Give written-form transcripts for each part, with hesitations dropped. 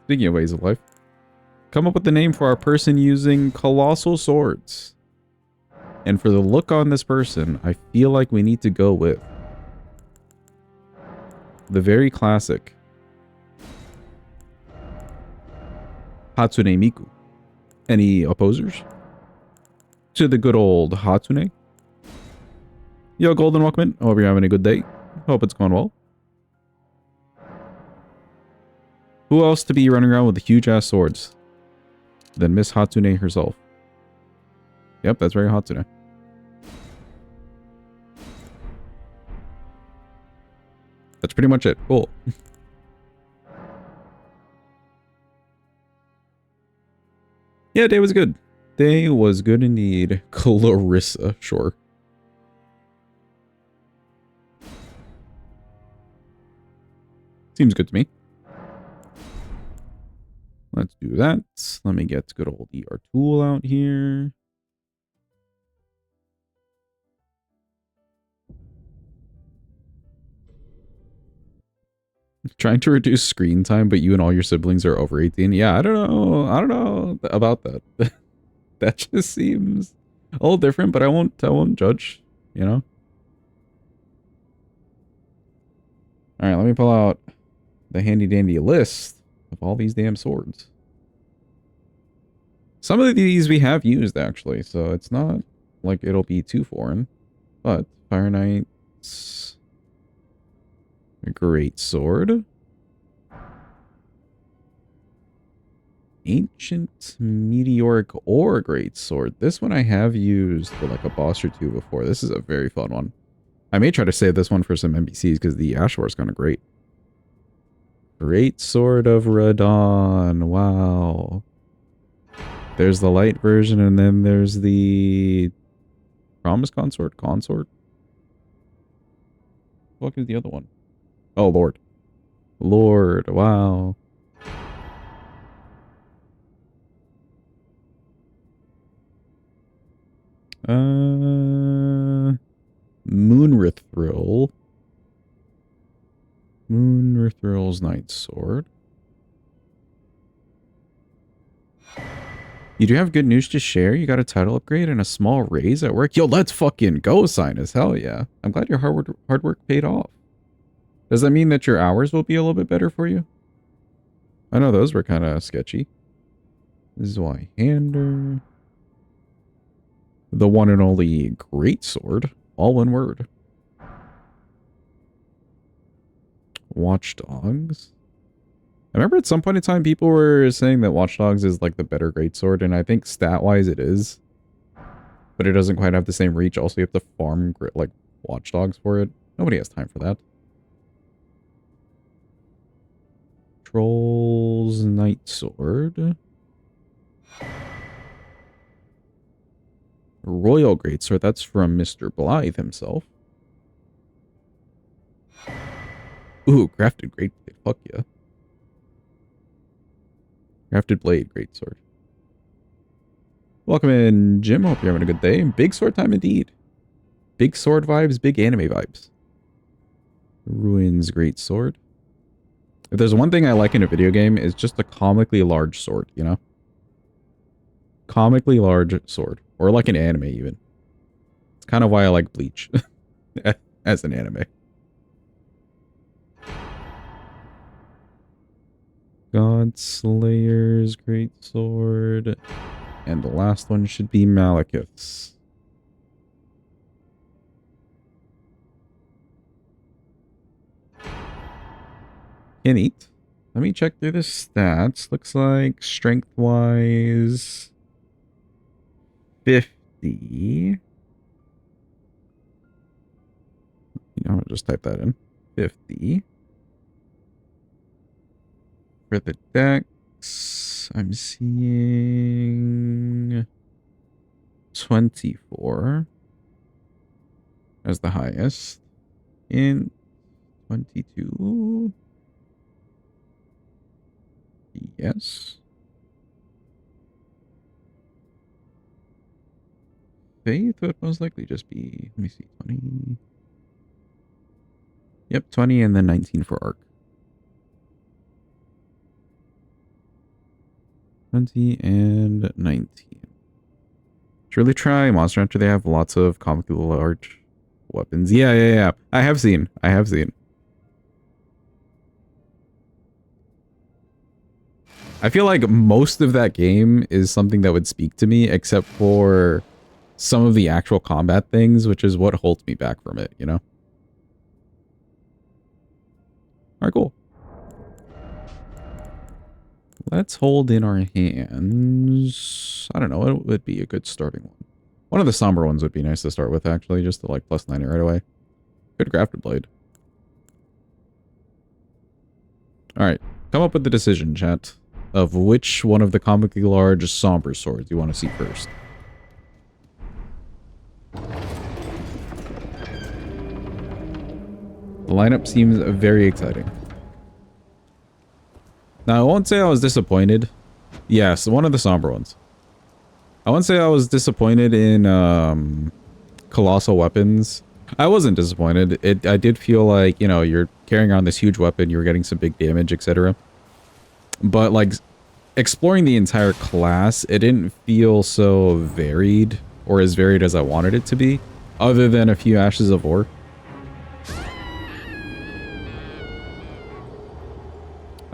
Speaking of ways of life. Come up with the name for our person using Colossal Swords. And for the look on this person, I feel like we need to go with the very classic Hatsune Miku. Any opposers to the good old Hatsune? Yo, Golden, welcome in. Hope you're having a good day. Hope it's going well. Who else to be running around with huge ass swords than Miss Hatsune herself? Yep, that's very Hatsune. That's pretty much it. Cool. Yeah, day was good. Day was good indeed. Clarissa, sure. Seems good to me. Let's do that. Let me get good old ER tool out here. Trying to reduce screen time, but you and all your siblings are over 18. Yeah, I don't know. I don't know about that. That just seems a little different, but I won't judge, you know? Alright, let me pull out the handy dandy list of all these damn swords. Some of these we have used, actually, so it's not like it'll be too foreign. But Fire Knight's a great sword. Ancient Meteoric Ore Great Sword. This one I have used for like a boss or two before. This is a very fun one. I may try to save this one for some NPCs because the Ashwar is kind of great. Great Sword of Radon. Wow. There's the light version, and then there's the Promise Consort? Consort? What is the other one? Oh, Lord. Lord. Wow. Moonrithril. Moonrithril's Night Sword. You do have good news to share. You got a title upgrade and a small raise at work. Yo, let's fucking go, Sinus. Hell yeah. I'm glad your hard work paid off. Does that mean that your hours will be a little bit better for you? I know those were kind of sketchy. Zweihander. The one and only Great Sword. All one word. Watchdogs. I remember at some point in time people were saying that Watchdogs is like the better greatsword, and I think stat-wise it is. But it doesn't quite have the same reach. Also, you have to farm like Watchdogs for it. Nobody has time for that. Troll's Night Sword. Royal Greatsword. That's from Mr. Blythe himself. Ooh, Crafted Greatblade. Fuck yeah. Crafted Blade Greatsword. Welcome in, Jim. Hope you're having a good day. Big sword time indeed. Big sword vibes, big anime vibes. Ruins Greatsword. If there's one thing I like in a video game, it's just a comically large sword, you know? Comically large sword. Or like an anime, even. It's kind of why I like Bleach. As an anime. Godslayer's Greatsword. And the last one should be Malekith's. Can eat. Let me check through the stats. Looks like strength-wise 50. You know, I'll just type that in. 50. For the dex, I'm seeing 24 as the highest. In 22. Yes. Faith would most likely just be, let me see, 20. Yep, 20 and then 19 for arc. 20 and 19. Surely try Monster Hunter. They have lots of comically large weapons. Yeah. I have seen. I feel like most of that game is something that would speak to me, except for some of the actual combat things, which is what holds me back from it, you know? Alright, cool. Let's hold in our hands. I don't know, what would be a good starting one? One of the somber ones would be nice to start with, actually, just to like +9 it right away. Good grafted blade. Alright, come up with the decision, chat, of which one of the comically large somber swords you want to see first. The lineup seems very exciting. Now, I won't say I was disappointed. Yes, one of the somber ones. I won't say I was disappointed in Colossal Weapons. I wasn't disappointed. I did feel like, you know, you're carrying around this huge weapon, you're getting some big damage, etc. But, like, exploring the entire class, it didn't feel so varied, or as varied as I wanted it to be, other than a few Ashes of War.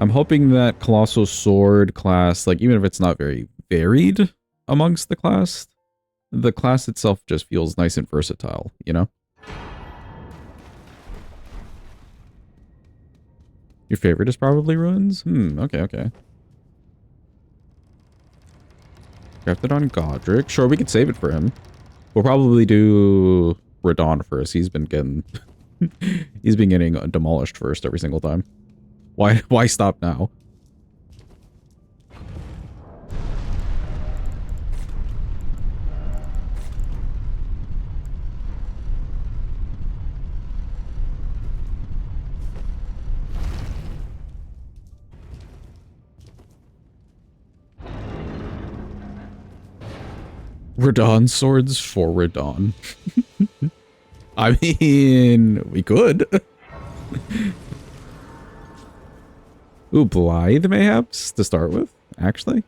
I'm hoping that Colossal Sword class, like, even if it's not very varied amongst the class itself just feels nice and versatile, you know? Your favorite is probably Ruins? Okay. Crafted on Godric. Sure, we could save it for him. We'll probably do Radon first. He's been getting demolished first every single time. Why stop now? Radon swords for Radon. I mean, we could. Ooh, Blythe mayhaps to start with, actually.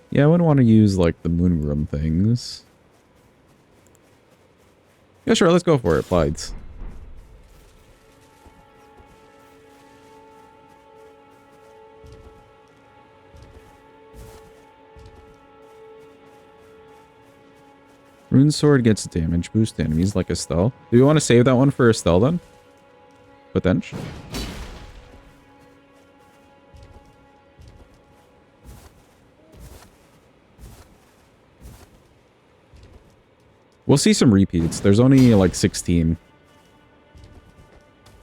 Yeah, I wouldn't want to use, like, the Moonroom things. Yeah, sure, let's go for it, Blythes. Rune Sword gets damage boost to enemies like Estelle. Do we want to save that one for Estelle then? Potentially. We'll see some repeats. There's only like 16.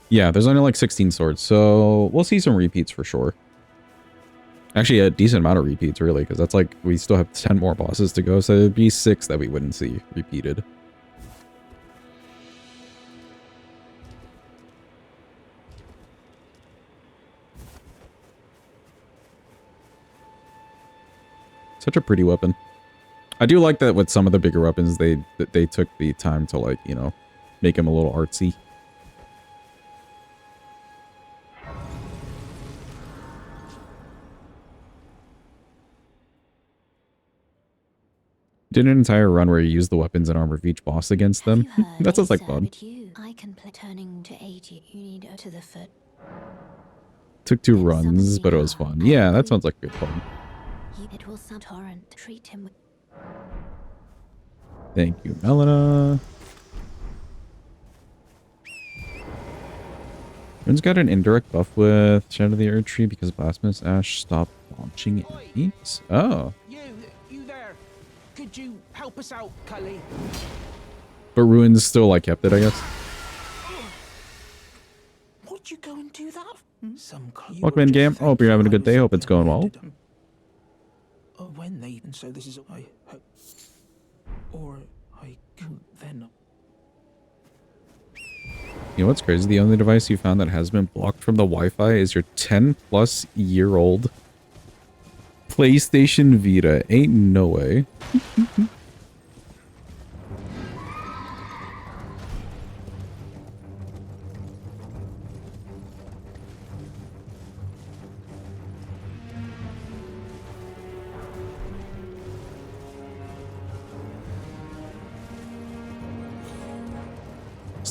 Yeah, there's only like 16 swords, so we'll see some repeats for sure. Actually, a decent amount of repeats, really, because that's like, we still have 10 more bosses to go, so it'd be 6 that we wouldn't see repeated. Such a pretty weapon. I do like that with some of the bigger weapons, they took the time to, like, you know, make them a little artsy. Did an entire run where you use the weapons and armor of each boss against them. That sounds like fun. Took 2 runs, but it was fun. Yeah, that sounds like good fun. Thank you, Melina. Rune's got an indirect buff with Shadow of the Earth Tree because Blasphemous Ash stopped launching enemies. Oh. You there. Could you help us out, Cully? But Rune's still, like, kept it, I guess. Would you go and do that? Welcome in, game. Hope you're having a good day. Hope it's going well. When they... And so this is... I hope... Or I could then... You know what's crazy? The only device you found that has been blocked from the Wi-Fi is your 10-plus-year-old PlayStation Vita. Ain't no way.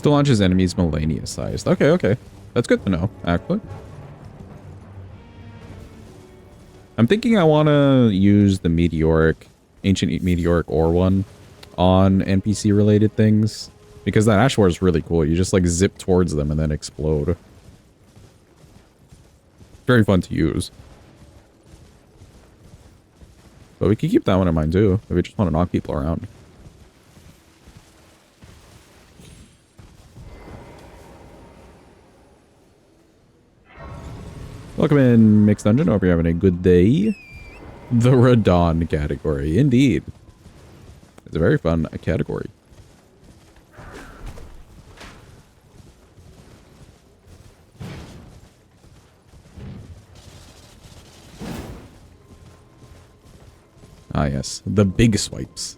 Still launches enemies Millennia sized. Okay, okay. That's good to know, actually. I'm thinking I want to use the ancient meteoric ore one on NPC related things. Because that ash war is really cool. You just like zip towards them and then explode. Very fun to use. But we can keep that one in mind too, if we just want to knock people around. Welcome in, Mixed Dungeon. Hope you're having a good day. The Radon category, indeed. It's a very fun category. Ah, yes. The big swipes.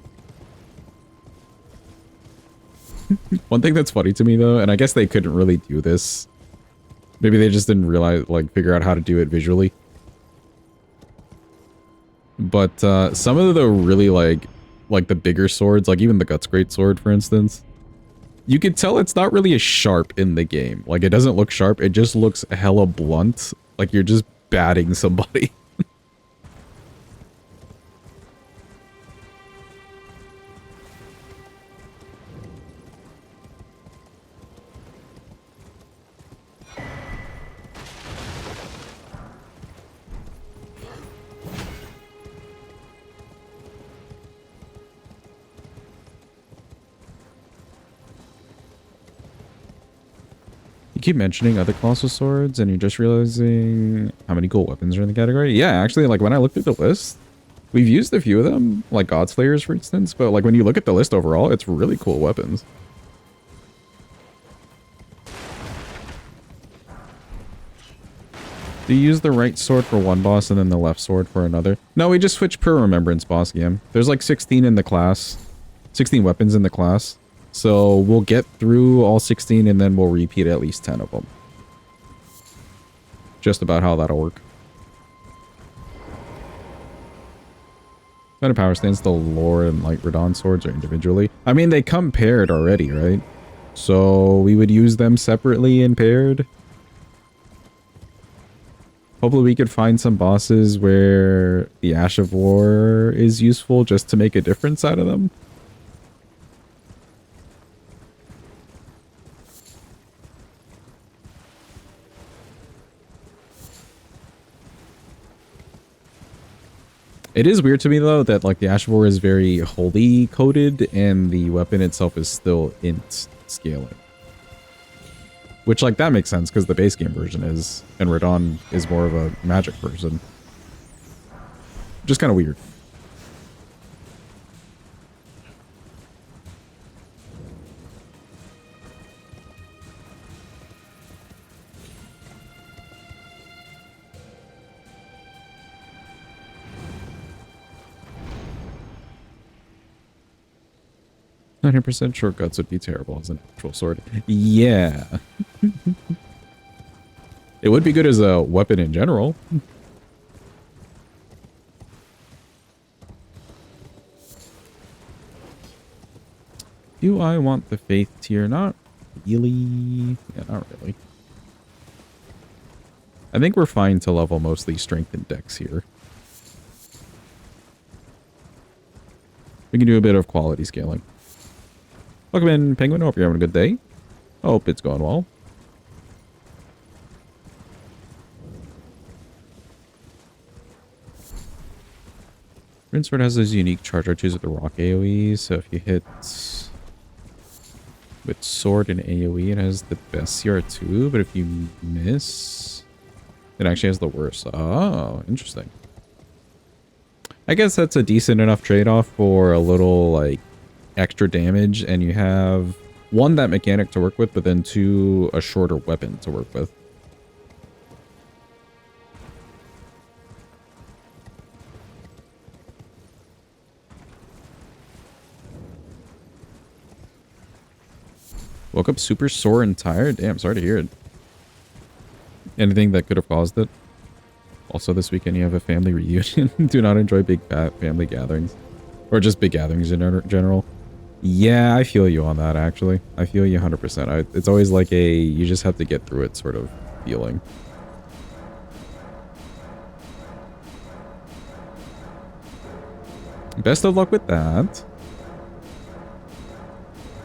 One thing that's funny to me, though, and I guess they couldn't really do this. Maybe they just didn't realize, like, figure out how to do it visually. But, some of the really, like the bigger swords, like even the Guts Great Sword, for instance, you could tell it's not really as sharp in the game. Like, it doesn't look sharp. It just looks hella blunt. Like, you're just batting somebody. You keep mentioning other Colossal Swords, and you're just realizing how many cool weapons are in the category? Yeah, actually, like, when I looked at the list, we've used a few of them, like God Slayers, for instance, but, like, when you look at the list overall, it's really cool weapons. Do you use the right sword for one boss and then the left sword for another? No, we just switch per Remembrance boss game. There's, like, 16 in the class. 16 weapons in the class. So we'll get through all 16 and then we'll repeat at least 10 of them. Just about how that'll work. Kind of power stance, the Lord and Light Radon swords are individually. I mean, they come paired already, right? So we would use them separately and paired. Hopefully we could find some bosses where the Ash of War is useful just to make a difference out of them. It is weird to me, though, that, like, the Ash of War is very holy coded and the weapon itself is still int scaling. Which, like, that makes sense because the base game version is, and Radon is more of a magic version. Just kind of weird. %, shortcuts would be terrible as an actual sword. Yeah. It would be good as a weapon in general. Do I want the faith tier? Not really. Yeah, not really. I think we're fine to level mostly strength and dex here. We can do a bit of quality scaling. Welcome in, Penguin. Hope you're having a good day. Hope it's going well. Rinsword has those unique charge R2s with the rock AoE, so if you hit with sword and AoE, it has the best CR2, but if you miss, it actually has the worst. Oh, interesting. I guess that's a decent enough trade-off for a little, like, extra damage, and you have one, that mechanic to work with, but then two, a shorter weapon to work with. Woke up super sore and tired. Damn, sorry to hear it. Anything that could have caused it? Also, this weekend you have a family reunion. Do not enjoy big family gatherings. Or just big gatherings in general. Yeah, I feel you on that, actually. I feel you 100%. It's always like a, you just have to get through it sort of feeling. Best of luck with that.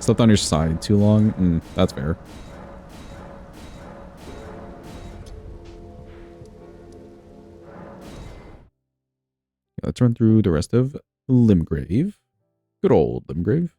Slept on your side too long? That's fair. Let's run through the rest of Limgrave. Good old Limgrave.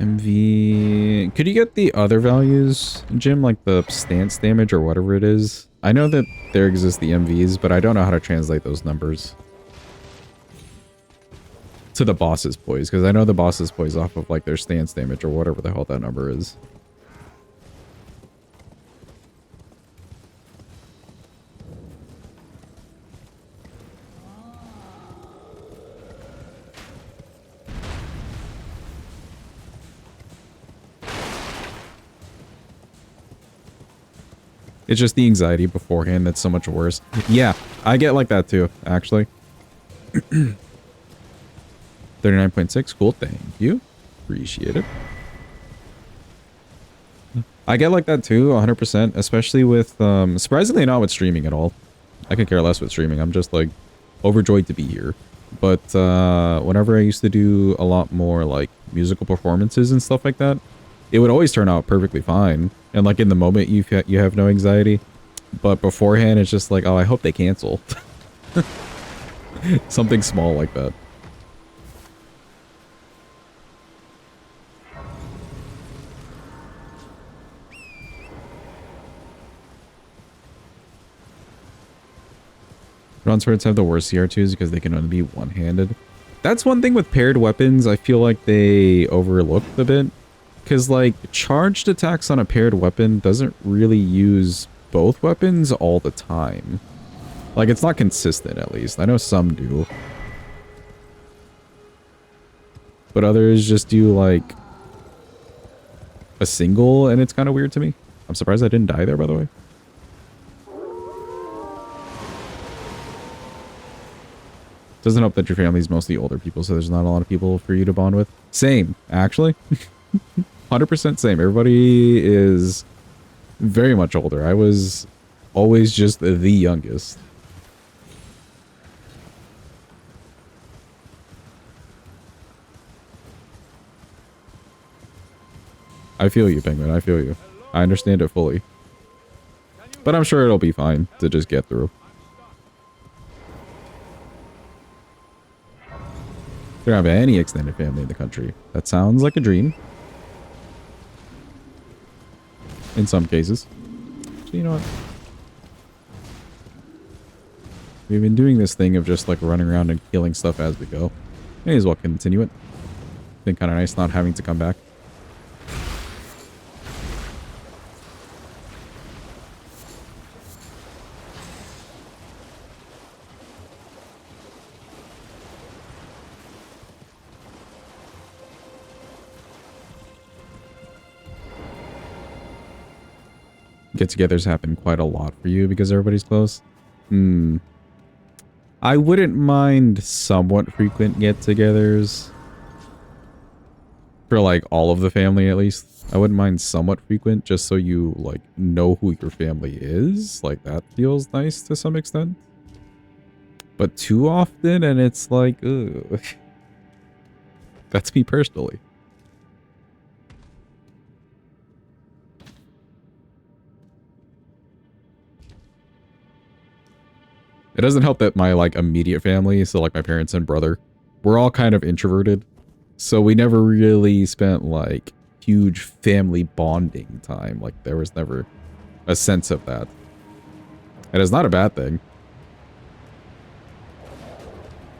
MV... Could you get the other values, Jim? Like the stance damage or whatever it is? I know that there exist the MVs, but I don't know how to translate those numbers to the boss's poise, because I know the boss's poise off of like their stance damage or whatever the hell that number is. It's just the anxiety beforehand that's so much worse. Yeah, I get like that too, actually. 39.6, cool, thank you. Appreciate it. I get like that too, 100%, especially with, surprisingly not with streaming at all. I could care less with streaming, I'm just like, overjoyed to be here. But, whenever I used to do a lot more, like, musical performances and stuff like that, it would always turn out perfectly fine. And, like, in the moment, you have no anxiety. But beforehand, it's just like, oh, I hope they cancel. Something small like that. Bronze swords have the worst CR2s because they can only be one-handed. That's one thing with paired weapons I feel like they overlooked a bit. Because, like, charged attacks on a paired weapon doesn't really use both weapons all the time. Like, it's not consistent, at least. I know some do. But others just do, like, a single, and it's kind of weird to me. I'm surprised I didn't die there, by the way. Doesn't help that your family's mostly older people, so there's not a lot of people for you to bond with. Same, actually. 100% same. Everybody is very much older. I was always just the youngest. I feel you, Penguin. I feel you. I understand it fully. But I'm sure it'll be fine to just get through. They don't have any extended family in the country. That sounds like a dream. In some cases. So you know what? We've been doing this thing of just like running around and killing stuff as we go. May as well continue it. Been kind of nice not having to come back. Get-togethers happen quite a lot for you because everybody's close. I wouldn't mind somewhat frequent get-togethers. For, like, all of the family, at least. I wouldn't mind somewhat frequent, just so you, like, know who your family is. Like, that feels nice to some extent. But too often, and it's like, ugh. That's me personally. It doesn't help that my, like, immediate family, so, like, my parents and brother, we're all kind of introverted. So we never really spent, like, huge family bonding time. Like, there was never a sense of that. And it's not a bad thing.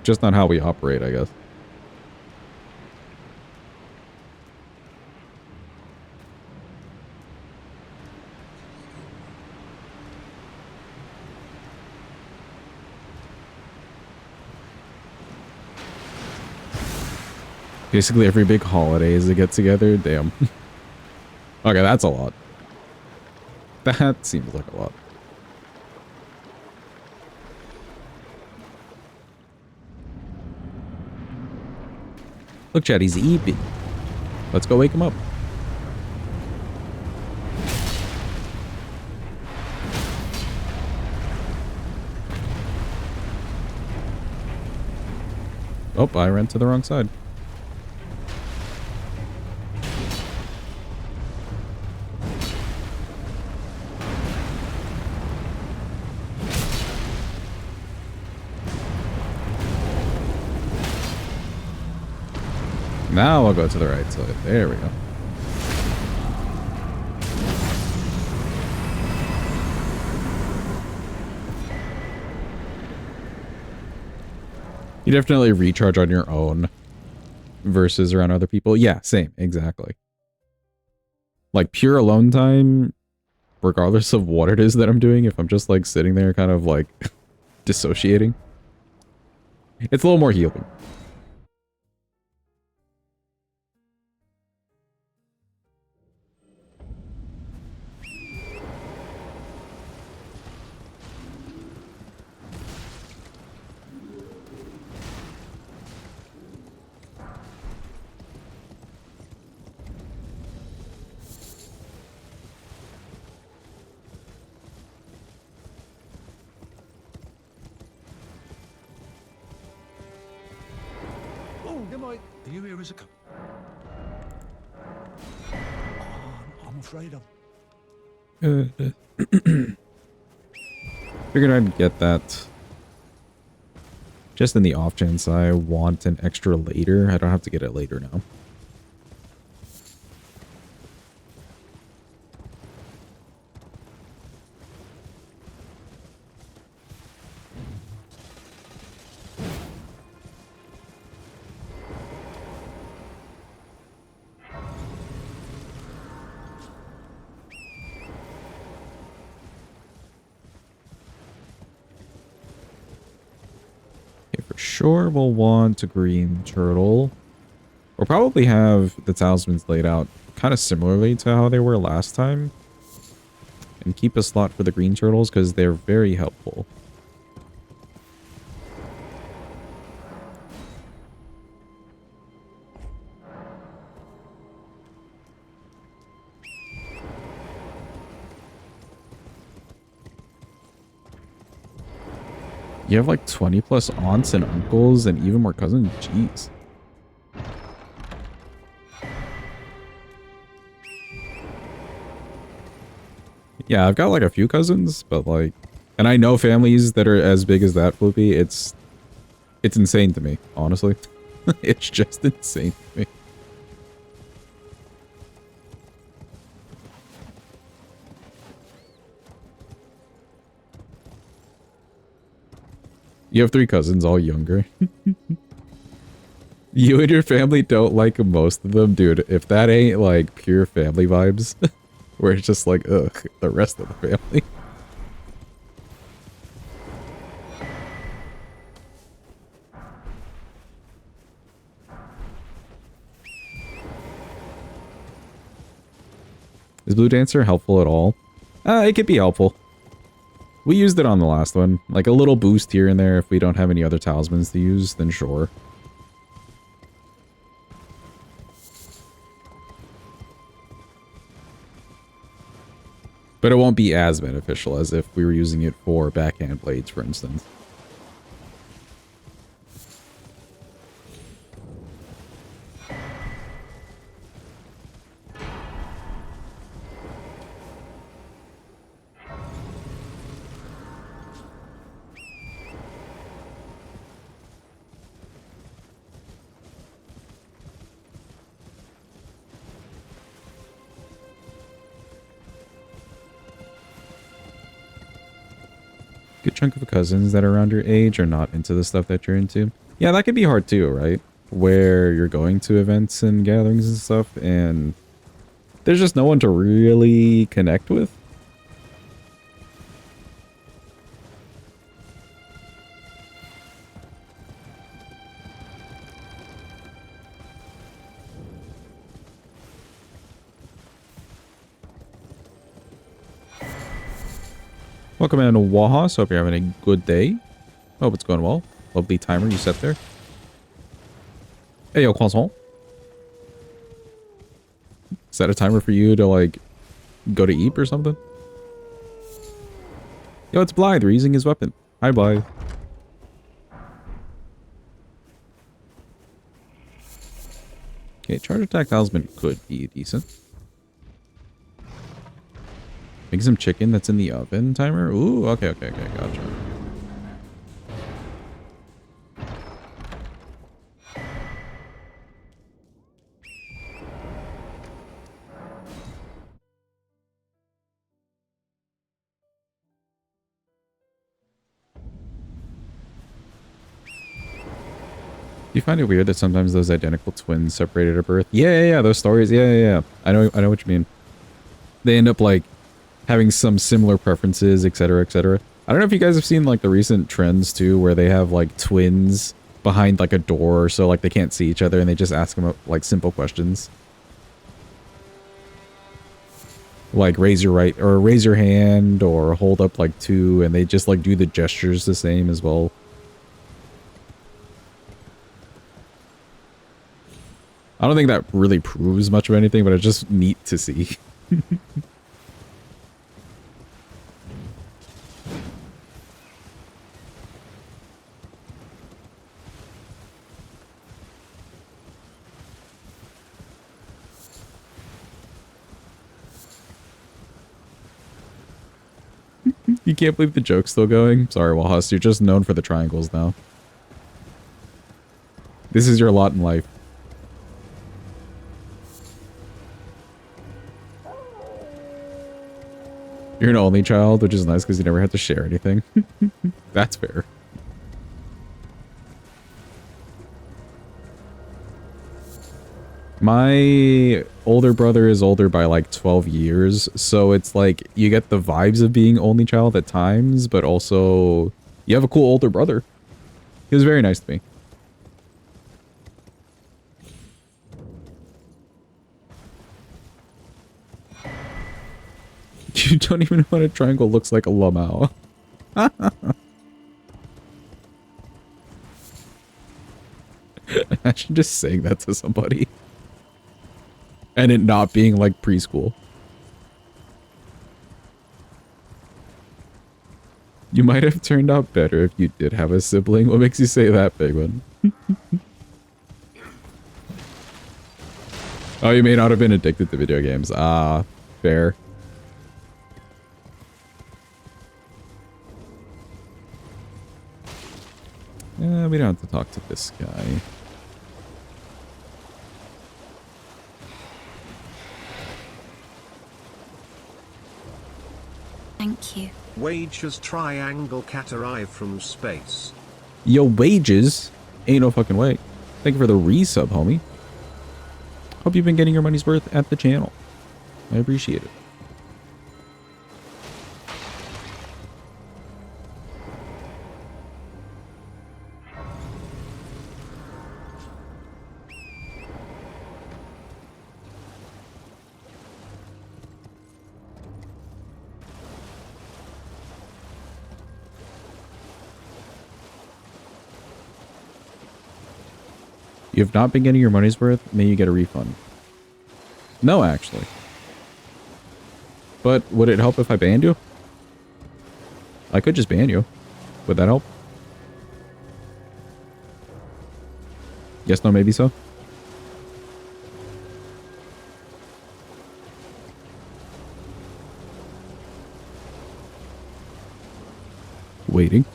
Just not how we operate, I guess. Basically every big holiday is a get together. Damn. Okay, that's a lot. That seems like a lot. Look, Chad, he's eeping. Let's go wake him up. Oh, I ran to the wrong side. Now I'll go to the right side. There we go. You definitely recharge on your own versus around other people. Yeah, same. Exactly. Like pure alone time, regardless of what it is that I'm doing, if I'm just like sitting there kind of like dissociating, it's a little more healing. Do you hear us a I'm afraid I'm... Figured I'd get that. Just in the off chance I want an extra later. I don't have to get it later now. Okay, for sure we'll want a green turtle. We'll probably have the talismans laid out kind of similarly to how they were last time. And keep a slot for the green turtles because they're very helpful. You have like 20 plus aunts and uncles and even more cousins. Jeez. Yeah, I've got like a few cousins, but like, and I know families that are as big as that, Floopy. It's insane to me, honestly. It's just insane to me. You have 3 cousins, all younger. You and your family don't like most of them, dude. If that ain't like pure family vibes, where it's just like, ugh, the rest of the family. Is Blue Dancer helpful at all? It could be helpful. We used it on the last one. Like a little boost here and there if we don't have any other talismans to use, then sure. But it won't be as beneficial as if we were using it for backhand blades, for instance. Good chunk of cousins that are around your age are not into the stuff that you're into. Yeah, that could be hard too, right? Where you're going to events and gatherings and stuff, and there's just no one to really connect with. Welcome in, Wahas. Hope you're having a good day. Hope it's going well. Lovely timer you set there. Hey, yo, Croissant. Is that a timer for you to, like, go to eat or something? Yo, it's Blythe. We're using his weapon. Hi, Blythe. Okay, charge attack talisman could be decent. Make some chicken that's in the oven timer. Ooh, okay, gotcha. Do you find it weird that sometimes those identical twins separated at birth? Yeah, those stories. Yeah. I know what you mean. They end up, like, having some similar preferences, etc., etc. I don't know if you guys have seen, like, the recent trends, too, where they have, like, twins behind, like, a door, so, like, they can't see each other, and they just ask them, like, simple questions. Like, raise your hand, or hold up, like, two, and they just, like, do the gestures the same as well. I don't think that really proves much of anything, but it's just neat to see. You can't believe the joke's still going? Sorry, Walhus, you're just known for the triangles now. This is your lot in life. You're an only child, which is nice because you never had to share anything. That's fair. My older brother is older by like 12 years, so it's like you get the vibes of being only child at times, but also you have a cool older brother. He was very nice to me. You don't even know what a triangle looks like a lamau. Imagine just saying that to somebody. And it not being like preschool. You might have turned out better if you did have a sibling. What makes you say that, big one? Oh, you may not have been addicted to video games. Ah, fair. We don't have to talk to this guy. Thank you. Wages triangle cat arrive from space. Yo, wages? Ain't no fucking way. Thank you for the resub, homie. Hope you've been getting your money's worth at the channel. I appreciate it. You have not been getting your money's worth, may you get a refund. No, actually. But would it help if I banned you? I could just ban you. Would that help? Yes, no, maybe so? Waiting.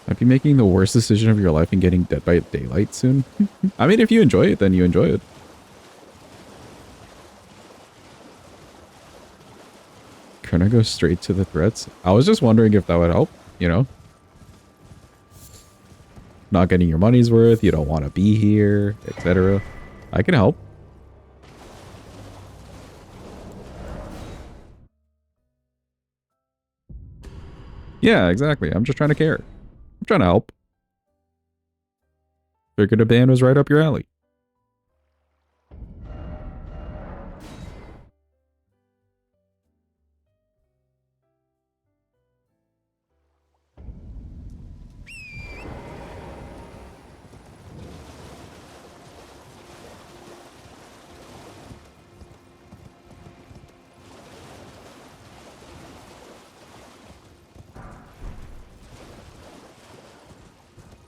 Might be making the worst decision of your life and getting Dead by Daylight soon. I mean, if you enjoy it, then you enjoy it. Can I go straight to the threats? I was just wondering if that would help, you know? Not getting your money's worth, you don't want to be here, etc. I can help. Yeah, exactly. I'm just trying to care. I'm trying to help. Figured a ban was right up your alley.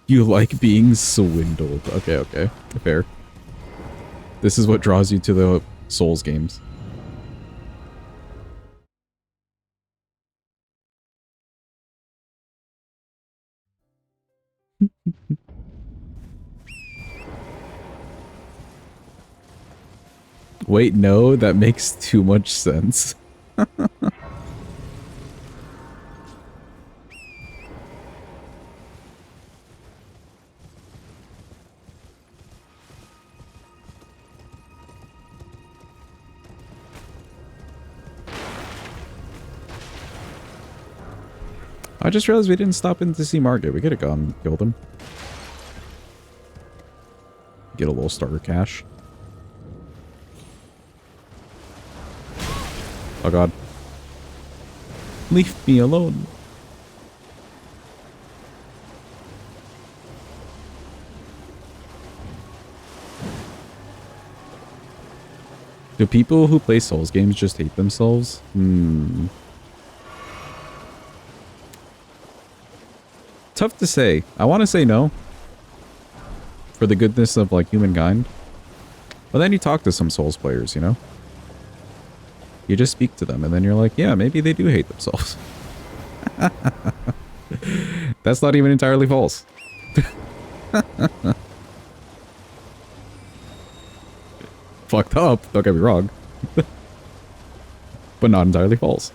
You like being swindled. Okay, okay. Fair. This is what draws you to the Souls games. Wait, no, that makes too much sense. I just realized we didn't stop in to see Market. We could have gone and killed him. Get a little starter cash. Oh god. Leave me alone. Do people who play Souls games just hate themselves? Tough to say. I want to say no. For the goodness of, like, humankind. But then you talk to some Souls players, you know? You just speak to them, and then you're like, yeah, maybe they do hate themselves. That's not even entirely false. Fucked up, don't get me wrong. But not entirely false.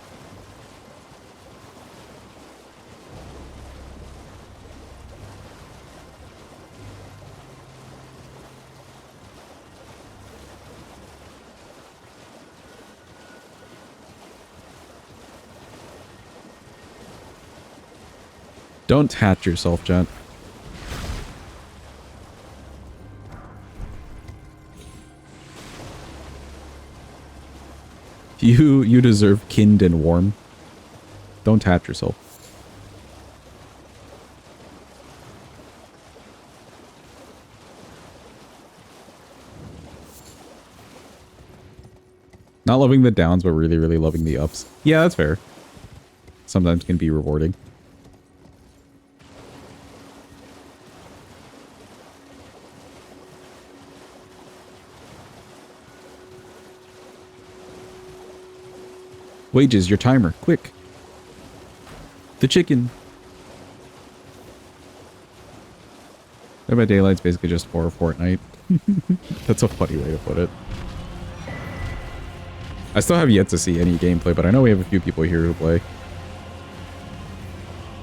Don't hatch yourself, gent. You deserve kind and warm. Don't hatch yourself. Not loving the downs, but really, really loving the ups. Yeah, that's fair. Sometimes can be rewarding. Wages, your timer, quick. The chicken. Dead by Daylight's basically just for Fortnite. That's a funny way to put it. I still have yet to see any gameplay, but I know we have a few people here who play.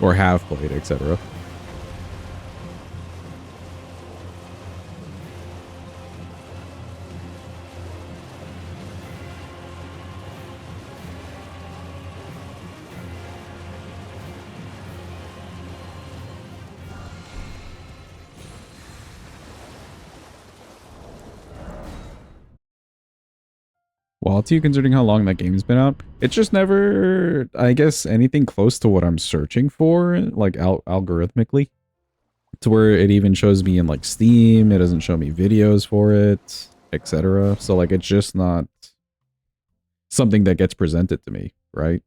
Or have played, etc. Well, too, considering how long that game's been out, it's just never, I guess, anything close to what I'm searching for, like algorithmically. To where it even shows me in like Steam, it doesn't show me videos for it, etc. So like it's just not something that gets presented to me, right?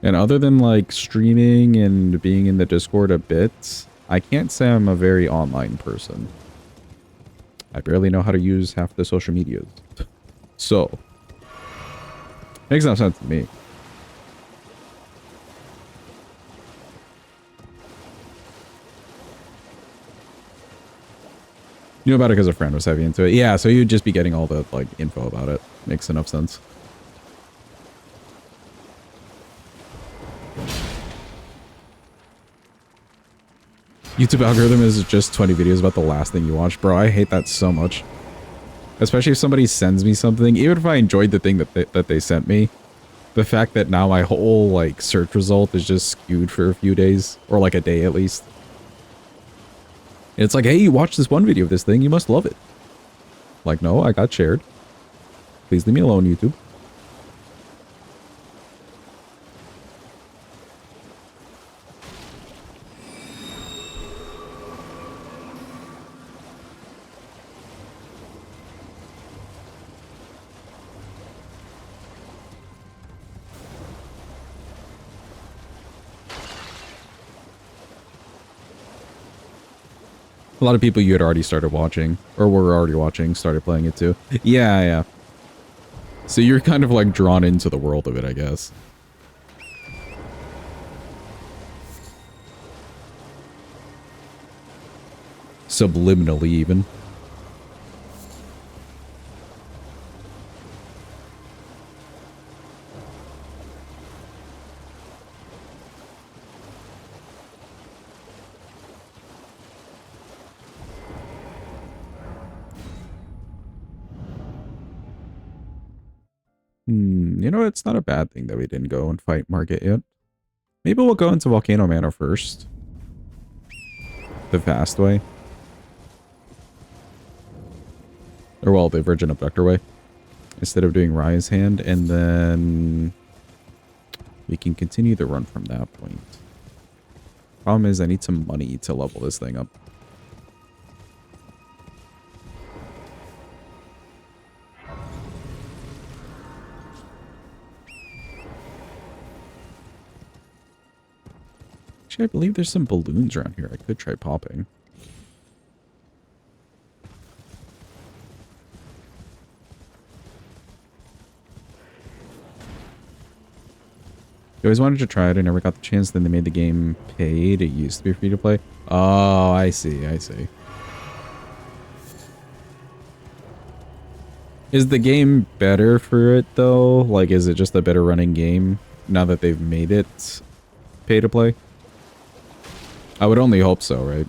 And other than like streaming and being in the Discord a bit, I can't say I'm a very online person. I barely know how to use half the social medias. So, makes no sense to me. You know about it because a friend was heavy into it. Yeah, so you'd just be getting all the like info about it. Makes enough sense. YouTube algorithm is just 20 videos about the last thing you watch. Bro, I hate that so much. Especially if somebody sends me something, even if I enjoyed the thing that they sent me, the fact that now my whole like search result is just skewed for a few days, or like a day at least. It's like, hey, you watched this one video of this thing, you must love it. Like, no, I got shared. Please leave me alone, YouTube. A lot of people you had already started watching, or were already watching, started playing it too. Yeah, yeah. So you're kind of like drawn into the world of it, I guess. Subliminally, even. You know, it's not a bad thing that we didn't go and fight Margit yet. Maybe we'll go into Volcano Manor first. The fast way. Or, well, the Virgin Abductor way. Instead of doing Rise Hand, and then we can continue the run from that point. Problem is, I need some money to level this thing up. Actually, I believe there's some balloons around here I could try popping. I always wanted to try it. I never got the chance. Then they made the game paid. It used to be free to play. Oh, I see. I see. Is the game better for it, though? Like, is it just a better running game now that they've made it pay to play? I would only hope so, right?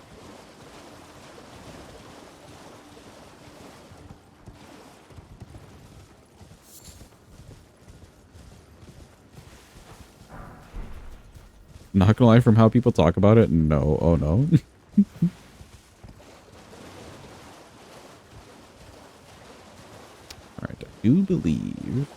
Not gonna lie, from how people talk about it, no. Oh, no. Alright, I do believe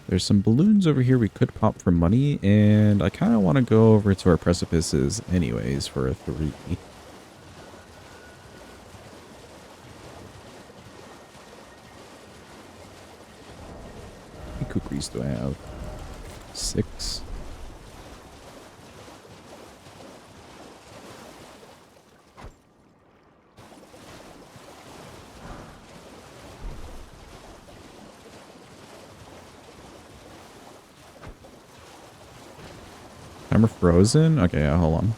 there's some balloons over here we could pop for money, and I kind of want to go over to our precipices anyways for a 3. How many kukris do I have? 6. Timer frozen? Okay, yeah, hold on.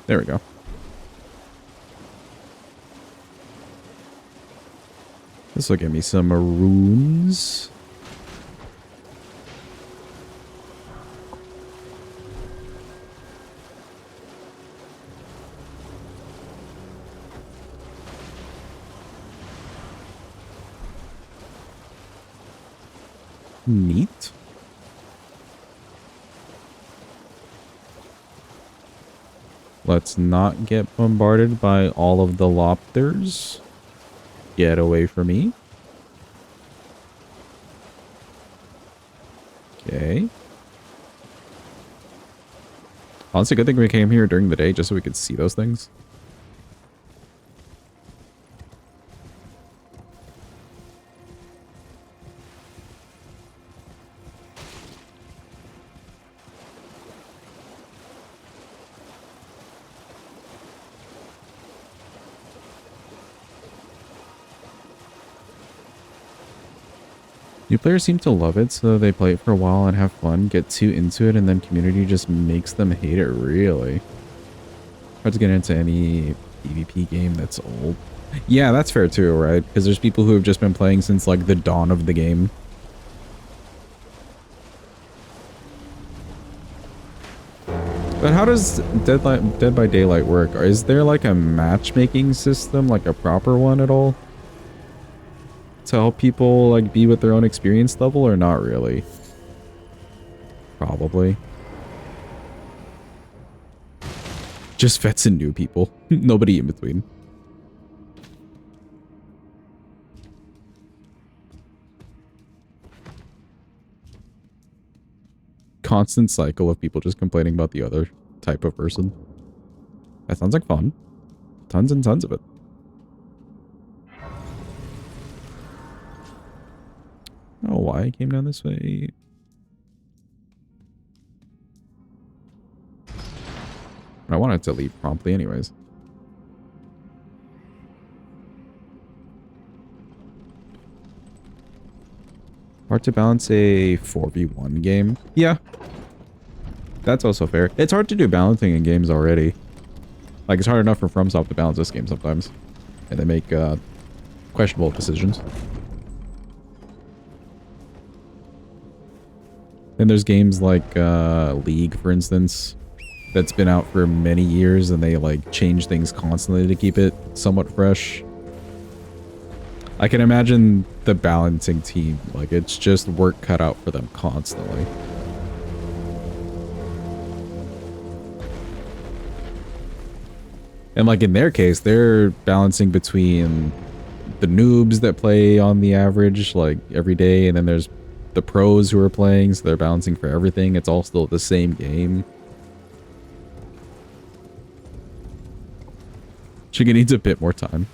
There we go. This will give me some runes. Neat. Let's not get bombarded by all of the lobsters. Get away from me. Okay. Honestly, good thing we came here during the day just so we could see those things. New players seem to love it, so they play it for a while and have fun, get too into it, and then community just makes them hate it, really. Hard to get into any PvP game that's old. Yeah, that's fair too, right? Because there's people who have just been playing since, like, the dawn of the game. But how does Dead by Daylight work? Is there, like, a matchmaking system, like a proper one at all? To help people like be with their own experience level, or not really? Probably. Just vets and new people. Nobody in between. Constant cycle of people just complaining about the other type of person. That sounds like fun. Tons and tons of it. Oh, why I came down this way? I wanted to leave promptly anyways. Hard to balance a 4v1 game. Yeah. That's also fair. It's hard to do balancing in games already. Like, it's hard enough for FromSoft to balance this game sometimes. And they make questionable decisions. Then there's games like League, for instance, that's been out for many years and they like change things constantly to keep it somewhat fresh. I can imagine the balancing team, like it's just work cut out for them constantly. And like in their case, they're balancing between the noobs that play on the average like every day, and then there's the pros who are playing, so they're balancing for everything. It's all still the same game. Chicken needs a bit more time.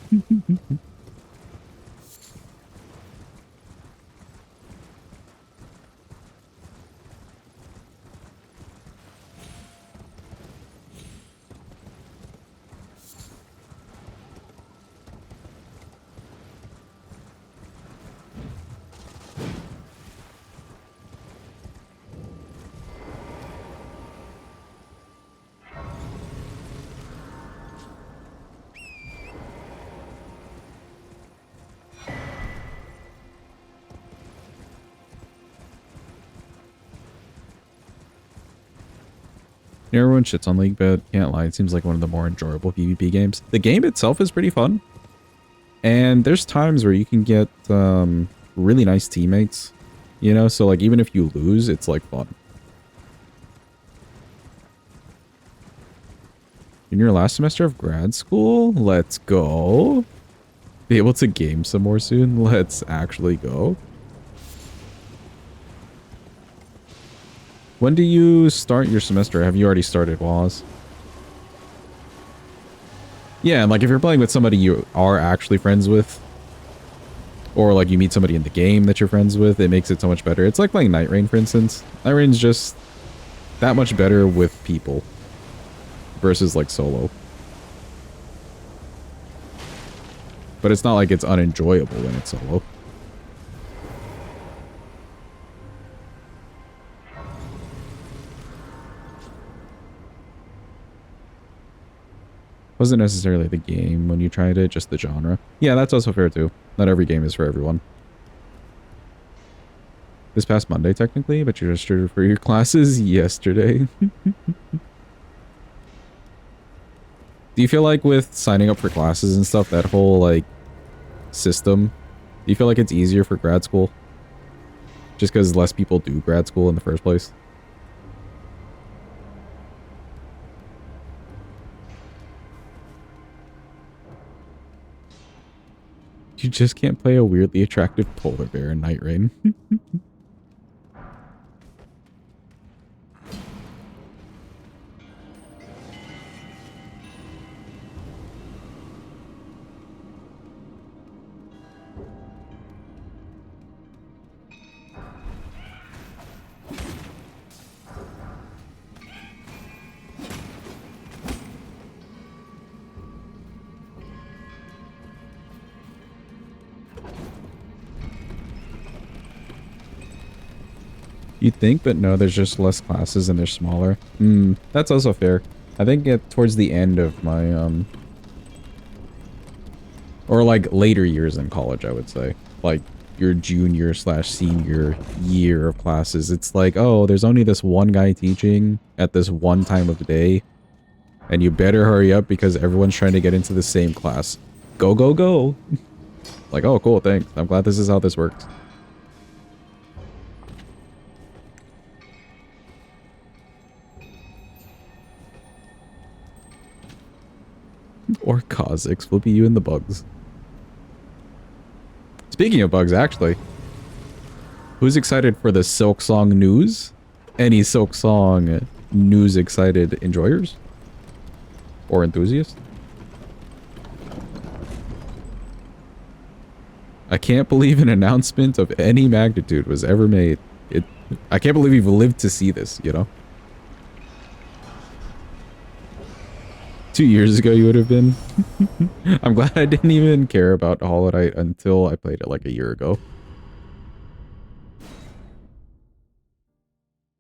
Everyone shits on League, but can't lie, it seems like one of the more enjoyable PvP games. The game itself is pretty fun. And there's times where you can get really nice teammates, you know? So like even if you lose, it's like fun. In your last semester of grad school? Let's go. Be able to game some more soon? Let's actually go. When do you start your semester? Have you already started, Waz? Yeah, and like if you're playing with somebody you are actually friends with, or like you meet somebody in the game that you're friends with, it makes it so much better. It's like playing Night Rain, for instance. Night Rain's just that much better with people versus like solo. But it's not like it's unenjoyable when it's solo. Wasn't necessarily the game when you tried it, just the genre. Yeah, that's also fair too. Not every game is for everyone. This past Monday, technically, but you registered for your classes yesterday. Do you feel like with signing up for classes and stuff, that whole, like, system, do you feel like it's easier for grad school? Just because less people do grad school in the first place? You just can't play a weirdly attractive polar bear in Night Rain. You'd think, but no, there's just less classes and they're smaller. That's also fair. I think towards the end of my, or like later years in college, I would say. Like your junior / senior year of classes. It's like, oh, there's only this one guy teaching at this one time of the day. And you better hurry up because everyone's trying to get into the same class. Go, go, go. Like, oh, cool, thanks. I'm glad this is how this works. Or Kha'Zix will be you and the bugs. Speaking of bugs, actually. Who's excited for the Silksong news? Any Silksong news excited enjoyers? Or enthusiasts? I can't believe an announcement of any magnitude was ever made. I can't believe we've lived to see this, you know? 2 years ago you would have been. I'm glad I didn't even care about Hollow Knight until I played it like a year ago.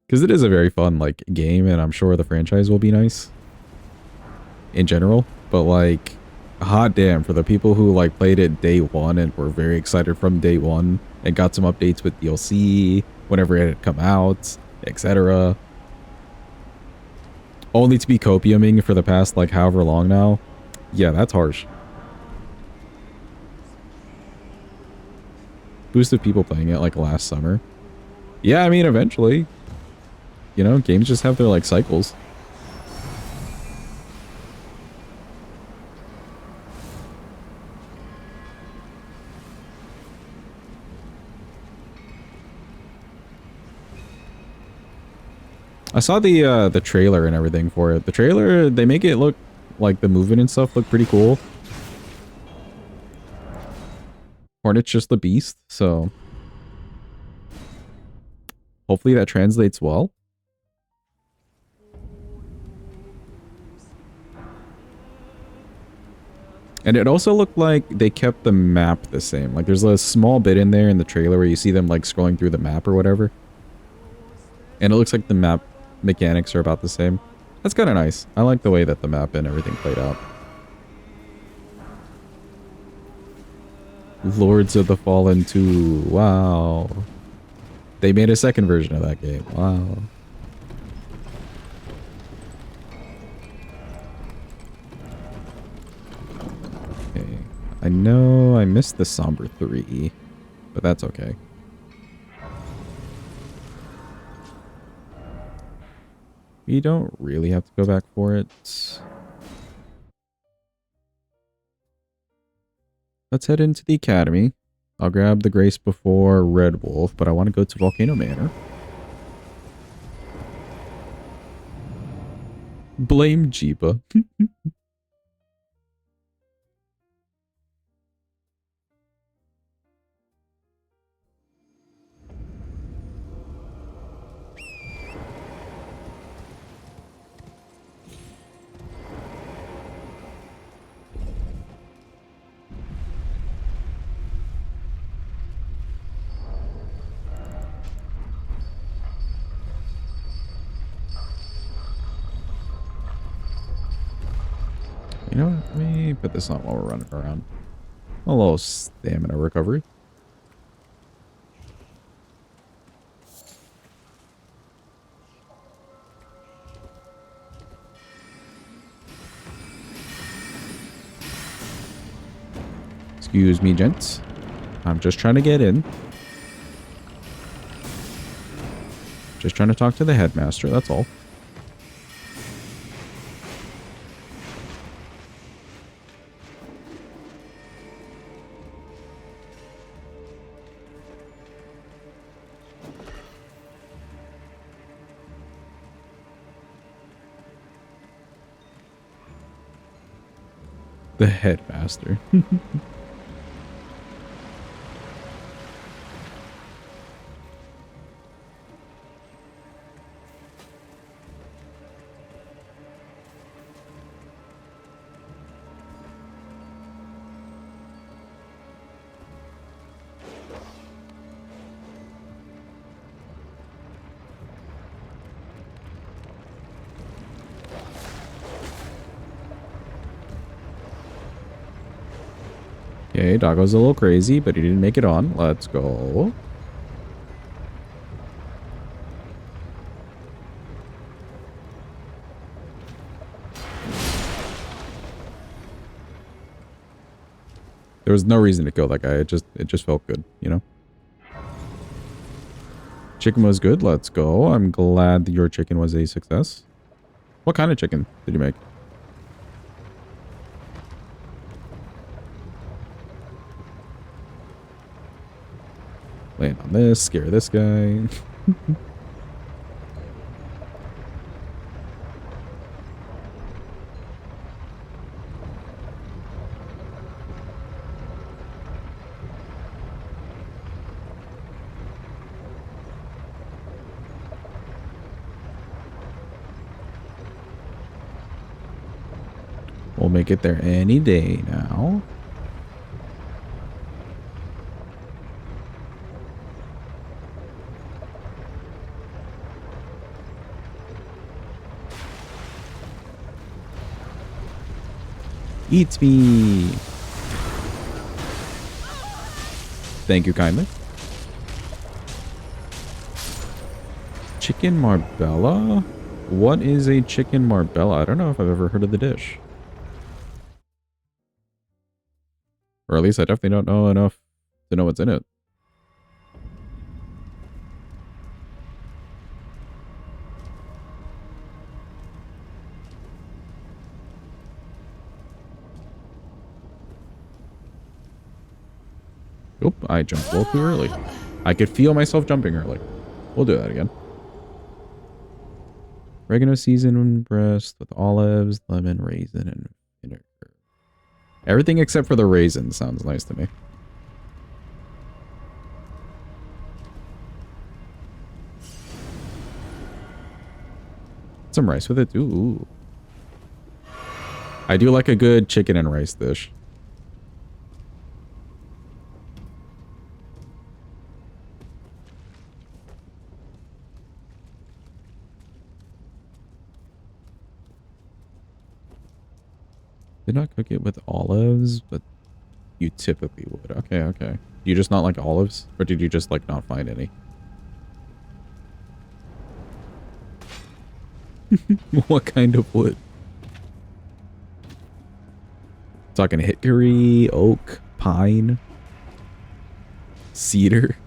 Because it is a very fun, like, game, and I'm sure the franchise will be nice. In general. But, like, hot damn, for the people who, like, played it day one and were very excited from day one and got some updates with DLC whenever it had come out, etc. Only to be copiuming for the past, like, however long now. Yeah, that's harsh. Boosted people playing it, like, last summer. Yeah, I mean, eventually. You know, games just have their, like, cycles. I saw the trailer and everything for it. The trailer, they make it look like the movement and stuff look pretty cool. Hornet's just the beast, so hopefully that translates well. And it also looked like they kept the map the same. Like there's a small bit in there in the trailer where you see them like scrolling through the map or whatever. And it looks like the map mechanics are about the same. That's kind of nice. I like the way that the map and everything played out. Lords of the Fallen 2. Wow. They made a second version of that game. Wow. Okay. I know I missed the Somber 3, but that's okay. We don't really have to go back for it. Let's head into the academy. I'll grab the Grace before Red Wolf, but I want to go to Volcano Manor. Blame Jeepa. You know what? Let me put this on while we're running around. A little stamina recovery. Excuse me, gents. I'm just trying to get in. Just trying to talk to the headmaster, that's all. The headmaster. Okay, Doggo's a little crazy, but he didn't make it on. Let's go. There was no reason to kill that guy. It just felt good, you know? Chicken was good. Let's go. I'm glad that your chicken was a success. What kind of chicken did you make? Land on this, scare this guy. We'll make it there any day now. Eats me. Thank you kindly. Chicken Marbella? What is a chicken Marbella? I don't know if I've ever heard of the dish. Or at least I definitely don't know enough to know what's in it. Oop, I jumped a little too early. I could feel myself jumping early. We'll do that again. Oregano seasoned breast with olives, lemon, raisin, and vinegar. Everything except for the raisin sounds nice to me. Some rice with it. Ooh. I do like a good chicken and rice dish. Did not cook it with olives, but you typically would. Okay, okay. Do you just not like olives? Or did you just like not find any? What kind of wood? Talking hickory, oak, pine, cedar.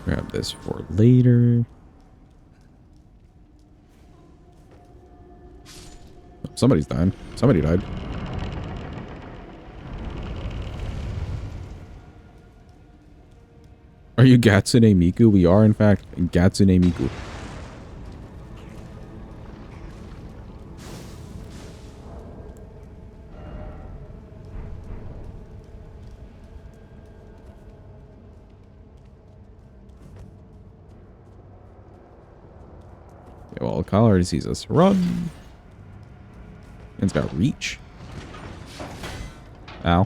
Grab this for later. Oh, somebody's dying. Somebody died. Are you Gatsune Miku? We are, in fact, Gatsune Miku. Okay, well, Kyle already sees us. Run! And it's got reach. Ow.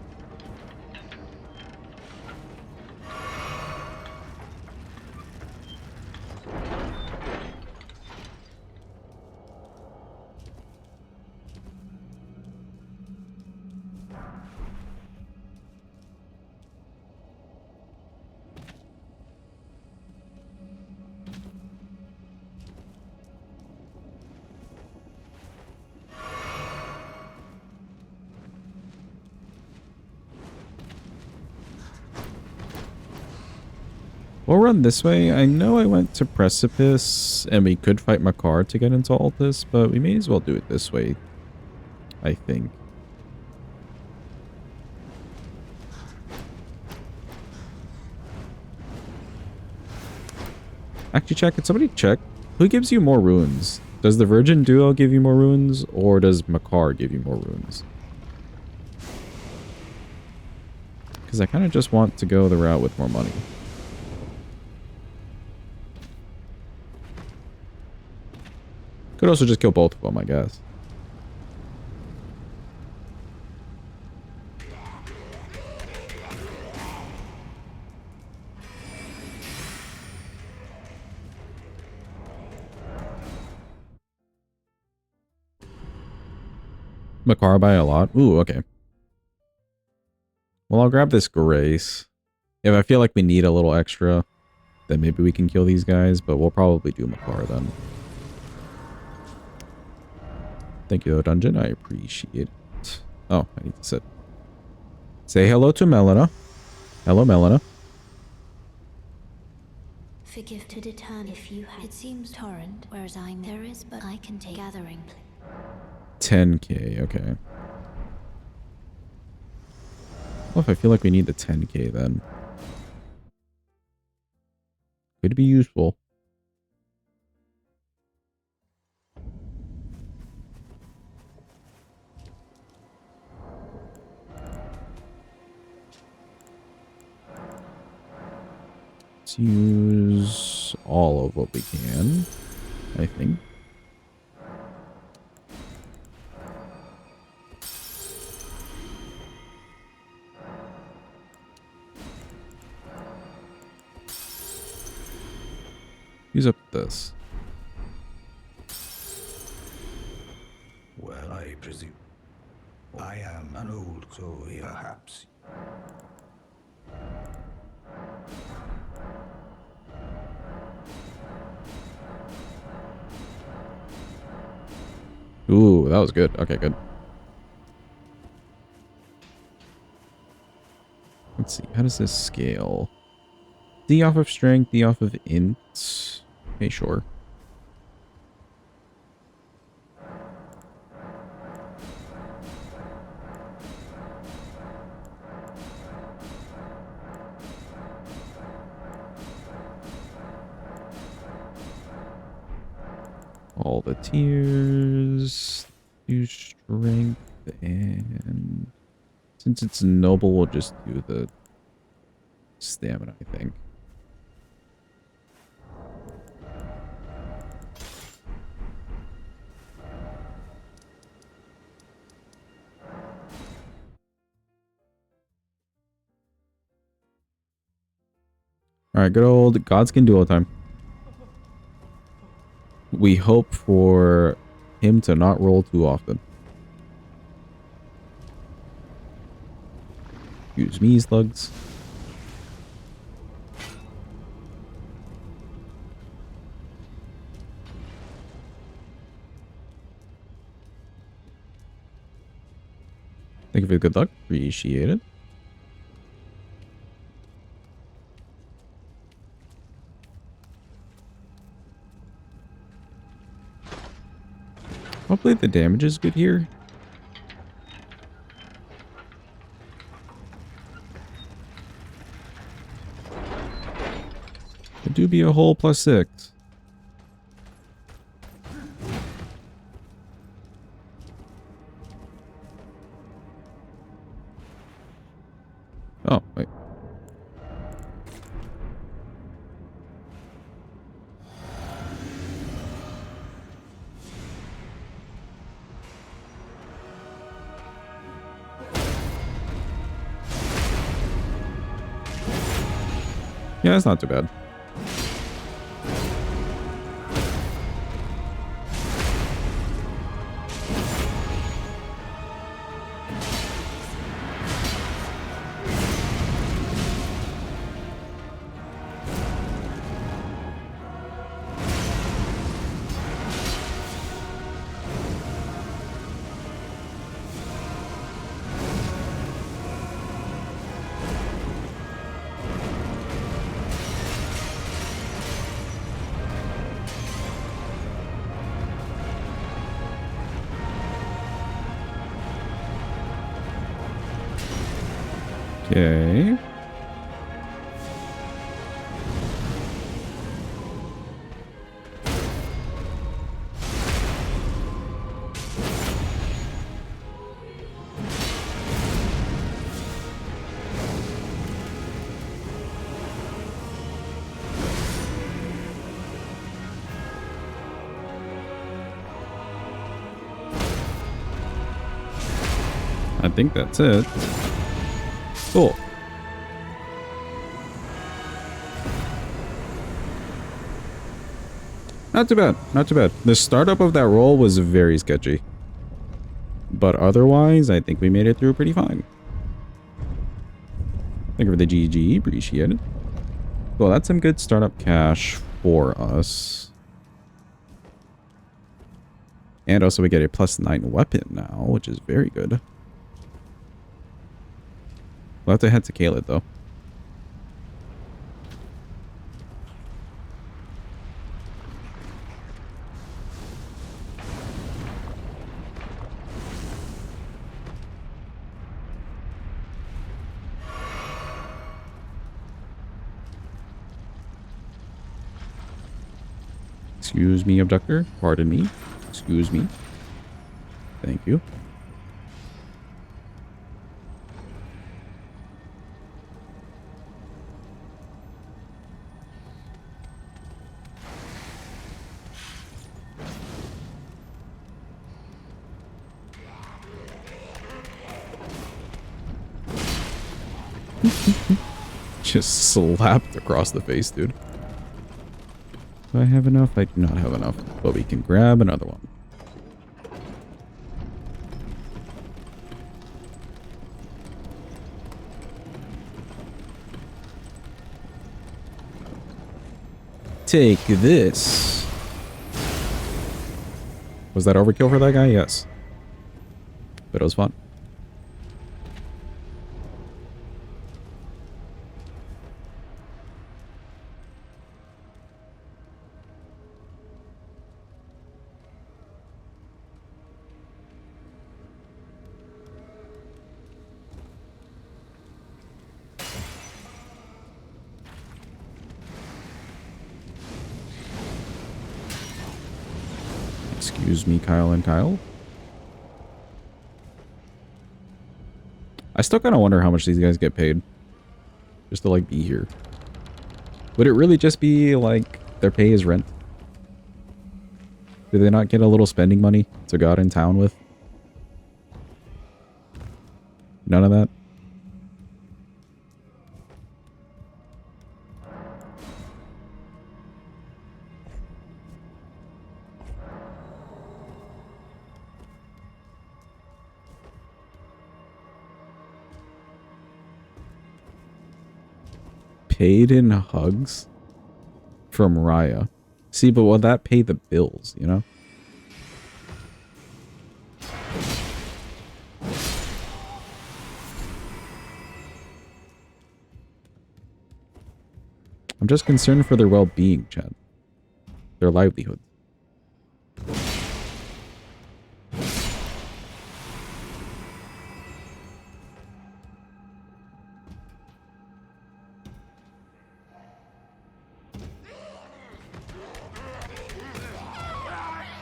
We'll run this way. I know I went to Precipice, and we could fight Makar to get into Altus, but we may as well do it this way, I think. Actually, check. Can somebody check? Who gives you more runes? Does the Virgin Duo give you more runes, or does Makar give you more runes? Because I kind of just want to go the route with more money. Could also just kill both of them, I guess. Makar by a lot? Ooh, okay. Well, I'll grab this Grace. If I feel like we need a little extra, then maybe we can kill these guys, but we'll probably do Makar then. Thank you, though, Dungeon. I appreciate it. Oh, I need to sit. Say hello to Melina. Hello, Melina. Forgive to determine if you had. It seems torrent, whereas there is, but I can take gathering. 10k, okay. Well, if I feel like we need the 10k then. Could be useful. Let's use all of what we can, I think. Use up this. Well, I presume. I am an old soul, perhaps. Ooh, that was good. Okay, good. Let's see. How does this scale? D off of strength, D off of int. Okay, sure. All the tiers. Do strength and since it's noble, we'll just do the stamina, I think. Alright, good old Godskin duo time. We hope for him to not roll too often. Use me, slugs. Thank you for the good luck. Appreciate it. Hopefully the damage is good here. It do be a whole +6. Oh, wait. Yeah, that's not too bad. Okay. I think that's it. Cool. Not too bad. Not too bad. The startup of that roll was very sketchy. But otherwise, I think we made it through pretty fine. Thank you for the GG. Appreciate it. Well, that's some good startup cash for us. And also we get a +9 weapon now, which is very good. We'll have to head to Caled, though. Excuse me, abductor. Pardon me. Excuse me. Thank you. Just slapped across the face, dude. Do I have enough? I do not have enough. But we can grab another one. Take this. Was that overkill for that guy? Yes. But it was fun. Excuse me, Kyle and Kyle. I still kind of wonder how much these guys get paid. Just to, like, be here. Would it really just be, like, their pay is rent? Do they not get a little spending money to go out in town with? None of that? Paid in hugs from Raya. See, but will that pay the bills, you know? I'm just concerned for their well-being, Chad. Their livelihood.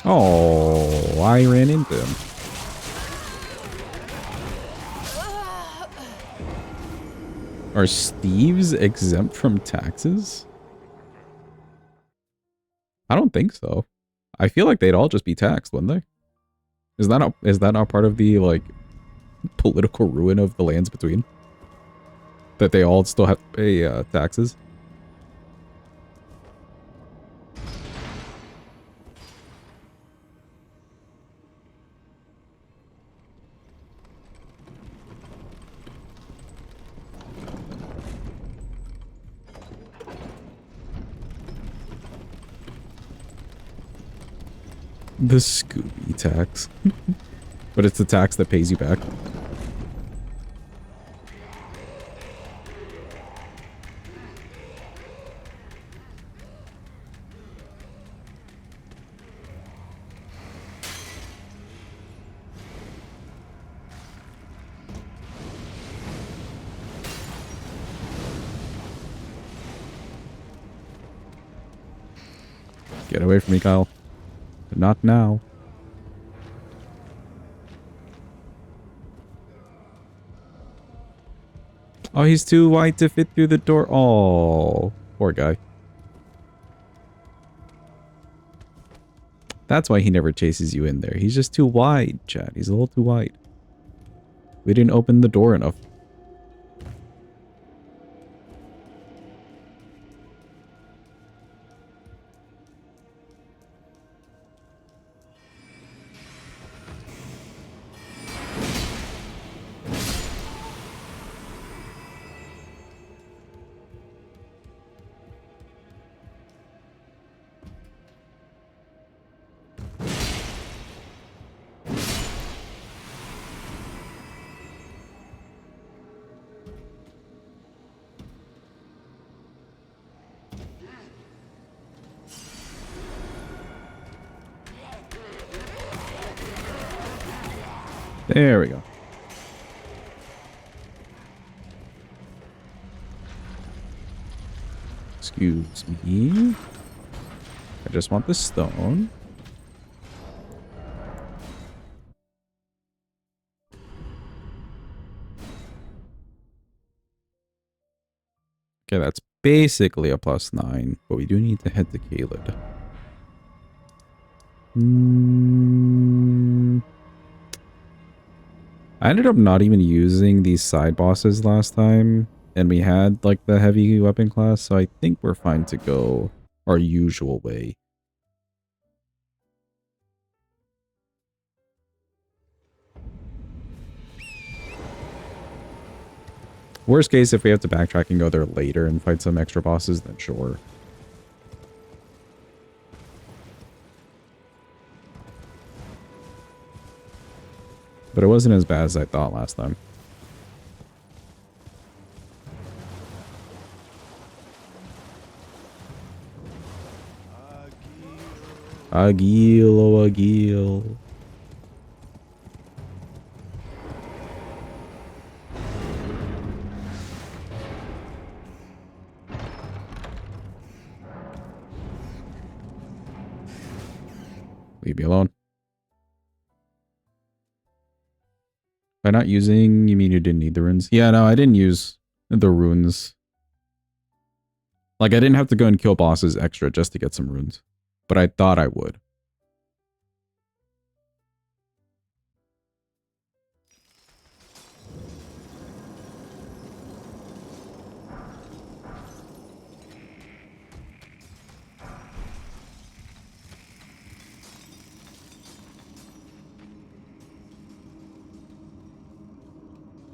Oh, I ran into him. Are thieves exempt from taxes? I don't think so. I feel like they'd all just be taxed, wouldn't they? Is that not part of the, like, political ruin of the lands between? That they all still have to pay taxes? The Scooby tax. But it's the tax that pays you back. Get away from me, Kyle. Not now. Oh, he's too wide to fit through the door. Oh, poor guy. That's why he never chases you in there. He's just too wide, Chad. He's a little too wide. We didn't open the door enough. There we go. Excuse me. I just want the stone. Okay, that's basically a +9, but we do need to head to Kaled. I ended up not even using these side bosses last time and we had like the heavy weapon class, so I think we're fine to go our usual way. Worst case, if we have to backtrack and go there later and fight some extra bosses, then sure. But it wasn't as bad as I thought last time. Agil, oh Agil. Leave me alone. By not using, you mean you didn't need the runes? Yeah, no, I didn't use the runes. Like, I didn't have to go and kill bosses extra just to get some runes. But I thought I would.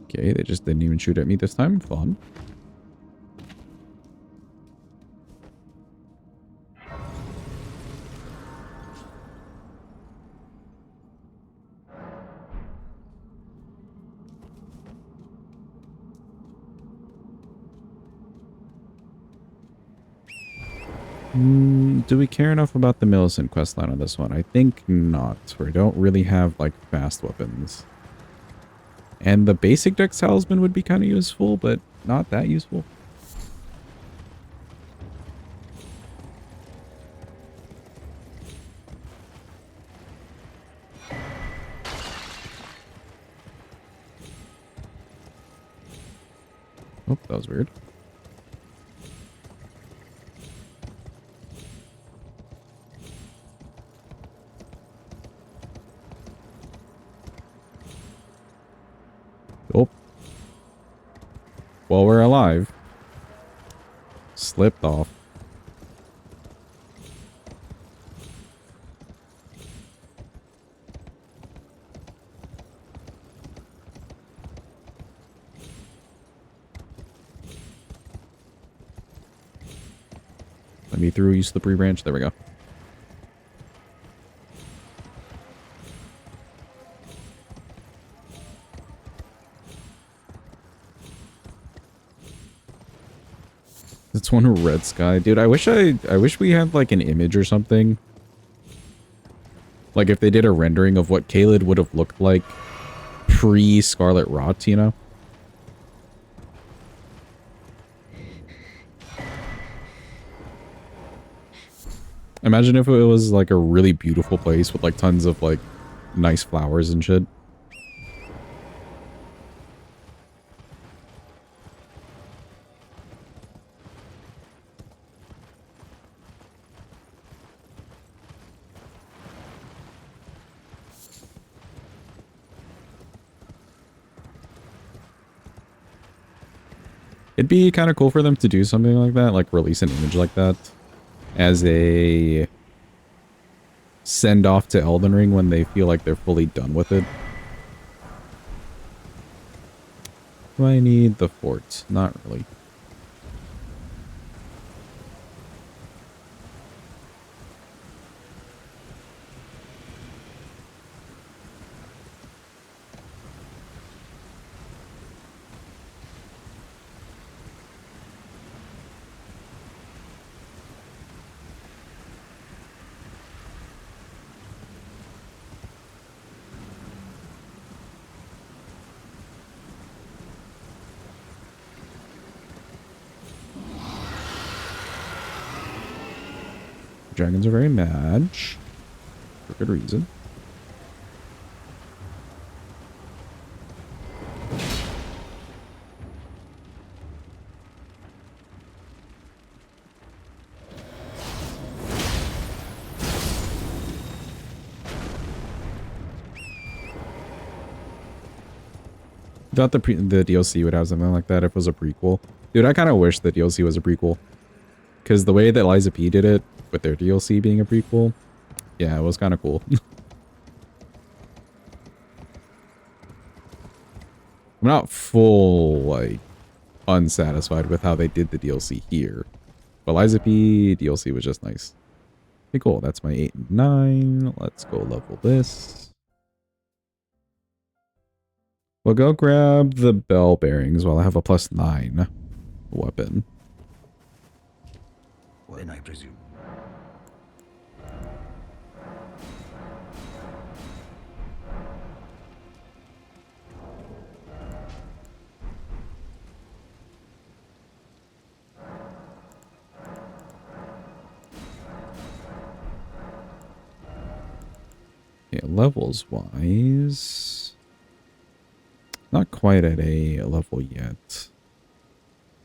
Okay, they just didn't even shoot at me this time. Fun. Do we care enough about the Millicent questline on this one? I think not. We don't really have, like, fast weapons. And the basic Dex Talisman would be kind of useful, but not that useful. Oh, that was weird. Oh. While we're alive. Slipped off. Let me through, you slippery branch. There we go. It's one red sky. Dude, I wish we had like an image or something. Like if they did a rendering of what Caelid would have looked like pre-Scarlet Rot, you know? Imagine if it was like a really beautiful place with like tons of like nice flowers and shit. It'd be kind of cool for them to do something like that, like release an image like that as a send off to Elden Ring when they feel like they're fully done with it. Do I need the fort? Not really. Dragons are very mad. For good reason. Thought the DLC would have something like that if it was a prequel. Dude, I kind of wish the DLC was a prequel. Because the way that Liza P did it, with their DLC being a prequel, yeah, it was kind of cool. I'm not full, like, unsatisfied with how they did the DLC here. But Liza P DLC was just nice. Okay, cool. That's my 8 and 9. Let's go level this. We'll go grab the bell bearings while I have a +9 weapon. When I presume. Okay, levels wise. Not quite at a level yet.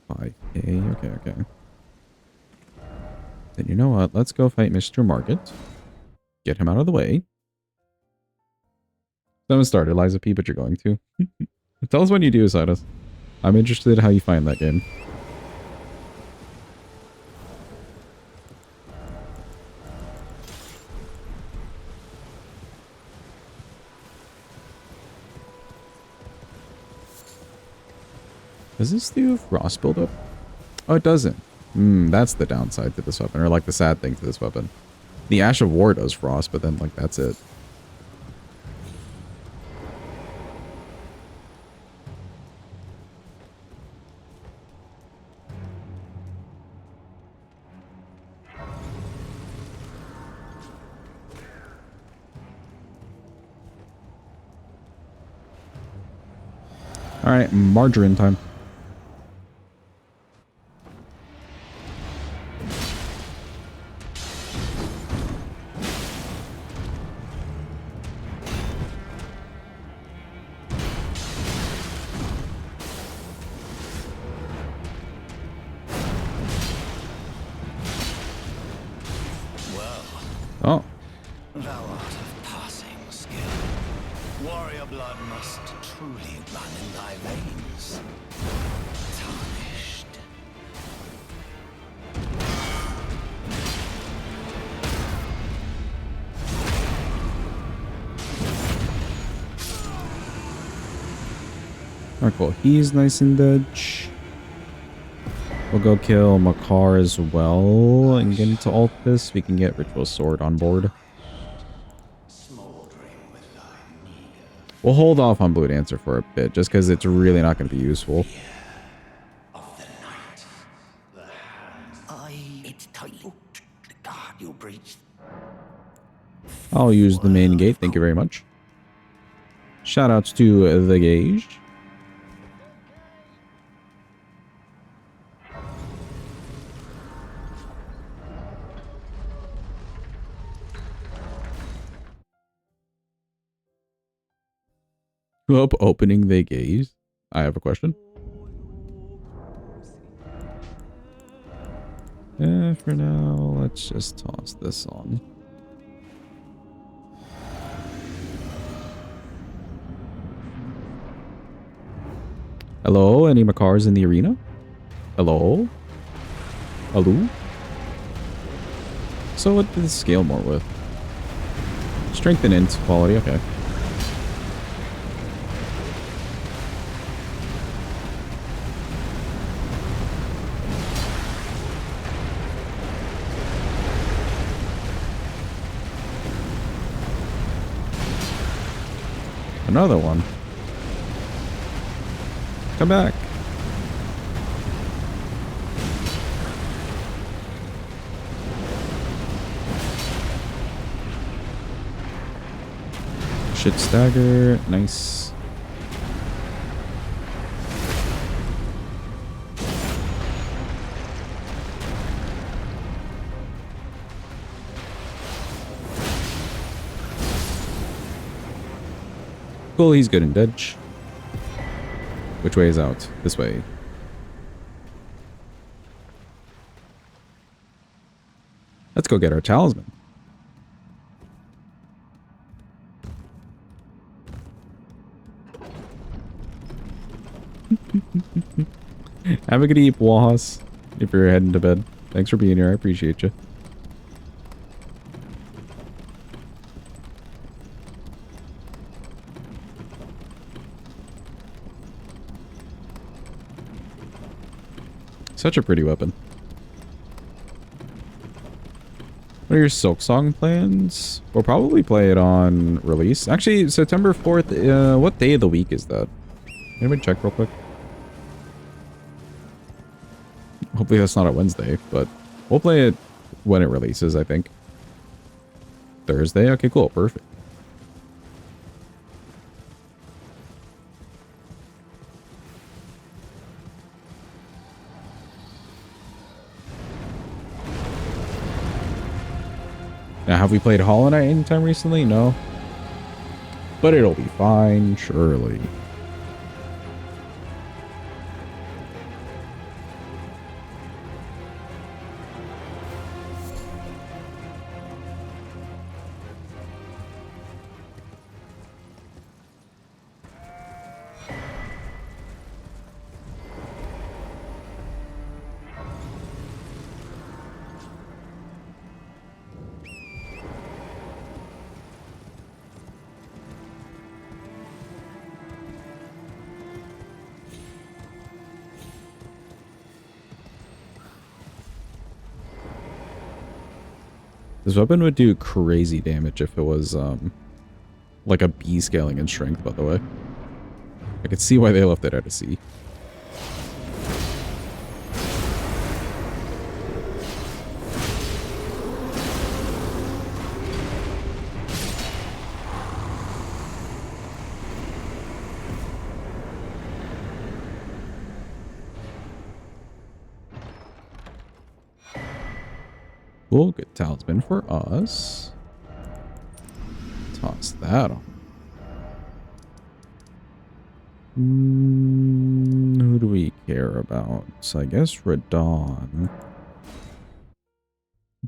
5k. Okay. Then you know what? Let's go fight Mr. Market. Get him out of the way. Haven't started, Liza P, but you're going to. Tell us when you do, Sidus. I'm interested in how you find that game. Does this do frost buildup? Oh, it doesn't. That's the downside to this weapon, or like the sad thing to this weapon. The Ash of War does frost, but then like that's it. Alright, margarine time. Oh. Thou art of passing skill. Warrior blood must truly run in thy veins. Tarnished. Alright, cool. He's nice and dead. We'll go kill Makar as well and get into alt this. We can get Ritual Sword on board. We'll hold off on Blue Dancer for a bit, just because it's really not going to be useful. I'll use the main gate, thank you very much. Shoutouts to the Gauge. Up opening the gaze. I have a question. For now, let's just toss this on. Hello? Any Makars in the arena? Hello? Hello? So what did this scale more with? Strength and int quality, okay. Another one. Come back. Shit stagger. Nice. Cool, he's good in dodge. Which way is out? This way. Let's go get our talisman. Have a good eat, Wahas. If you're heading to bed. Thanks for being here. I appreciate you. Such a pretty weapon. What are your Silk Song plans? We'll probably play it on release. Actually, September 4th, what day of the week is that? Anybody check real quick? Hopefully that's not a Wednesday, but we'll play it when it releases, I think. Thursday? Okay, cool. Perfect. Now, have we played Hollow Knight anytime recently? No. But it'll be fine, surely. This weapon would do crazy damage if it was, like a B scaling in strength, by the way. I could see why they left it out of C. Cool, good talisman for us. Toss that on. Who do we care about? So I guess Radon.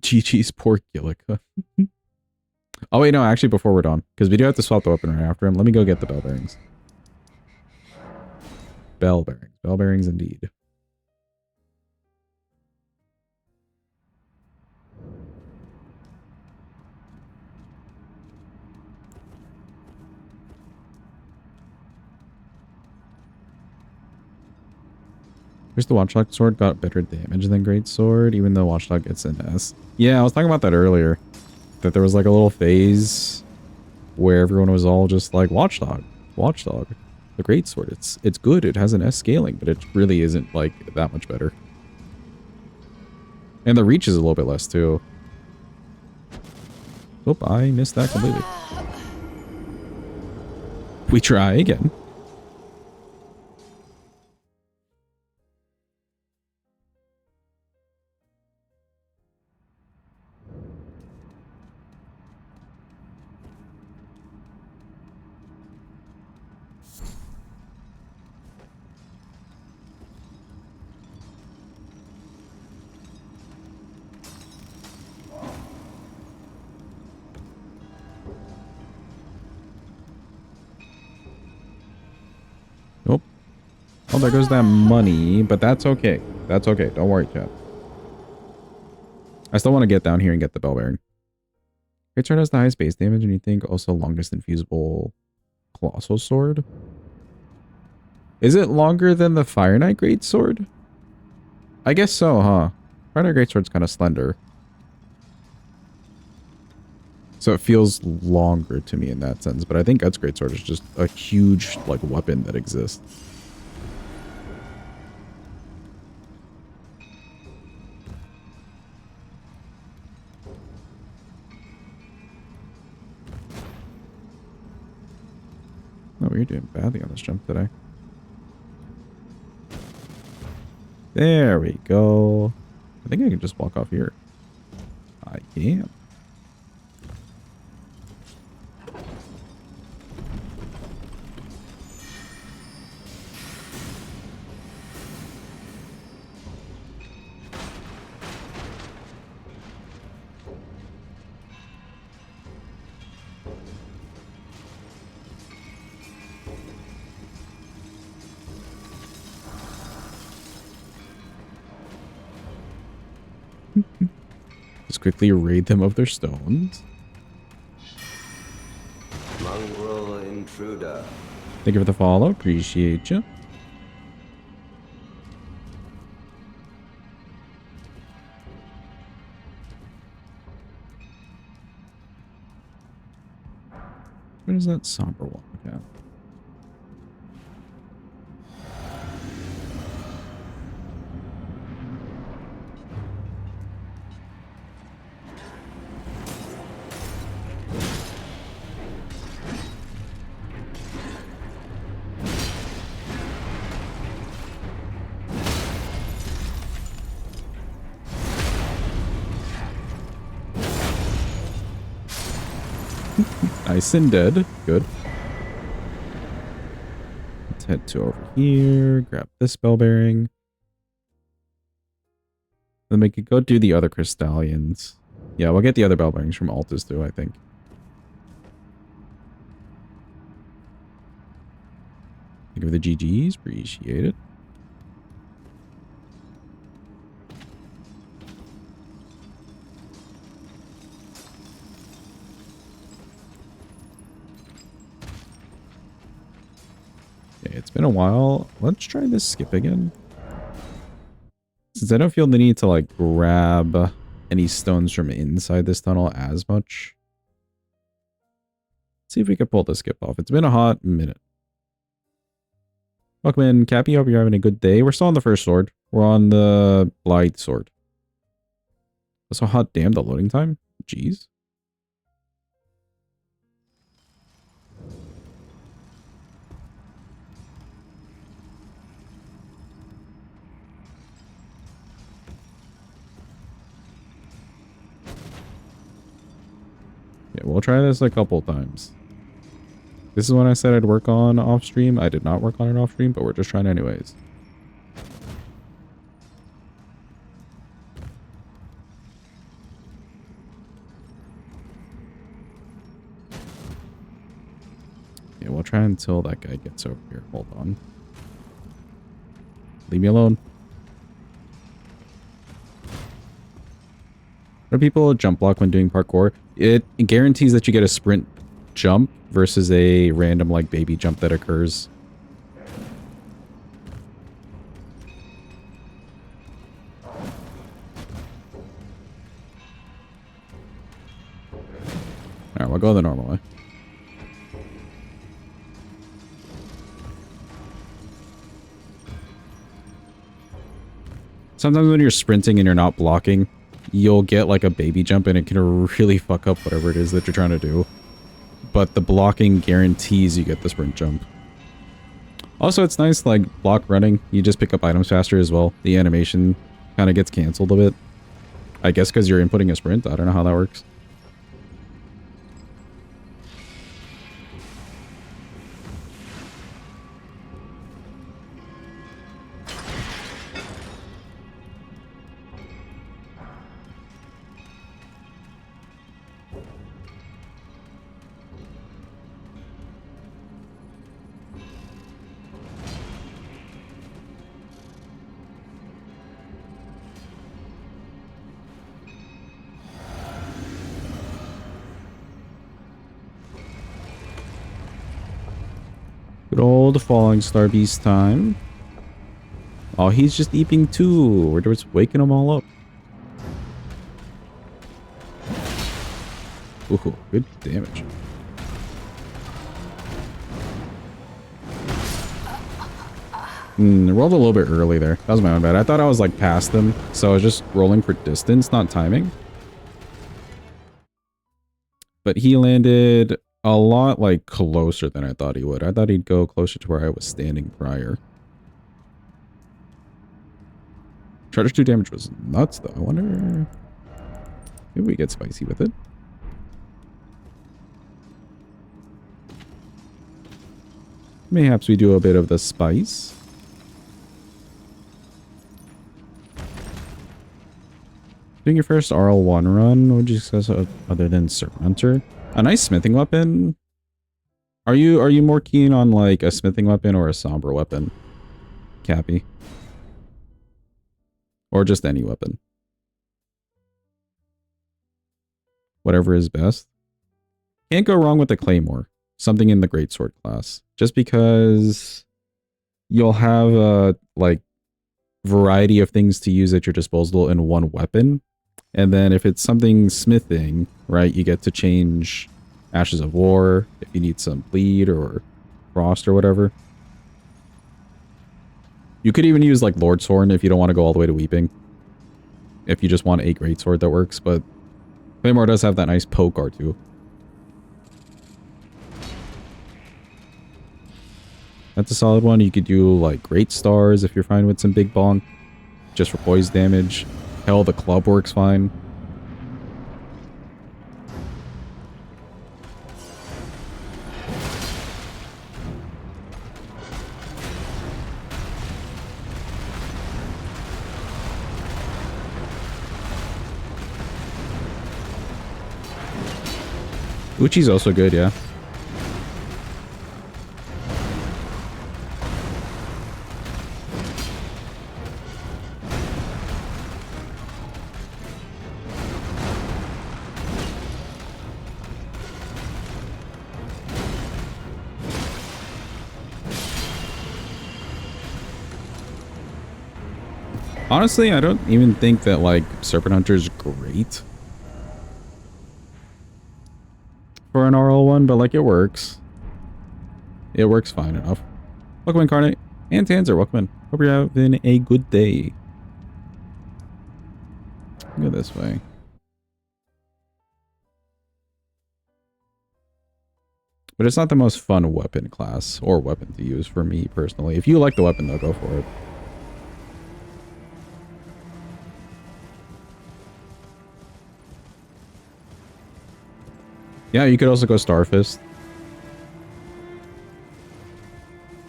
GG's poor Gillica. Oh wait, no, actually before Radon. Because we do have to swap the weapon right after him. Let me go get the bell bearings. Bell bearings. Bell bearings indeed. Wish the Watchdog sword got better damage than Great Sword, even though Watchdog gets an S. Yeah, I was talking about that earlier. That there was like a little phase where everyone was all just like Watchdog. Watchdog. The Great Sword. It's good. It has an S scaling, but it really isn't like that much better. And the reach is a little bit less too. Oh, I missed that completely. We try again. Nope. Oh, there goes that money, but that's okay. That's okay. Don't worry, chat. I still want to get down here and get the bell bearing. Great Sword has the highest base damage, and you think also longest infusible Colossal Sword? Is it longer than the Fire Knight Great Sword? I guess so, huh? Fire Knight Great Sword's kind of slender. So it feels longer to me in that sense, but I think Guts Great Sword is just a huge, like, weapon that exists. Oh, you're doing badly on this jump today. There we go. I think I can just walk off here. I can. Just quickly raid them of their stones. Mongrel intruder. Thank you for the follow. Appreciate you. What is that somber one? Okay. Nice and dead. Good. Let's head to over here. Grab this bell bearing. Then we could go do the other crystallions. Yeah, we'll get the other bell bearings from Altus too, I think. Thank you for the GGs. Appreciate it. Okay, it's been a while. Let's try this skip again. Since I don't feel the need to like grab any stones from inside this tunnel as much. Let's see if we can pull the skip off. It's been a hot minute. Welcome in, Cappy. Hope you're having a good day. We're still on the first sword. We're on the Blithe sword. So hot damn the loading time. Jeez. Yeah, we'll try this a couple times. This is when I said I'd work on off stream. I did not work on it off stream, but we're just trying anyways. Yeah, we'll try until that guy gets over here. Hold on. Leave me alone. What do people jump block when doing parkour? It guarantees that you get a sprint jump versus a random like baby jump that occurs. Alright, we'll go the normal way. Sometimes when you're sprinting and you're not blocking, you'll get like a baby jump and it can really fuck up whatever it is that you're trying to do. But the blocking guarantees you get the sprint jump. Also, it's nice, like, block running. You just pick up items faster as well. The animation kind of gets canceled a bit. I guess because you're inputting a sprint. I don't know how that works. Good old Falling Star Beast time. Oh, he's just eeping too. We're just waking them all up. Ooh, good damage. Rolled a little bit early there. That was my own bad. I thought I was like past them, so I was just rolling for distance, not timing. But he landed a lot like closer than I thought he would. I thought he'd go closer to where I was standing prior. Charge 2 damage was nuts though. I wonder... Maybe we get spicy with it. Mayhaps we do a bit of the spice. Doing your first RL1 run, what would you discuss other than Serpent Hunter? A nice smithing weapon? Are you more keen on like a smithing weapon or a somber weapon? Cappy. Or just any weapon? whatever is best. Can't go wrong with the Claymore. Something in the Greatsword class. Just because you'll have a, like, variety of things to use at your disposal in one weapon. And then if it's something smithing, right, you get to change Ashes of War if you need some bleed or frost or whatever. You could even use like Lord's Horn if you don't want to go all the way to Weeping. If you just want a greatsword that works, but Claymore does have that nice poke R2. That's a solid one. You could do like Great Stars if you're fine with some big bonk. Just for poise damage. Hell, the club works fine. Uchi's also good, yeah. Honestly, I don't even think that, like, Serpent Hunter's great for an RL1, but, like, it works. It works fine enough. Welcome Incarnate and Tanzer, welcome in. Hope you're having a good day. Go this way. But it's not the most fun weapon class or weapon to use for me personally. If you like the weapon, though, go for it. Yeah, you could also go Starfist.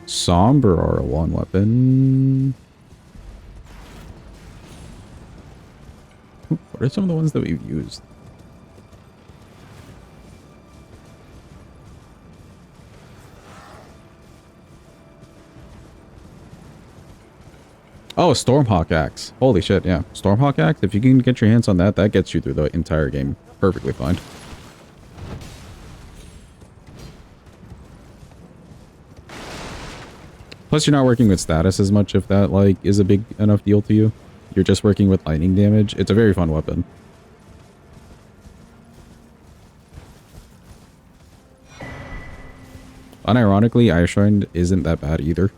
Somber R1 weapon. What are some of the ones that we've used? Oh, Stormhawk Axe. Holy shit, yeah. Stormhawk Axe, if you can get your hands on that, that gets you through the entire game perfectly fine. Plus, you're not working with status as much if that, like, is a big enough deal to you. You're just working with lightning damage. It's a very fun weapon. Unironically, Ice Shrine isn't that bad either.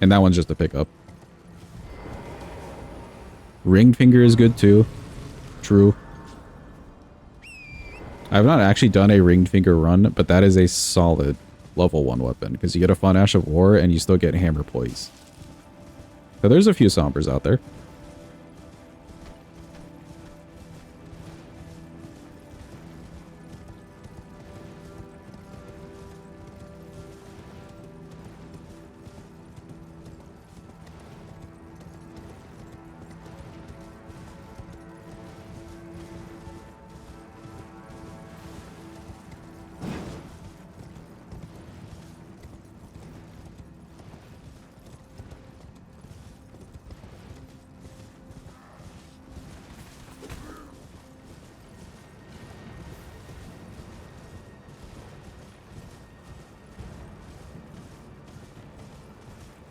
And that one's just a pickup. Ringed Finger is good too. True. I have not actually done a Ringed Finger run, but that is a solid level 1 weapon. Because you get a fun Ash of War and you still get Hammer Poise. So there's a few Sombers out there.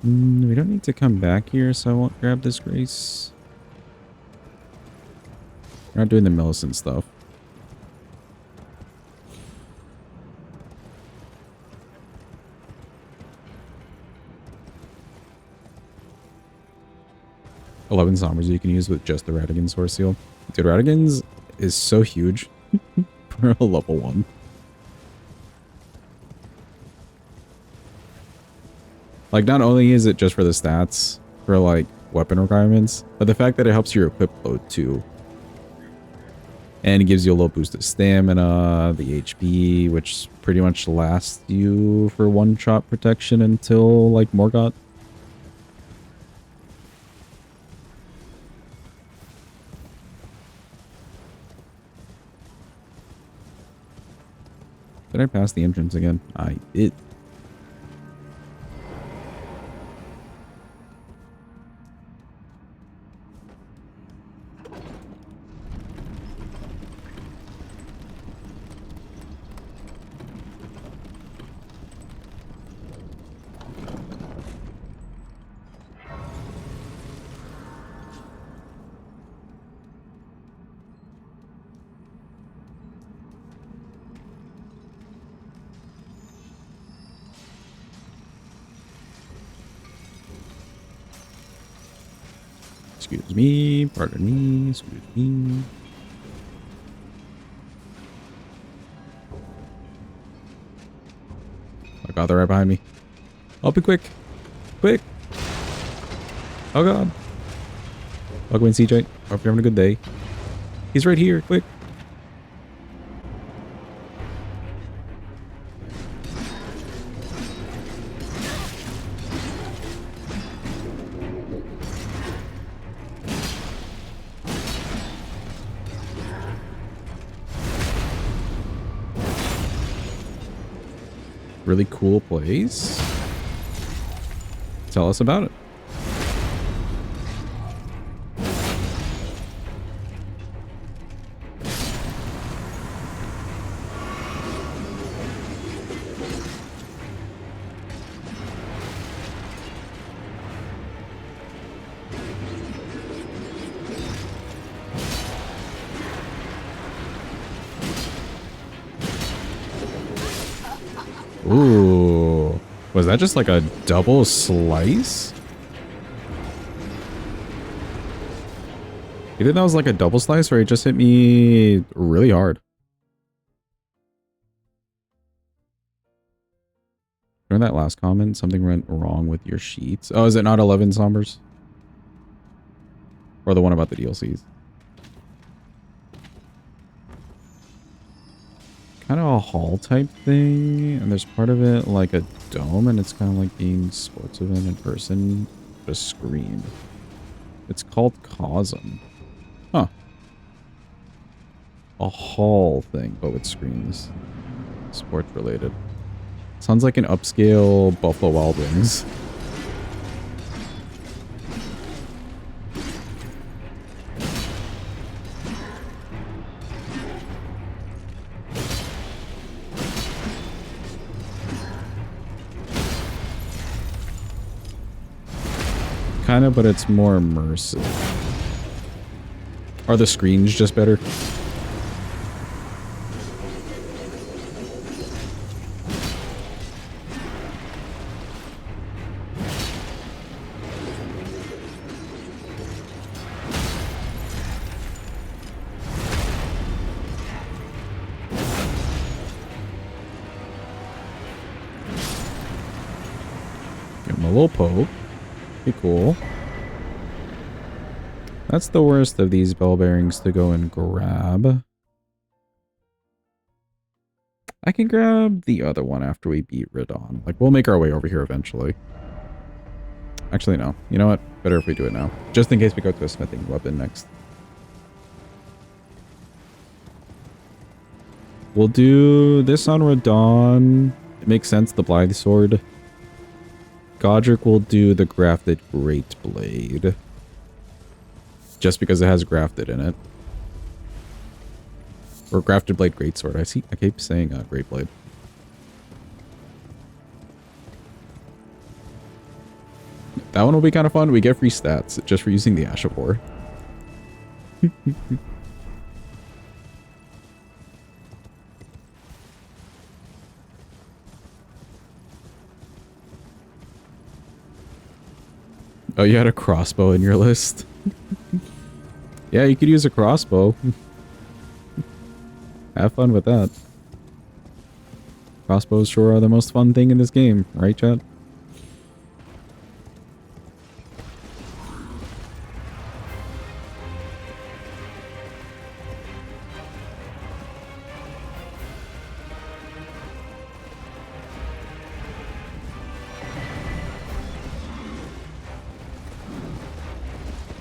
We don't need to come back here, so I won't grab this grace. We're not doing the Millicent stuff. "11 Sombers you can use with just the Radigan Source Seal." Dude, Radigan's is so huge for a level 1. Like, not only is it just for the stats, for, like, weapon requirements, but the fact that it helps your equip load, too. And it gives you a little boost of stamina, the HP, which pretty much lasts you for one-shot protection until, like, Morgott. Did I pass the entrance again? I did. Excuse me, pardon me, excuse me. Oh god, they're right behind me. Oh, be quick. Quick. Oh god. Welcome in, CJ. Hope you're having a good day. He's right here. Quick. Really cool place. Tell us about it. Ooh. Was that just like a double slice? You think that was like a double slice or it just hit me really hard? During that last comment, something went wrong with your sheets. Oh, is it not 11 Sombers? Or the one about the DLCs? Kind of a hall type thing, and there's part of it like a dome, and it's kind of like being sports event in person, just screen. It's called Cosm. Huh. A hall thing, but with screens. Sports related. Sounds like an upscale Buffalo Wild Wings. Kind of, but it's more immersive. Are the screens just better? Give him a little poke. Be cool. That's the worst of these bell bearings to go and grab. I can grab the other one after we beat Radon. Like, we'll make our way over here eventually. Actually, no. You know what? Better if we do it now. Just in case we go to a smithing weapon next. We'll do this on Radon. It makes sense, the Blithe Sword. Godric will do the Grafted Great Blade. Just because it has Grafted in it. Or Grafted Blade Greatsword. I keep saying Great Blade. That one will be kind of fun. We get free stats just for using the Ash of War. Oh, you had a crossbow in your list? Yeah, you could use a crossbow. Have fun with that. Crossbows sure are the most fun thing in this game, right, chat?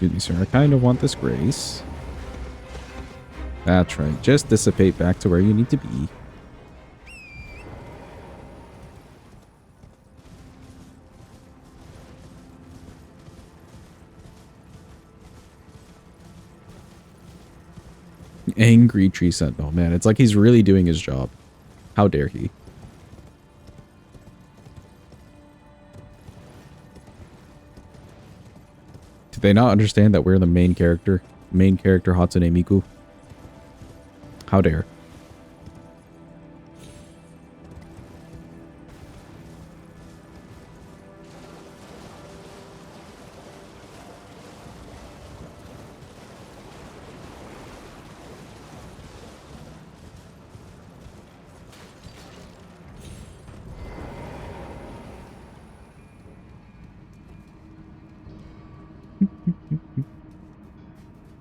Excuse me, sir. I kind of want this grace. That's right. Just dissipate back to where you need to be. Angry Tree Sentinel. Man, it's like he's really doing his job. How dare he? Did they not understand that we're the main character? Main character Hatsune Miku? How dare.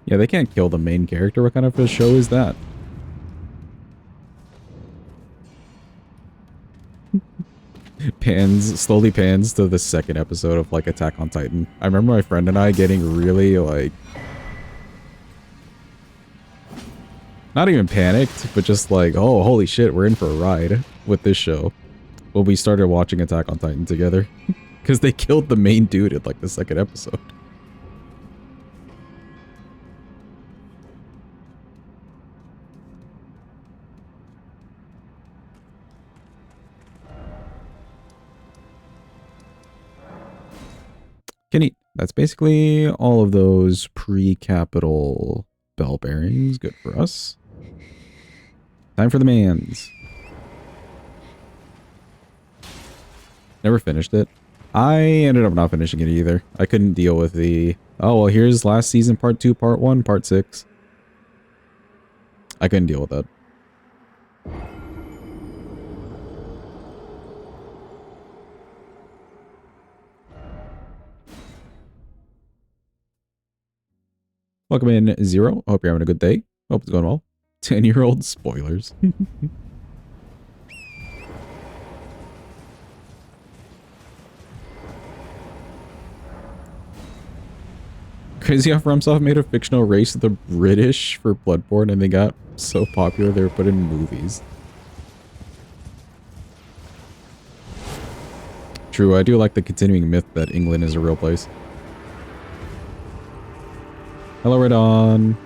Yeah, they can't kill the main character. What kind of a show is that? Slowly pans to the second episode of like Attack on Titan. I remember my friend and I getting really like, not even panicked, but just like, oh, holy shit, we're in for a ride with this show. When we started watching Attack on Titan together. Because they killed the main dude in like the second episode. Kenny, that's basically all of those pre-capital bell bearings. Good for us. Time for the mans. Never finished it. I ended up not finishing it either. I couldn't deal with the, oh, well, here's last season part 2, part 1, part 6. I couldn't deal with that. Welcome in, Zero. Hope you're having a good day. Hope it's going well. 10-year-old spoilers. Crazy how FromSoft made a fictional race of the British for Bloodborne and they got so popular they were put in movies. True, I do like the continuing myth that England is a real place. Hello, Radon.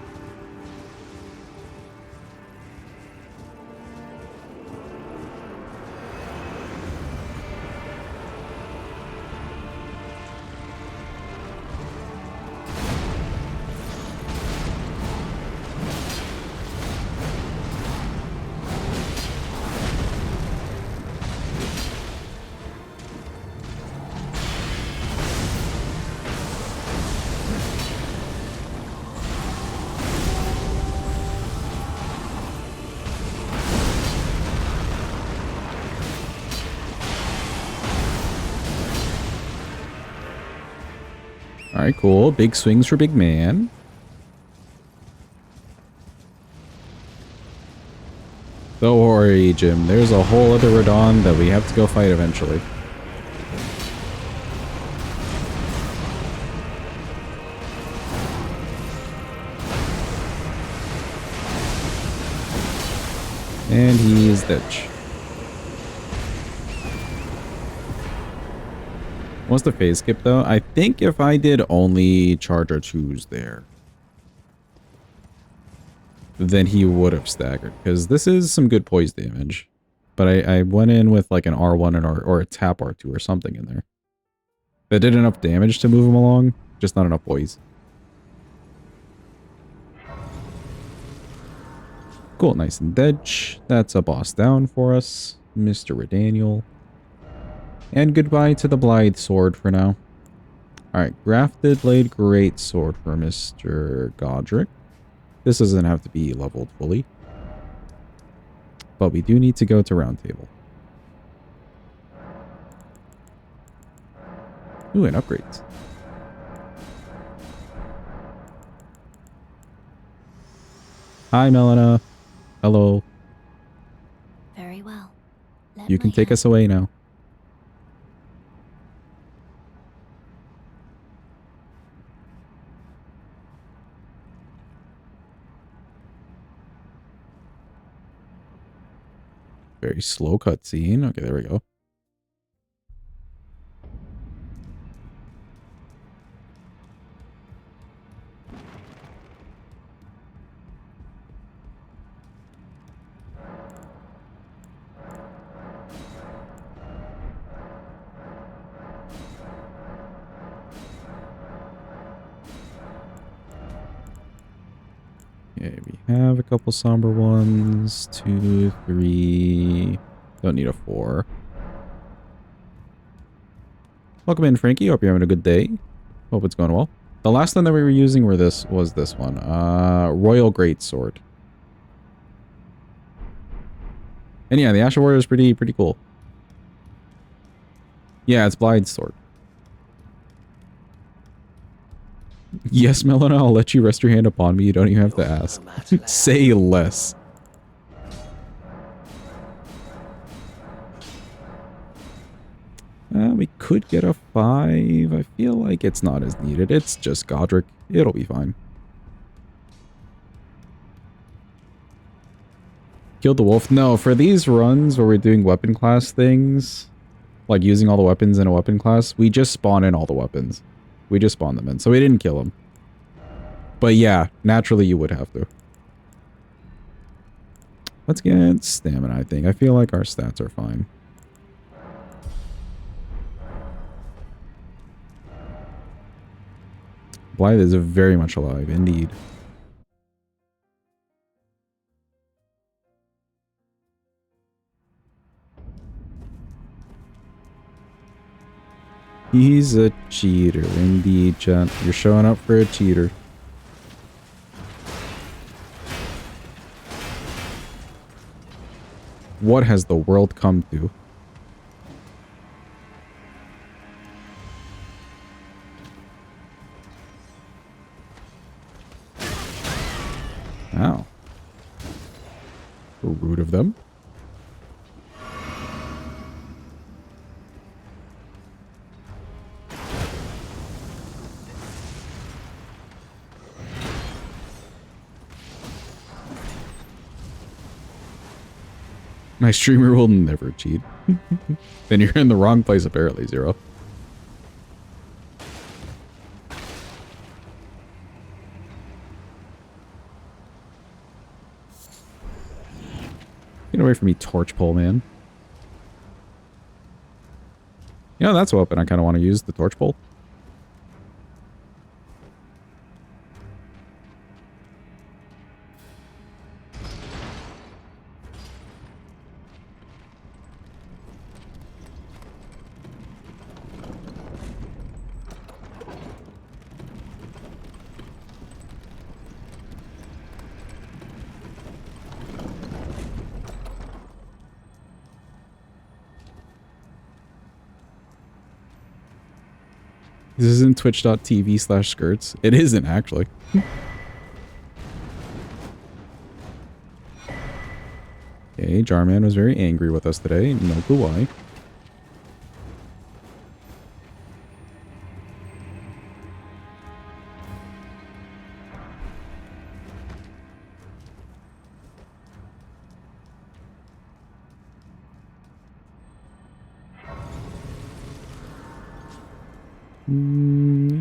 Alright, cool. Big swings for big man. Don't worry, Jim. There's a whole other Radon that we have to go fight eventually. And he's ditch. What's the phase skip though? I think if I did only charge or choose there, then he would have staggered. Because this is some good poise damage. But I went in with like an R1 and or a tap R2 or something in there. That did enough damage to move him along, just not enough poise. Cool, nice and edge. That's a boss down for us, Mr. Redaniel. And goodbye to the Blithe Sword for now. Alright, Grafted Blade Great Sword for Mr. Godric. This doesn't have to be leveled fully. But we do need to go to Round Table. Ooh, and upgrades. Hi, Melina. Hello. Very well. You can take us away now. Very slow cutscene. Okay, there we go. Okay, we have a couple somber ones. 2, 3. Don't need a 4. Welcome in, Frankie. Hope you're having a good day. Hope it's going well. The last one that we were using was this one. Royal Greatsword. And yeah, the Asher Warrior is pretty cool. Yeah, it's Blind Sword. Yes, Melina, I'll let you rest your hand upon me. You don't even have to ask. Say less. We could get a 5. I feel like it's not as needed. It's just Godric. It'll be fine. Killed the wolf? No, for these runs where we're doing weapon class things, like using all the weapons in a weapon class, we just spawn in all the weapons. We just spawn them in, so we didn't kill him. But yeah, naturally you would have to. Let's get stamina, I think. I feel like our stats are fine. Blythe is very much alive, indeed. He's a cheater, indeed, chat. You're showing up for a cheater. What has the world come to? Ow. Rude of them. My streamer will never cheat. Then you're in the wrong place apparently, Zero. Get away from me, torch pole, man. You know, that's a weapon I kind of want to use, the torch pole. This isn't twitch.tv/skirts. It isn't, actually. Okay, Jarman was very angry with us today. No clue why.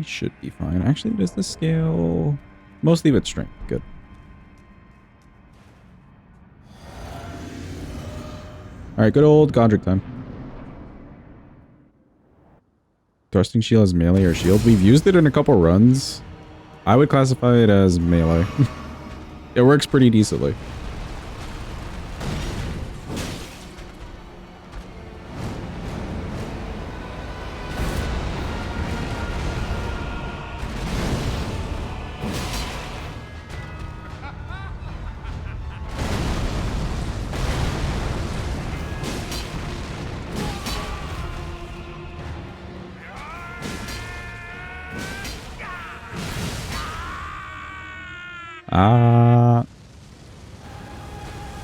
Should be fine. Actually, does the scale... Mostly with strength. Good. Alright, good old Godric time. Thrusting shield as melee or shield. We've used it in a couple runs. I would classify it as melee. It works pretty decently.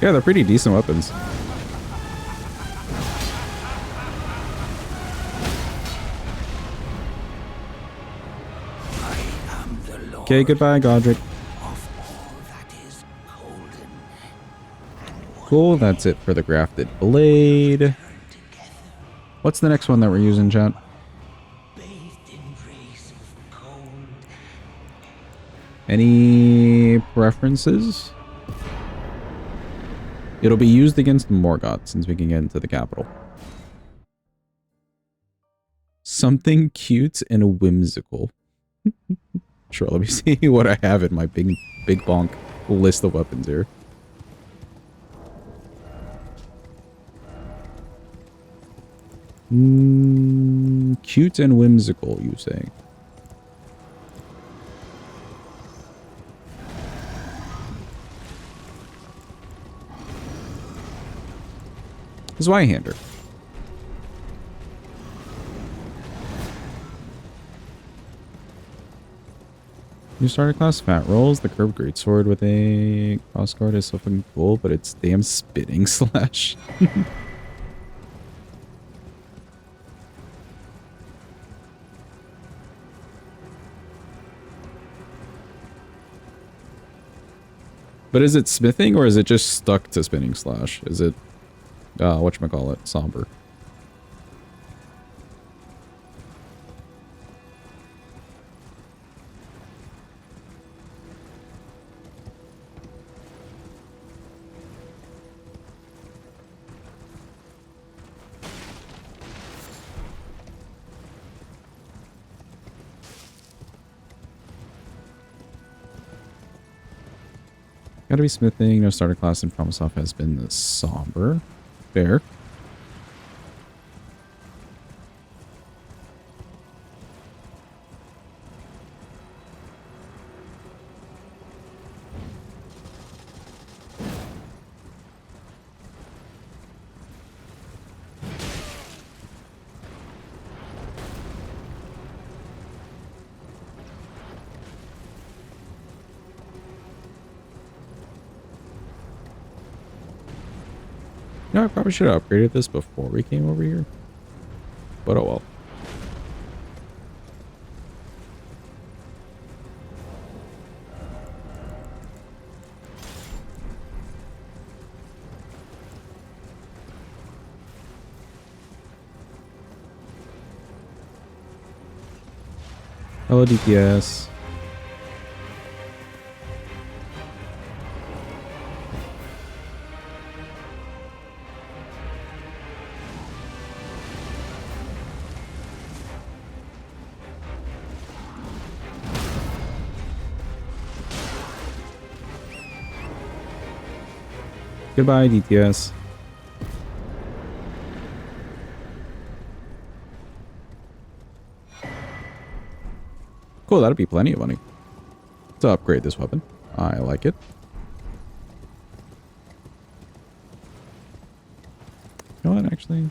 Yeah, they're pretty decent weapons. Okay, goodbye, Godric. Cool, that's it for the grafted blade. What's the next one that we're using, chat? Any preferences? It'll be used against Morgoth since we can get into the capital. Something cute and whimsical. Sure, let me see what I have in my big bonk list of weapons here. Cute and whimsical, you say? Zweihander. New starter class fat rolls. The curved greatsword with a crossguard is so fucking cool, but it's damn spitting slash. But is it smithing or is it just stuck to spinning slash? Is it, whatchamacallit, somber? Gotta be smithing. No starter class in Promisoff has been the somber. Fair. No, I probably should have upgraded this before we came over here. But oh well. Hello, DPS. Goodbye, DTS. Cool, that'll be plenty of money to upgrade this weapon. I like it. You know what, actually?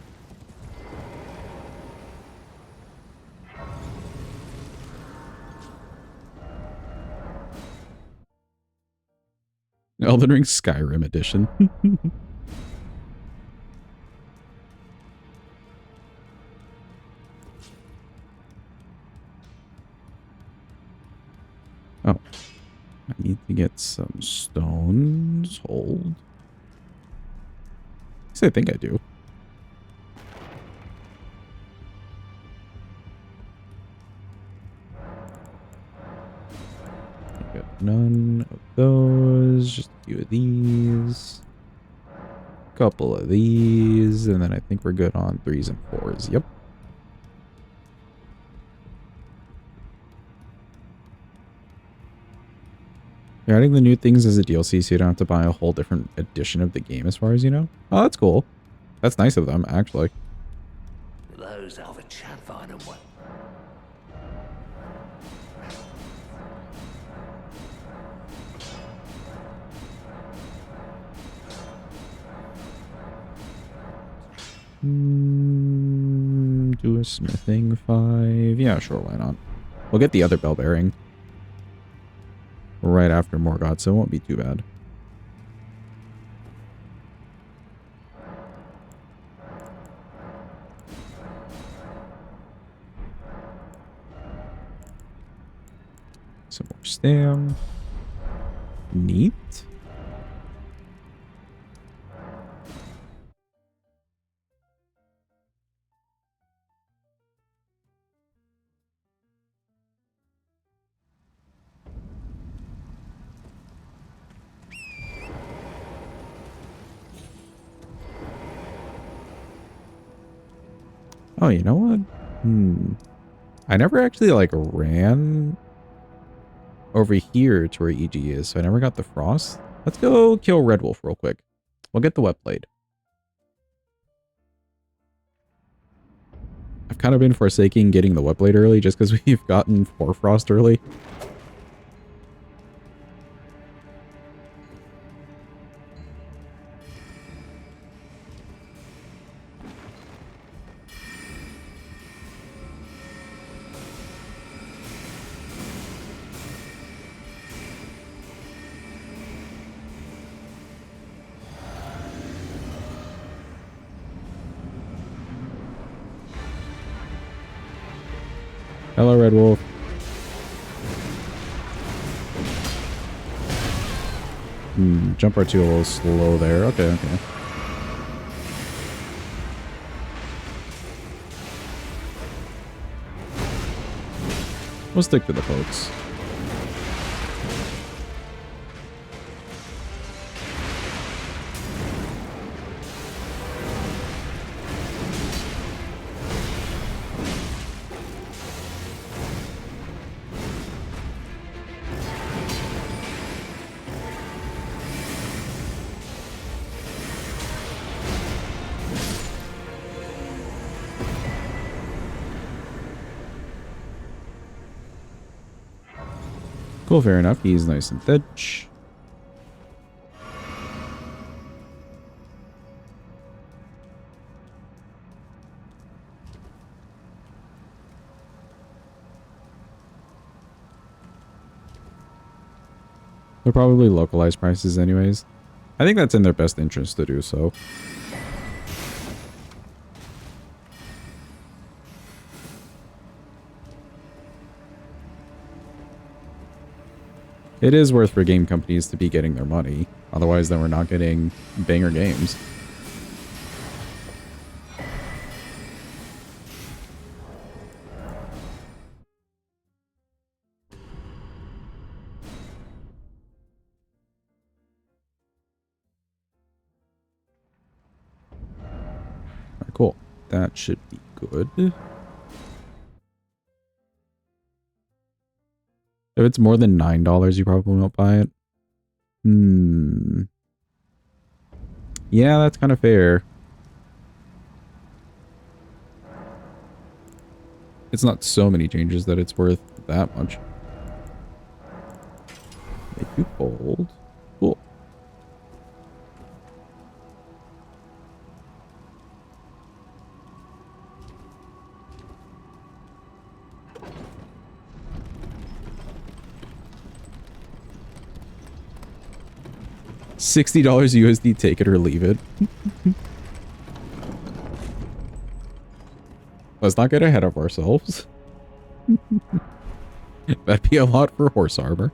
Elden Ring Skyrim edition. Oh. I need to get some stones. Hold. I think I do. I got none of those. Just a few of these. Couple of these. And then I think we're good on 3s and 4s. Yep. They're adding the new things as a DLC so you don't have to buy a whole different edition of the game as far as you know. Oh, that's cool. That's nice of them, actually. Those are the Chadvine and what? Do a smithing 5. Yeah, sure, why not? We'll get the other bell bearing right after Morgoth, so it won't be too bad. Some more stam. Neat. Oh, you know what? I never actually, like, ran over here to where EG is, so I never got the frost. Let's go kill Red Wolf real quick. We'll get the wet blade. I've kind of been forsaking getting the wet blade early just because we've gotten 4 frost early. Hello, Red Wolf. Jump R2 a little slow there. Okay, okay. We'll stick to the pokes. Cool, fair enough. He's nice and thick. They're probably localized prices anyways. I think that's in their best interest to do so. It is worth for game companies to be getting their money. Otherwise, then we're not getting banger games. Alright, cool. That should be good. If it's more than $9, you probably won't buy it. Yeah, that's kind of fair. It's not so many changes that it's worth that much. Make you bold. Cool. $60 USD, take it or leave it. Let's not get ahead of ourselves. That'd be a lot for horse armor.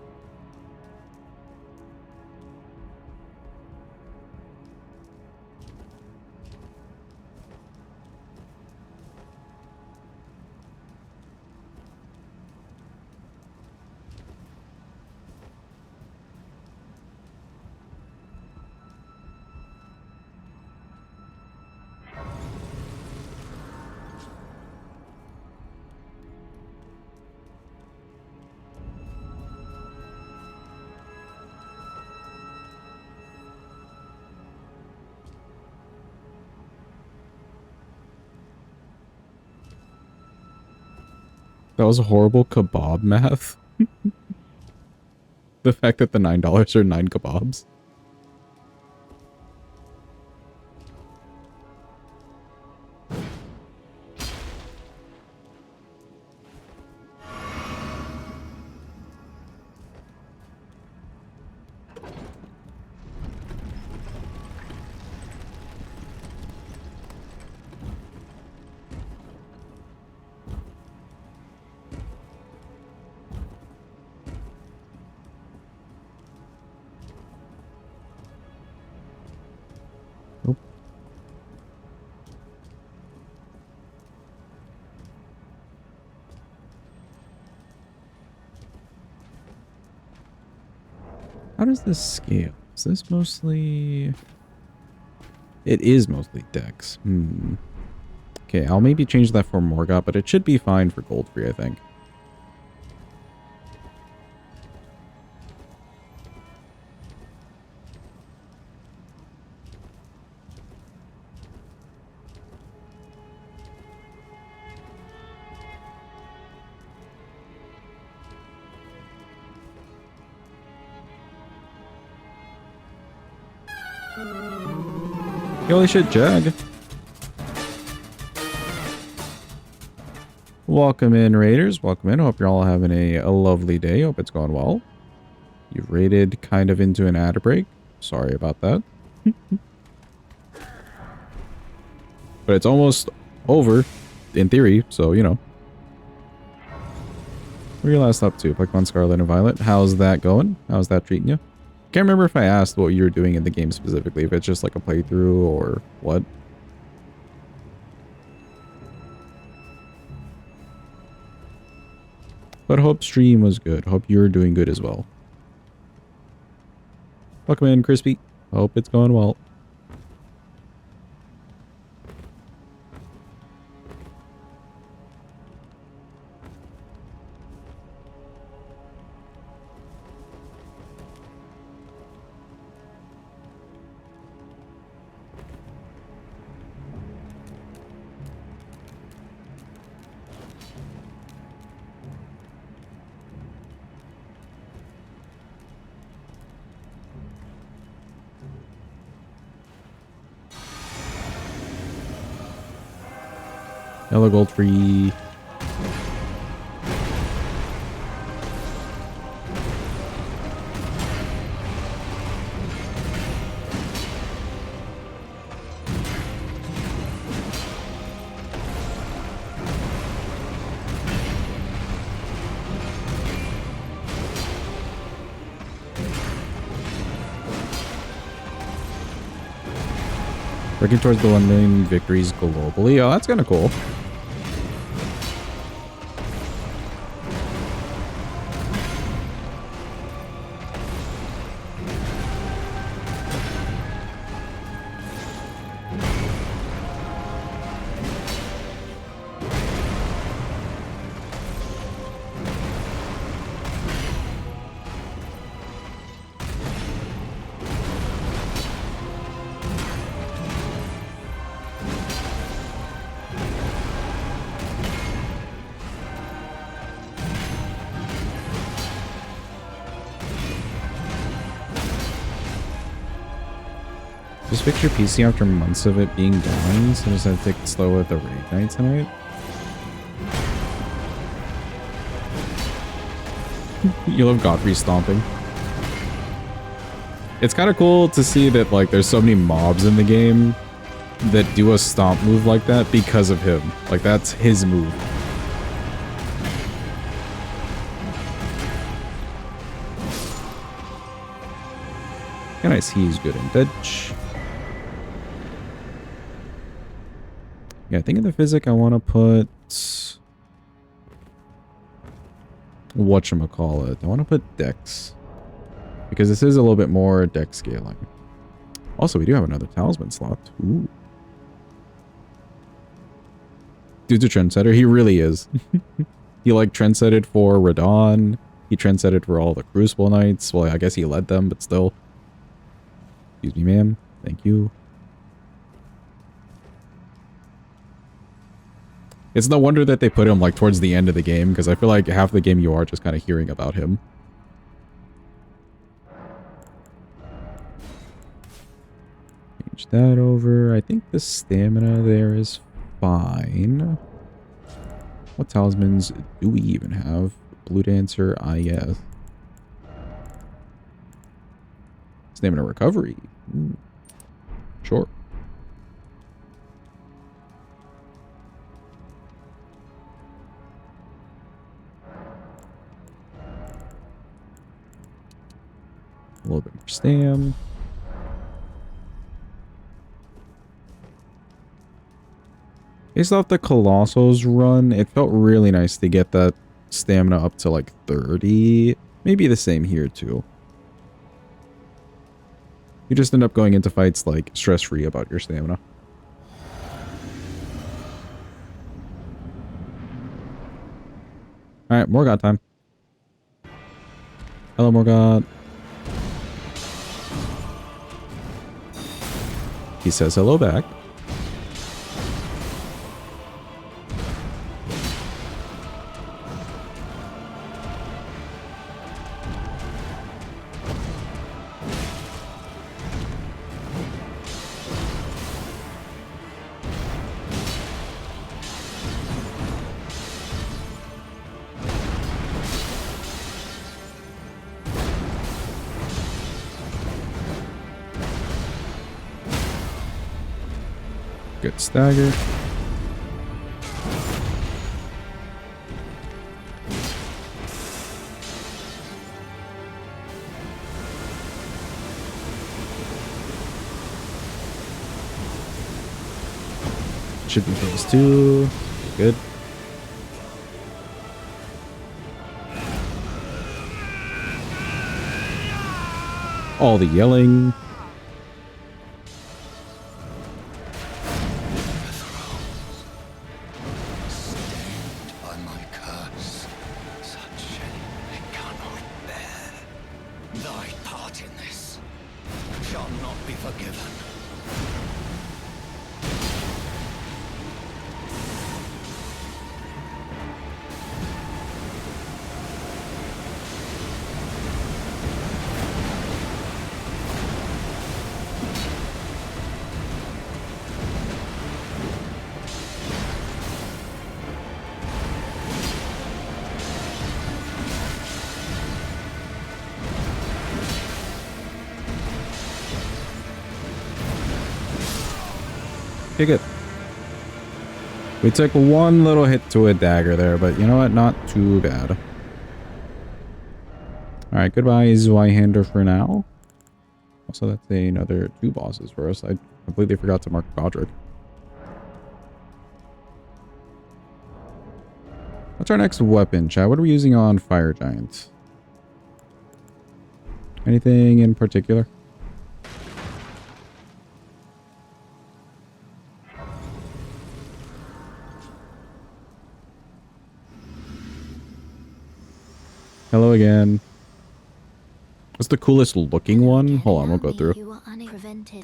That was horrible kebab math. The fact that the $9 are 9 kebabs. How does this scale? Is this mostly... It is mostly Dex. Okay, I'll maybe change that for Morgott, but it should be fine for gold free, I think. Holy shit, Jag. Welcome in, Raiders. Welcome in. Hope you're all having a lovely day. Hope it's going well. You've raided kind of into an ad break. Sorry about that. But it's almost over, in theory, so, you know. What are you last up to? Pokemon Scarlet and Violet. How's that going? How's that treating you? Can't remember if I asked what you were doing in the game specifically, if it's just like a playthrough or what. But hope stream was good. Hope you're doing good as well. Welcome in, Crispy. Hope it's going well. Yellow gold free. Working towards the 1 million victories globally. Oh, that's kind of cool. Just fix your PC after months of it being down, so just have to take it slow with the raid night tonight. You love Godfrey stomping. It's kind of cool to see that like there's so many mobs in the game that do a stomp move like that because of him. Like that's his move. And I see he's good in Dutch. Yeah, I think in the physic I want to put... whatchamacallit. I want to put Dex. Because this is a little bit more Dex scaling. Also, we do have another talisman slot. Ooh. Dude's a trendsetter. He really is. He like trendsetted for Radon. He trendsetted for all the Crucible Knights. Well, I guess he led them, but still. Excuse me, ma'am. Thank you. It's no wonder that they put him like towards the end of the game, because I feel like half the game you are just kind of hearing about him. Change that over. I think the stamina there is fine. What talismans do we even have? Blue Dancer, yes. Stamina recovery. Ooh. Sure. A little bit more stam. Based off the Colossal's run, it felt really nice to get that stamina up to like 30. Maybe the same here too. You just end up going into fights like stress-free about your stamina. Alright, Morgott time. Hello, Morgott. He says hello back. Good stagger. should be phase 2. Good. All the yelling. Stained by my curse, such shame I cannot bear. Thy part in this shall not be forgiven. Okay, good. We took one little hit to a dagger there, but you know what? Not too bad. Alright, goodbye, Zweihander for now. Also, that's another 2 bosses for us. I completely forgot to mark Godric. What's our next weapon, chat? What are we using on Fire Giants? Anything in particular? Hello again. What's the coolest looking one? Hold on, we'll go through.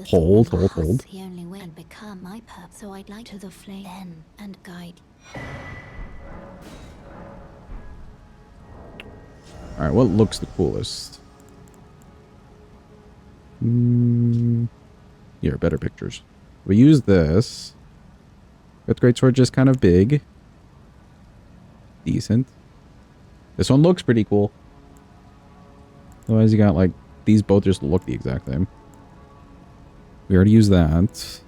Hold. The only way and become my purpose. So I'd like to the flame then and guide. Alright, what looks the coolest? Here, better pictures. We use this. That greatsword just kind of big. Decent. This one looks pretty cool. Otherwise, you got like these both just look the exact same. We already used that.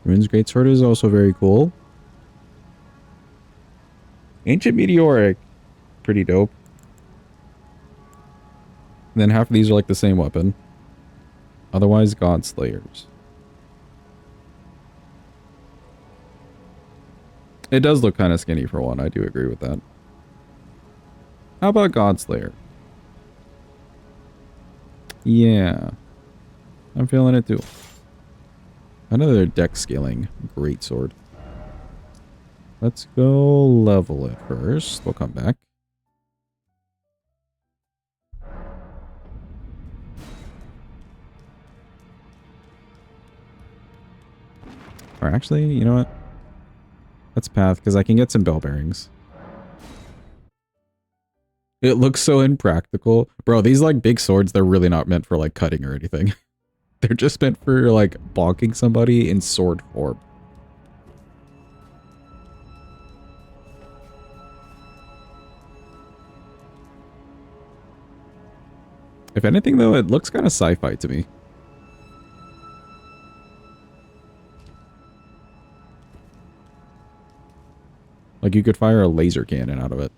Rune's greatsword is also very cool. Ancient meteoric, pretty dope. And then half of these are like the same weapon. Otherwise, God Slayers. It does look kind of skinny for one. I do agree with that. How about Godslayer? Yeah. I'm feeling it too. Another deck scaling greatsword. Let's go level it first. We'll come back. Or actually, you know what? Let's path, because I can get some bell bearings. It looks so impractical. Bro, these like big swords, they're really not meant for like cutting or anything. They're just meant for like bonking somebody in sword form. If anything though, it looks kind of sci-fi to me. Like you could fire a laser cannon out of it.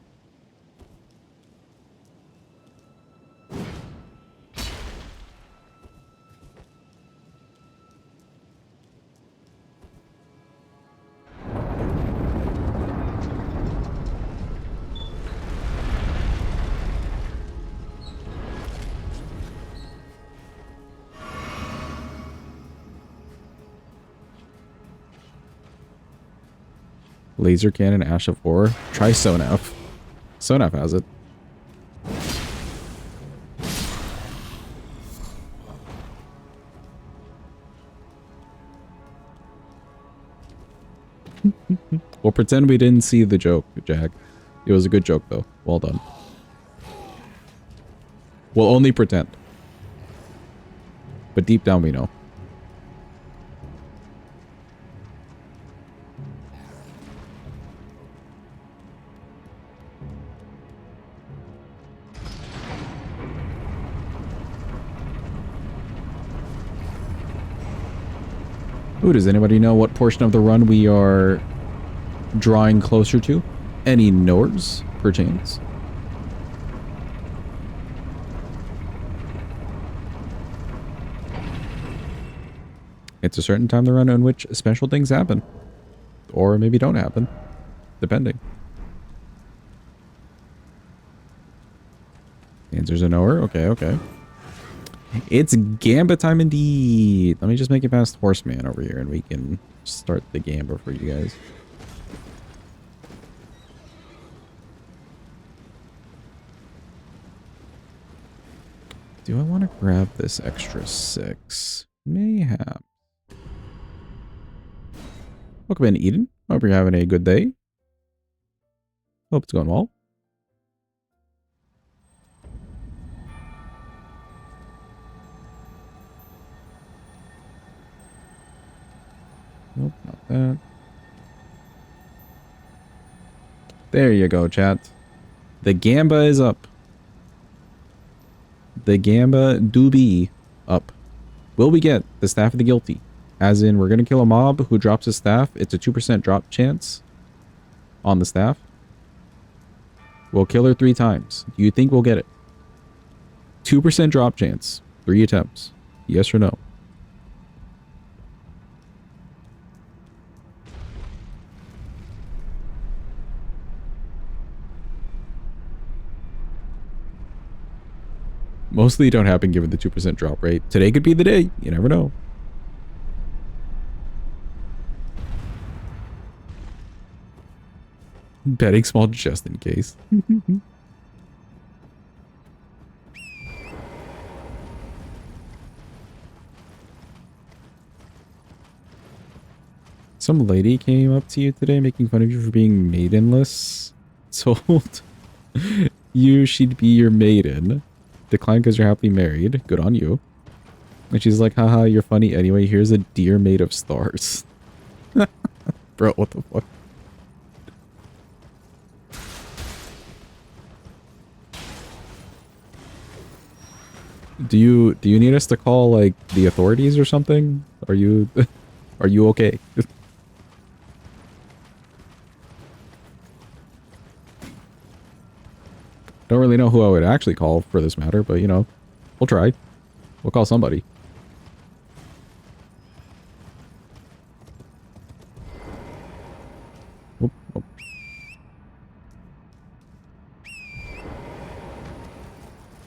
Laser cannon, Ash of War. Try Sonaf. Sonaf has it. We'll pretend we didn't see the joke, Jack. It was a good joke, though. Well done. We'll only pretend. But deep down, we know. Ooh, does anybody know what portion of the run we are drawing closer to? Any knowers, perchance? It's a certain time of the run in which special things happen. Or maybe don't happen. Depending. Answers a knower. Okay, okay. It's Gamba time indeed. Let me just make it past Horseman over here and we can start the Gamba for you guys. Do I want to grab this extra 6? Mayhap. Welcome in, Eden. Hope you're having a good day. Hope it's going well. Nope, not that. There you go, chat. The Gamba is up. The Gamba do be up. Will we get the Staff of the Guilty? As in, we're going to kill a mob who drops his staff. It's a 2% drop chance on the staff. We'll kill her 3 times. Do you think we'll get it? 2% drop chance. 3 attempts. Yes or no? Mostly don't happen given the 2% drop rate. Today could be the day. You never know. Betting small just in case. Some lady came up to you today making fun of you for being maidenless. Told you she'd be your maiden. Declined because you're happily married. Good on you. And she's like, haha, you're funny anyway. Here's a deer made of stars. Bro, what the fuck? Do you need us to call like the authorities or something? Are you are you okay? Don't really know who I would actually call for this matter, but you know, we'll try. We'll call somebody. Oop, oop.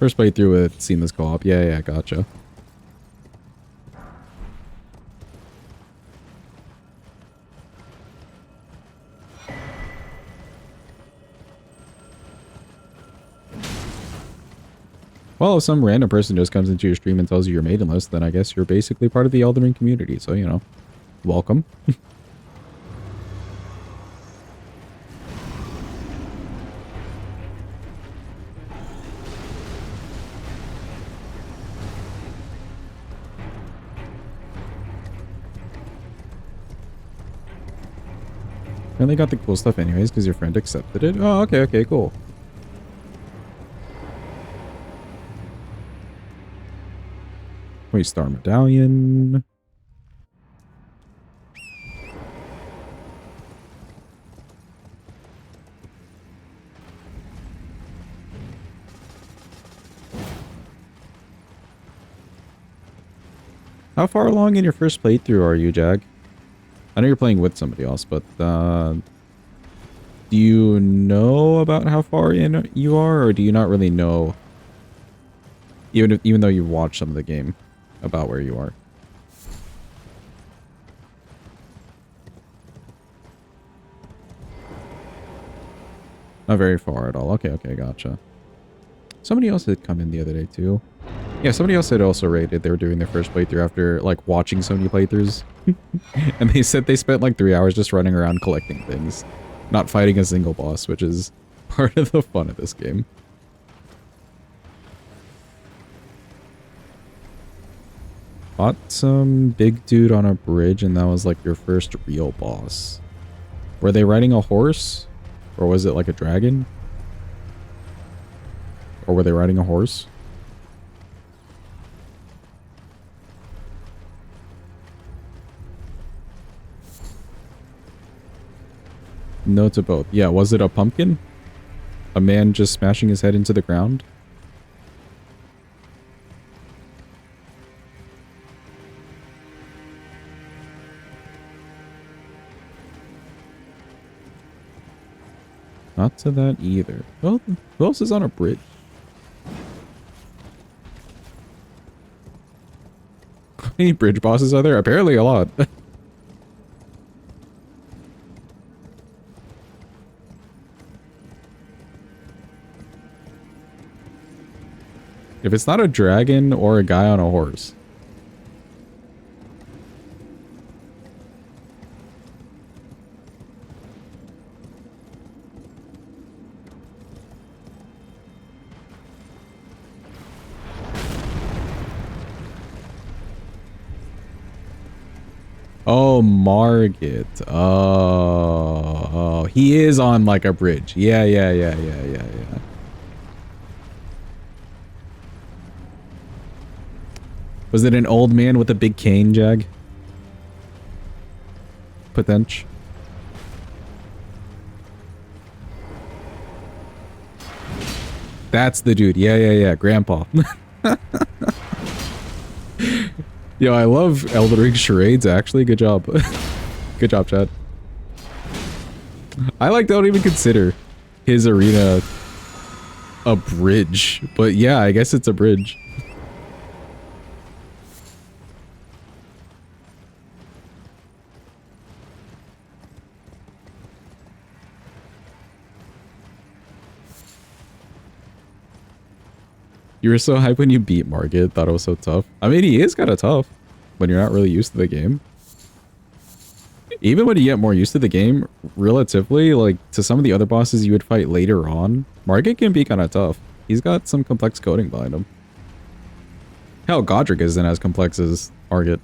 First playthrough with seamless co-op. Yeah, gotcha. Well, if some random person just comes into your stream and tells you you're maidenless, then I guess you're basically part of the Elden Ring community. So, you know, welcome. And they got the cool stuff anyways because your friend accepted it. Oh, okay, cool. Wait, Star Medallion. How far along in your first playthrough are you, Jag? I know you're playing with somebody else, but do you know about how far in you are, or do you not really know? Even though you watched some of the game, about where you are. Not very far at all. Okay, gotcha. Somebody else had come in the other day too. Yeah, somebody else had also rated. They were doing their first playthrough after like watching so many playthroughs. And they said they spent like 3 hours just running around collecting things. Not fighting a single boss, which is part of the fun of this game. Fought some big dude on a bridge and that was like your first real boss. Were they riding a horse? Or was it like a dragon? Or were they riding a horse? No to both. Yeah, was it a pumpkin? A man just smashing his head into the ground? Not to that either. Well, who else is on a bridge? How many bridge bosses are there? Apparently a lot. If it's not a dragon or a guy on a horse. Oh, Margit. Oh, he is on like a bridge. Yeah. Was it an old man with a big cane, Jag? Potential. That's the dude. Yeah. Grandpa. Yo, I love Elden Ring charades, actually. Good job. Good job, Chad. I like don't even consider his arena a bridge. But yeah, I guess it's a bridge. You were so hyped when you beat Margit, thought it was so tough. I mean, he is kind of tough when you're not really used to the game. Even when you get more used to the game, relatively, like, to some of the other bosses you would fight later on, Margit can be kind of tough. He's got some complex coding behind him. Hell, Godric isn't as complex as Margit.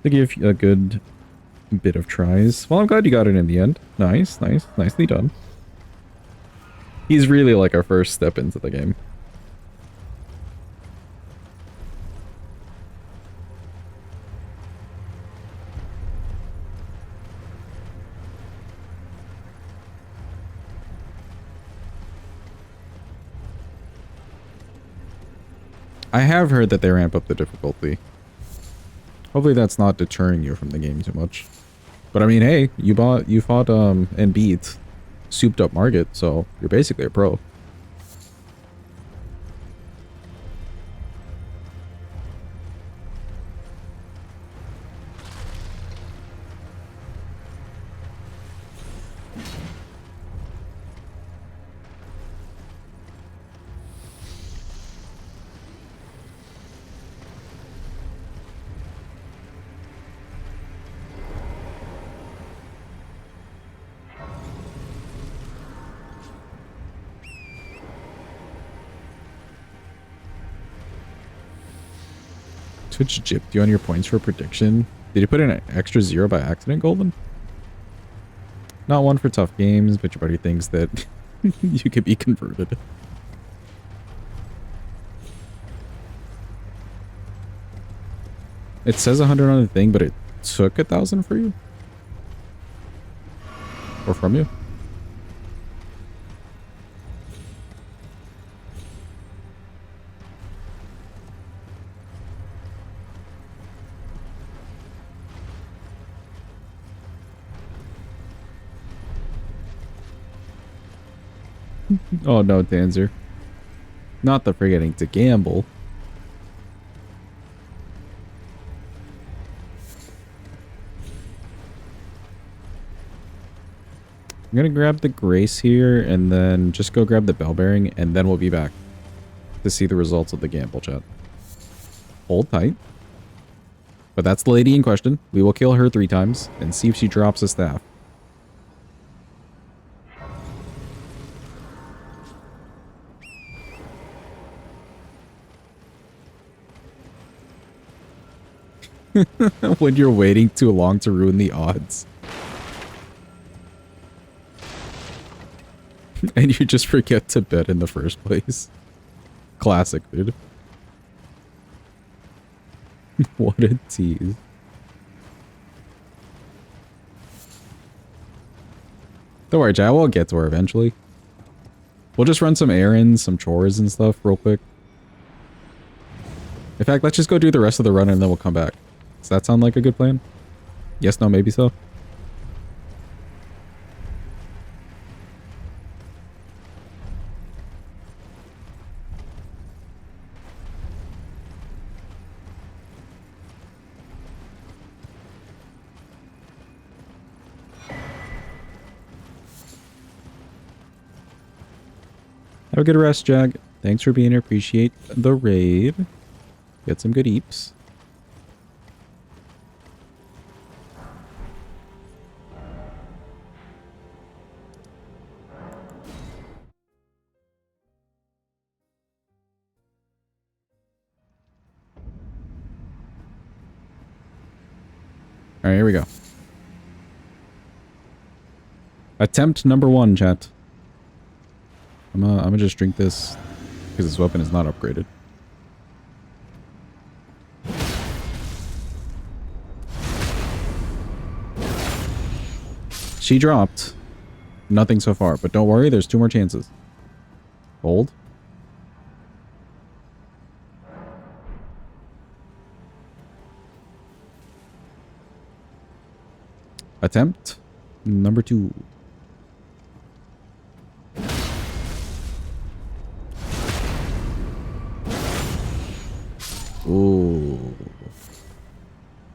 To give a good bit of tries. Well, I'm glad you got it in the end. Nice. Nicely done. He's really like our first step into the game. I have heard that they ramp up the difficulty. Hopefully that's not deterring you from the game too much. But I mean, hey, you fought and beat souped up Margit, so you're basically a pro. Twitch gypped you on your points for prediction. Did you put in an extra 0 by accident, Golden? Not one for tough games, but your buddy thinks that you could be converted. It says 100 on the thing, but it took 1,000 for you? Or from you? Oh no, Danzer. Not the forgetting to gamble. I'm gonna grab the Grace here and then just go grab the bell bearing and then we'll be back to see the results of the gamble, chat. Hold tight. But that's the lady in question. We will kill her 3 times and see if she drops a staff. When you're waiting too long to ruin the odds. And you just forget to bet in the first place. Classic, dude. What a tease. Don't worry, Jai, we'll get to her eventually. We'll just run some errands, some chores and stuff real quick. In fact, let's just go do the rest of the run and then we'll come back. Does that sound like a good plan? Yes, no, maybe so. Have a good rest, Jag. Thanks for being here. Appreciate the raid. Get some good eeps. All right, here we go. Attempt number 1, chat. I'm gonna just drink this because this weapon is not upgraded. She dropped. Nothing so far, but don't worry, there's 2 more chances. Hold. Attempt number 2. Ooh.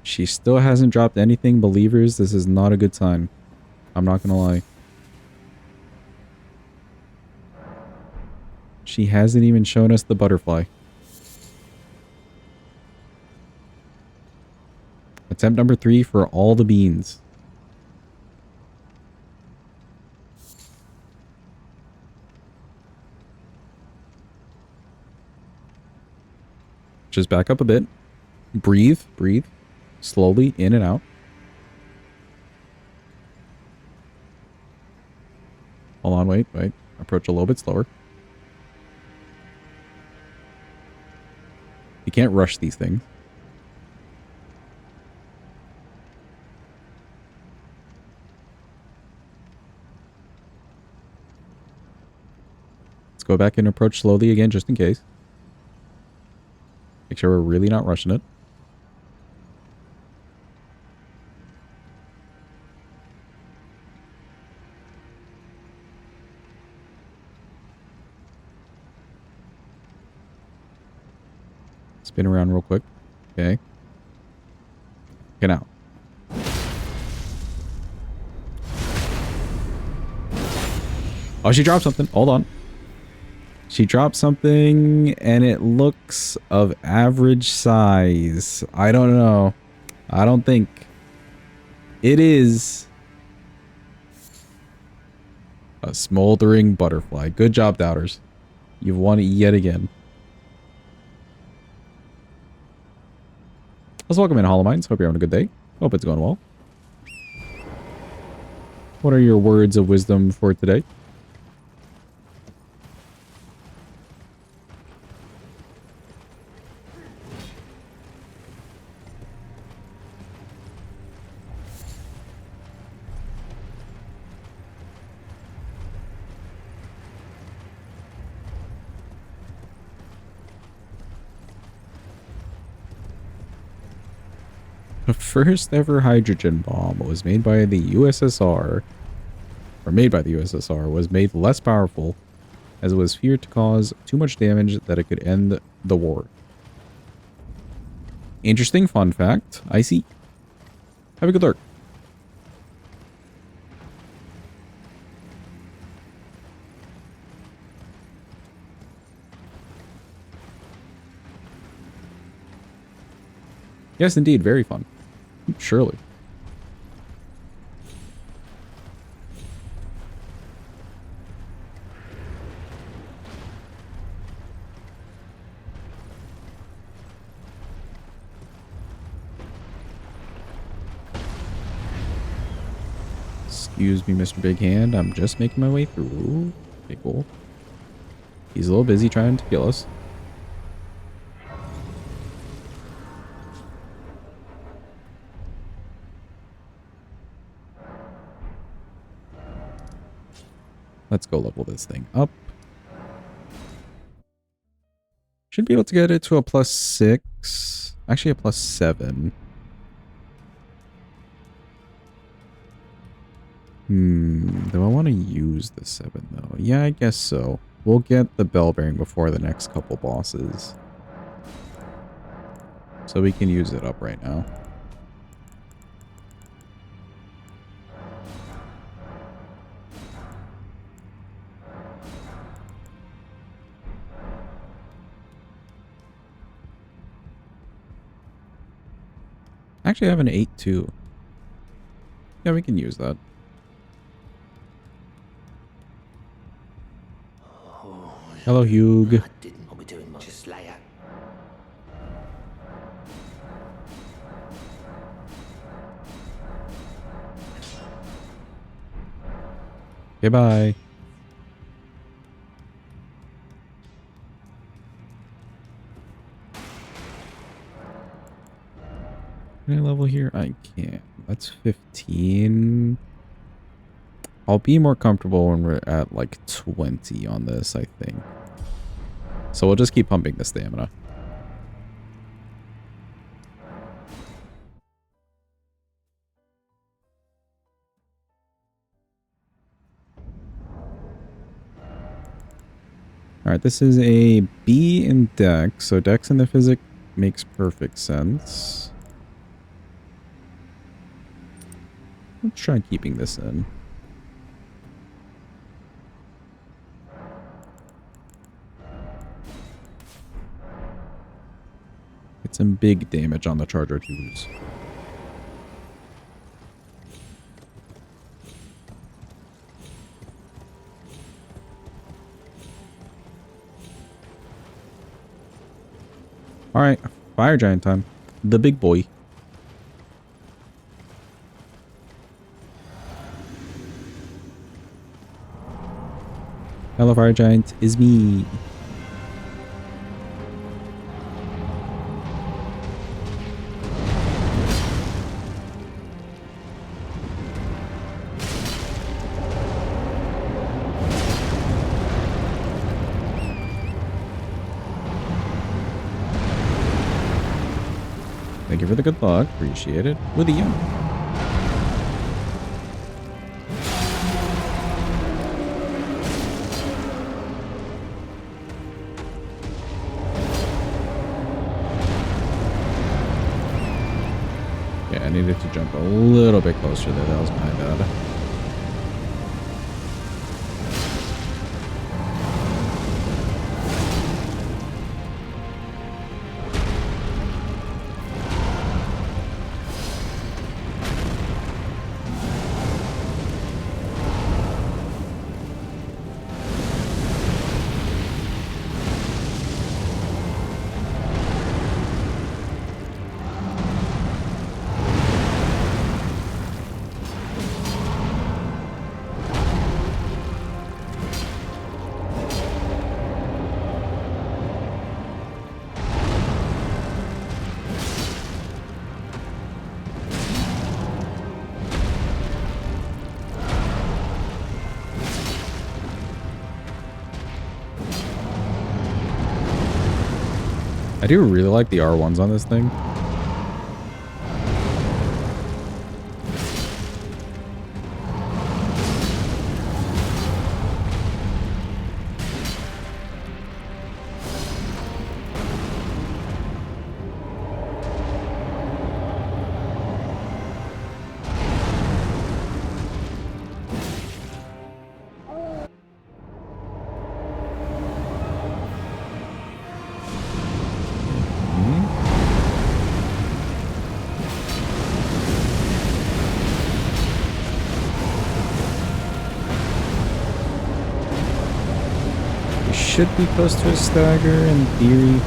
She still hasn't dropped anything, believers. This is not a good sign. I'm not gonna lie. She hasn't even shown us the butterfly. Attempt number 3 for all the beans. Just back up a bit. Breathe, breathe. Slowly in and out. Hold on, wait. Approach a little bit slower. You can't rush these things. Let's go back and approach slowly again, just in case. Make sure we're really not rushing it. Spin around real quick. Okay. Get out. Oh, she dropped something. Hold on. She dropped something and it looks of average size. I don't know. I don't think. It is a smoldering butterfly. Good job, doubters. You've won it yet again. Let's welcome in Hollow Minds. Hope you're having a good day. Hope it's going well. What are your words of wisdom for today? The first ever hydrogen bomb was made by the USSR, or made by the USSR, was made less powerful as it was feared to cause too much damage that it could end the war. Interesting fun fact. I see. Have a good lurk. Yes, indeed. Very fun. Surely. Excuse me, Mr. Big Hand. I'm just making my way through. Okay, cool. He's a little busy trying to kill us. Let's go level this thing up. Should be able to get it to a +6. Actually, a +7. Do I want to use the 7 though? Yeah, I guess so. We'll get the bell bearing before the next couple bosses. So we can use it up right now. Actually, I have an 8 too. Yeah, we can use that. Hello, Hugh. Didn't what we're doing much. Just lay out. Okay, bye. Can I level here? I can't. That's 15. I'll be more comfortable when we're at like 20 on this, I think. So we'll just keep pumping the stamina. Alright, this is a B in Dex. So Dex in the physic makes perfect sense. Let's try keeping this in. Get some big damage on the charger tubes. Alright, fire giant time. The big boy. Hello, fire giant. Is me. Thank you for the good luck. Appreciate it. With you. Yeah, I needed to jump a little bit closer there. That was my bad. I do really like the R1s on this thing. Should be close to a stagger in theory.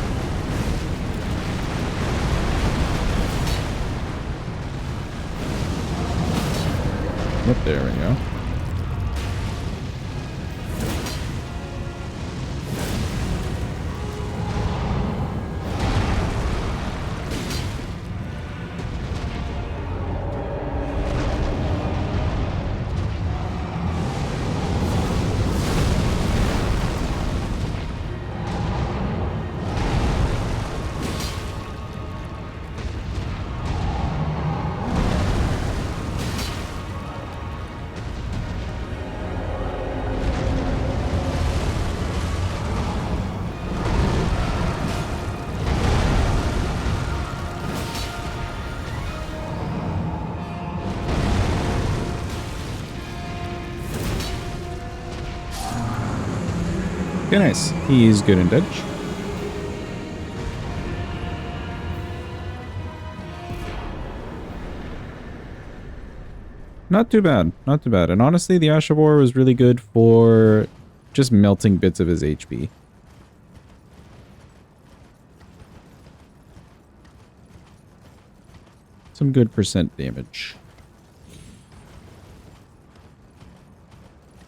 Yep, there we go. Okay, nice. He's good and dead. Not too bad. Not too bad. And honestly, the Ash of War was really good for just melting bits of his HP. Some good percent damage.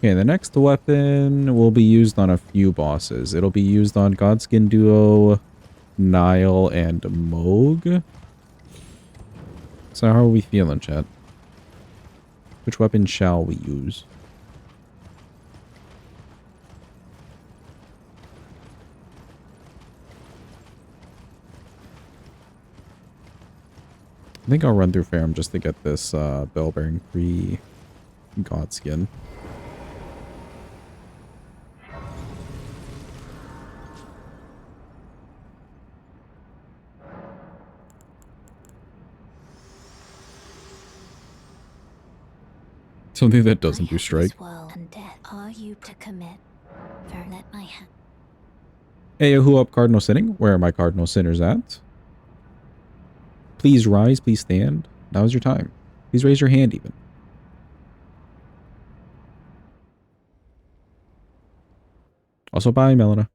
Okay, the next weapon will be used on a few bosses. It'll be used on Godskin Duo, Nile, and Moog. So how are we feeling, chat? Which weapon shall we use? I think I'll run through Farum just to get this bell-bearing free Godskin. Something that doesn't do strike. This world and death. Are you to commit? For let my hand. Hey, who up Cardinal Sinning? Where are my Cardinal Sinners at? Please rise, please stand. Now is your time. Please raise your hand even. Also, bye, Melina.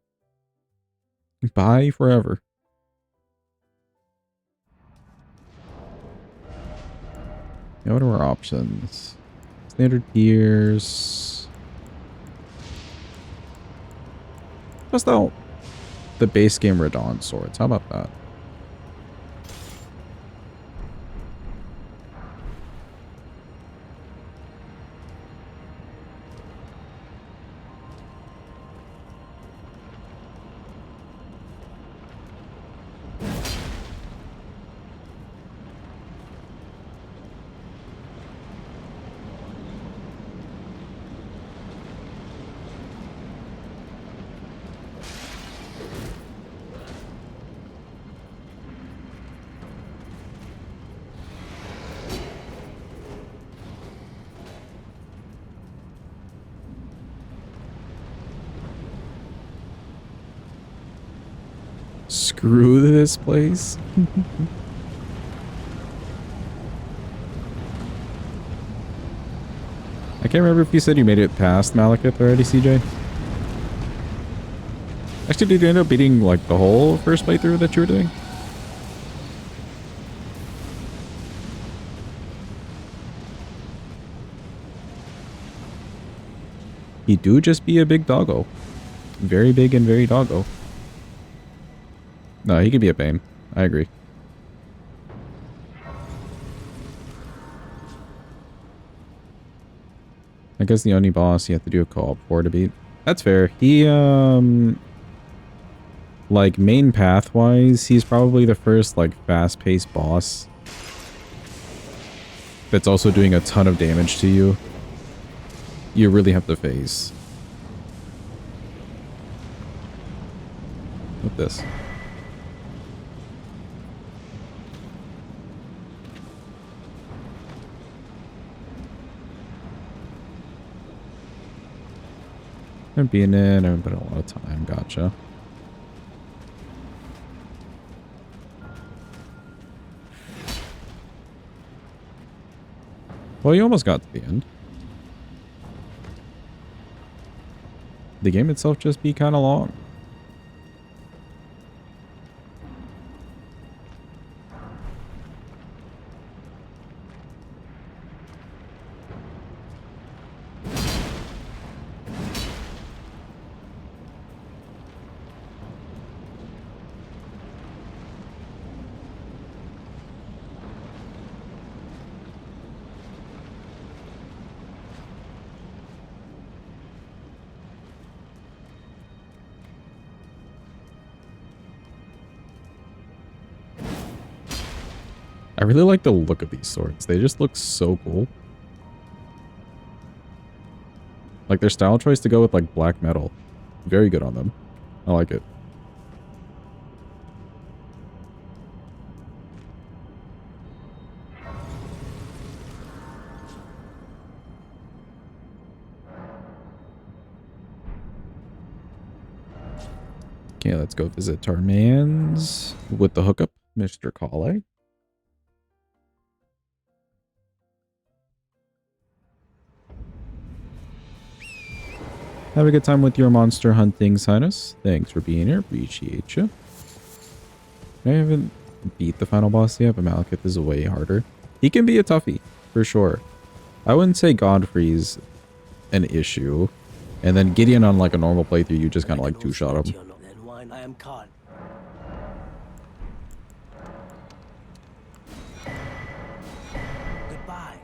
Bye forever. Now, what are our options? Standard gears. Just out the base game Radon swords. How about that? Screw this place. I can't remember if you said you made it past Malekith already, CJ. Actually, did you end up beating like the whole first playthrough that you were doing? He do just be a big doggo. Very big and very doggo. No, he could be a pain. I agree. I guess the only boss you have to do a co-op for to beat. That's fair. He, like, main path-wise, he's probably the first, like, fast-paced boss that's also doing a ton of damage to you. You really have to face. With this. I'm being in, I haven't put a lot of time, gotcha. Well, you almost got to the end. The game itself just be kind of long. I really like the look of these swords. They just look so cool. Like their style choice to go with like black metal. Very good on them. I like it. Okay, let's go visit our mans with the hookup, Mr. Kale. Have a good time with your monster hunting, Sinus. Thanks for being here. Appreciate you. I haven't beat the final boss yet, but Malekith is way harder. He can be a toughie, for sure. I wouldn't say Godfrey's an issue. And then Gideon on like a normal playthrough, you just kind of like two-shot him. I am caught. Goodbye.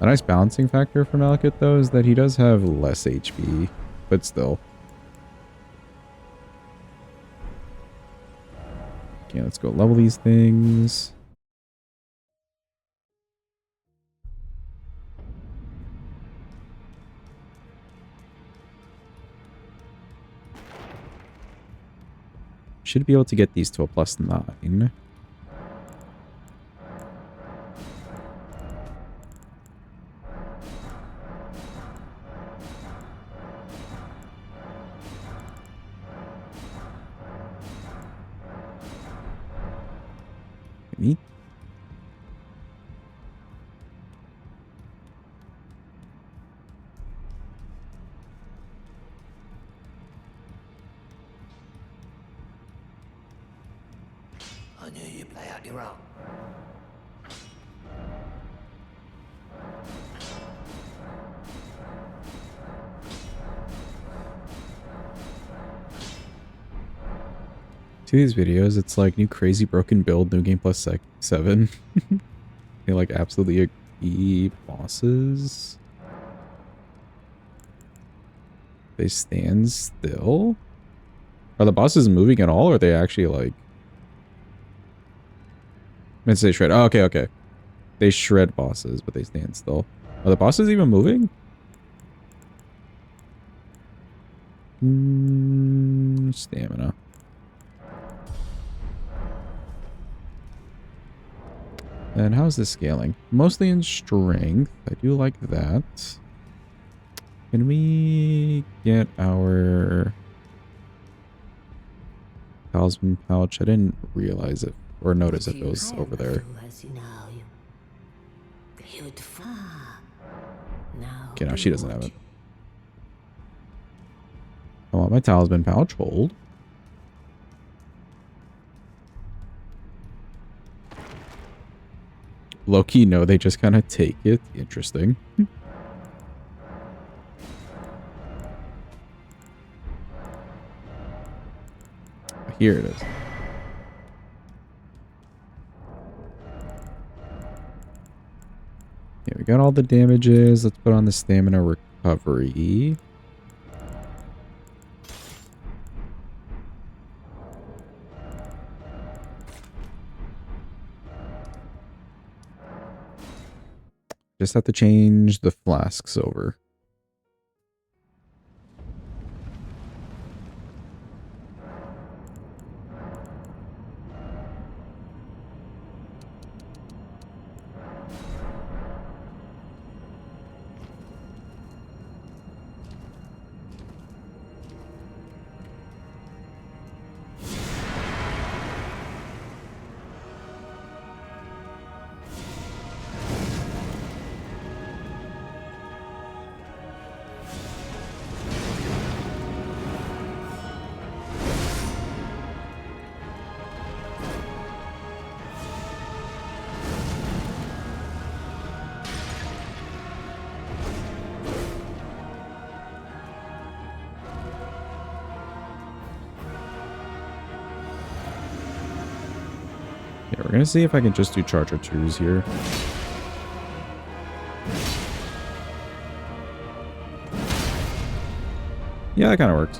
A nice balancing factor for Malekith, though, is that he does have less HP, but still. Okay, let's go level these things. Should be able to get these to a +9. Neat. I knew you'd play out your own. See these videos, it's like new crazy broken build, new game plus 7. They like absolutely agree bosses. They stand still? Are the bosses moving at all, or are they actually like... I meant to say shred. Oh, okay, okay. They shred bosses, but they stand still. Are the bosses even moving? Stamina. And how's this scaling? Mostly in strength. I do like that. Can we get our talisman pouch? I didn't realize it or notice if it was over there. Okay, now she doesn't have it. I want my talisman pouch. Hold. Low-key, no, they just kind of take it. Interesting. Here it is. Yeah, we got all the damages. Let's put on the stamina recovery. Just have to change the flasks over. Yeah, we're gonna see if I can just do charger 2s here. Yeah, that kind of works.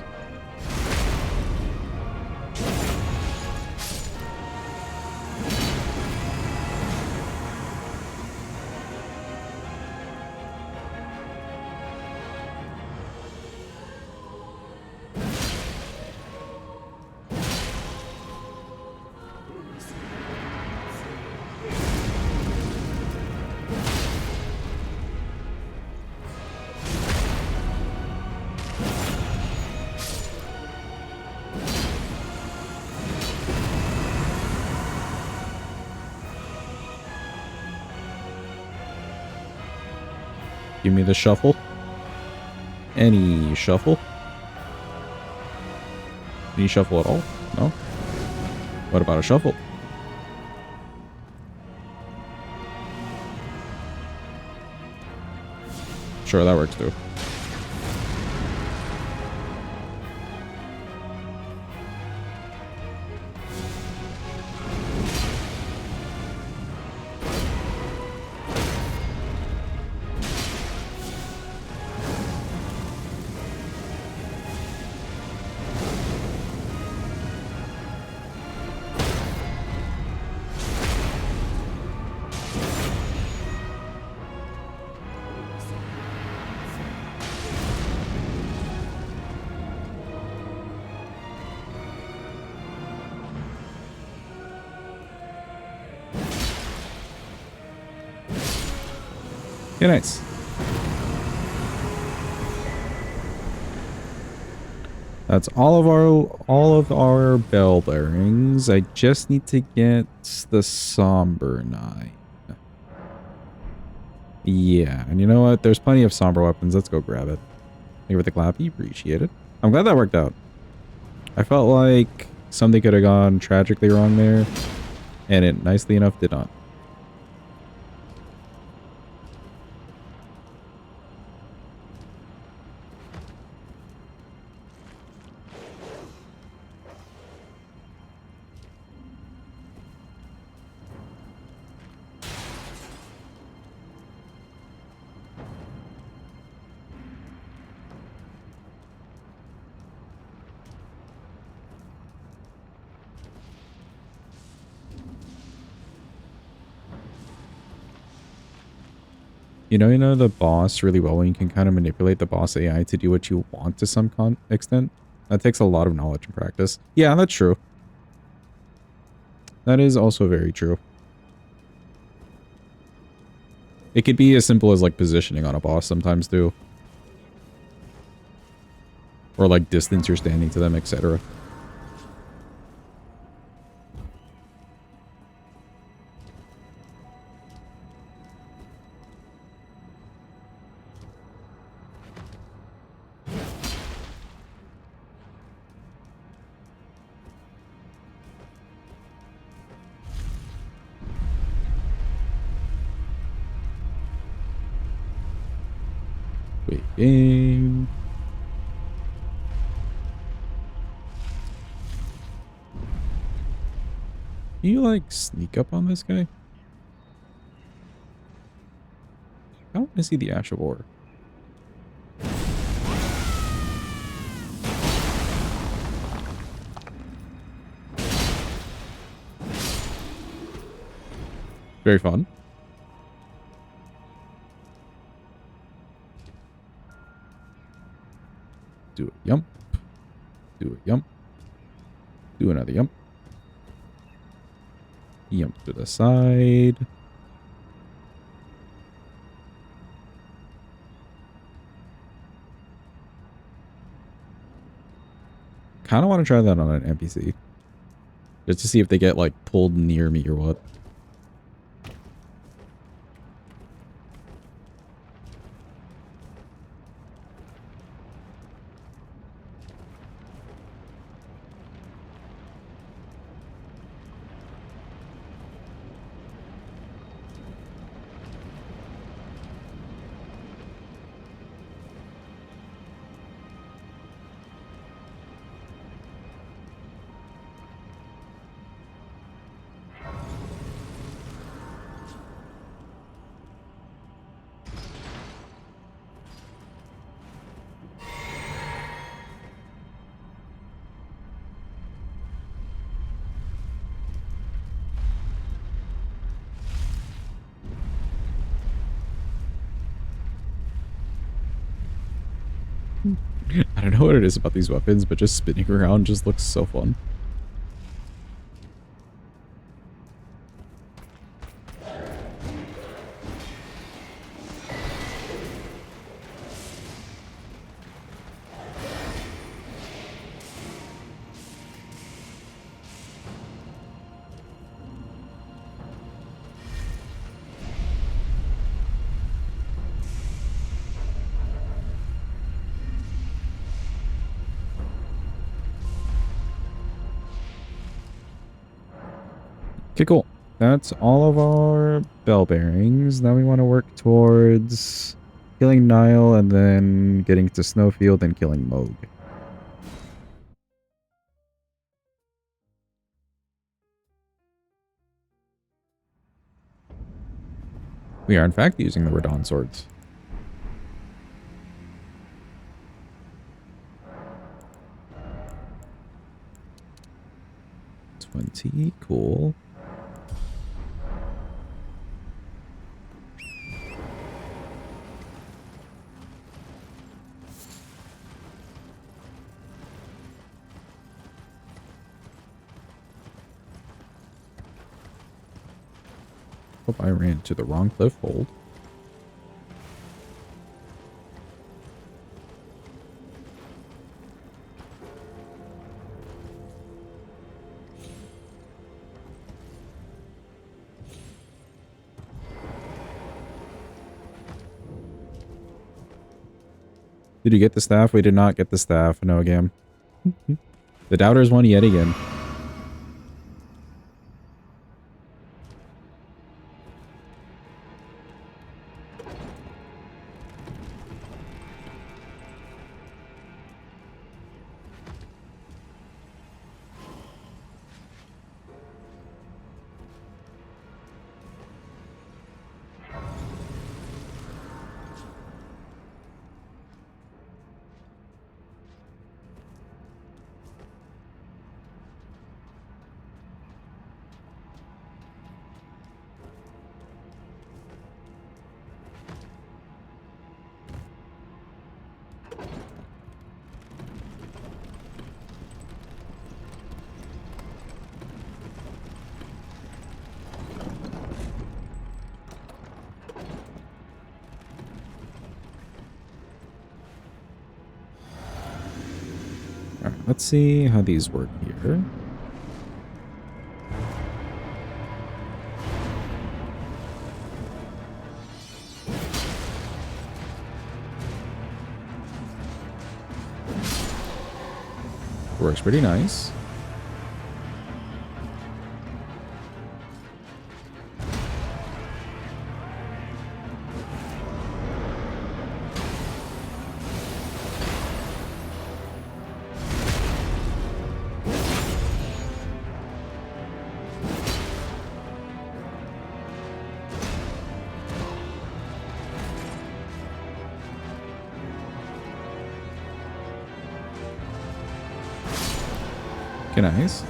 Give me the shuffle. Any shuffle? Any shuffle at all? No? What about a shuffle? Sure, that works too. Okay, nice. That's all of our bell bearings. I just need to get the somber knife. Yeah, and you know what? There's plenty of somber weapons. Let's go grab it. Thank you for the clappy. Appreciate it. I'm glad that worked out. I felt like something could have gone tragically wrong there, and it nicely enough did not. You know the boss really well when you can kind of manipulate the boss AI to do what you want to some extent. That takes a lot of knowledge and practice. Yeah, that's true. That is also very true. It could be as simple as like positioning on a boss sometimes too. Or like distance you're standing to them, etc. Game. Can you like sneak up on this guy? I want to see the Ash of War. Very fun. Do a yump. Do a yump. Do another yump. Yump to the side. Kind of want to try that on an NPC. Just to see if they get like pulled near me or what. I don't know what it is about these weapons, but just spinning around just looks so fun. Okay, cool. That's all of our bell bearings. Now we want to work towards killing Nile and then getting to Snowfield and killing Moog. We are in fact using the Radon swords. 20, cool. Hope I ran to the wrong cliff hold. Did you get the staff? We did not get the staff. No, again. The doubters won yet again. Alright, let's see how these work here. Works pretty nice. Okay, nice.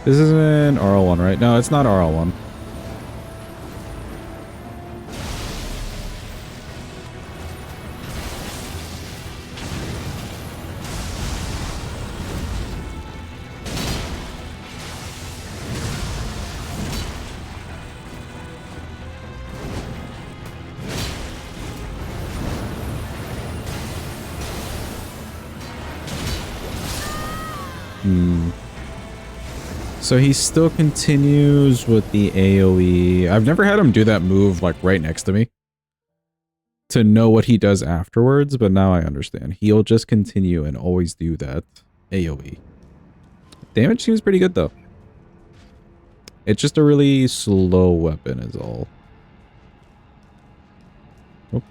This isn't RL1, right? No, it's not RL1. So he still continues with the AoE. I've never had him do that move like right next to me to know what he does afterwards, but now I understand. He'll just continue and always do that AoE. Damage seems pretty good though. It's just a really slow weapon is all. Oh.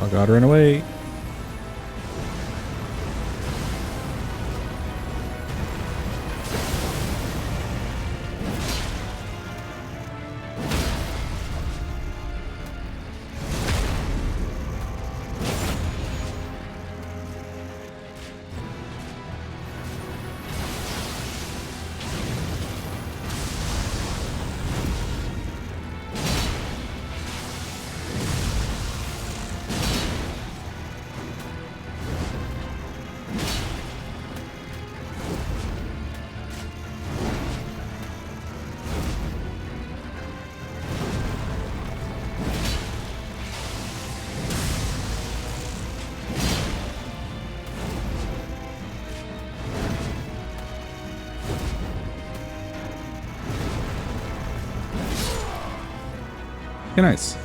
Oh god, run away. Okay, nice.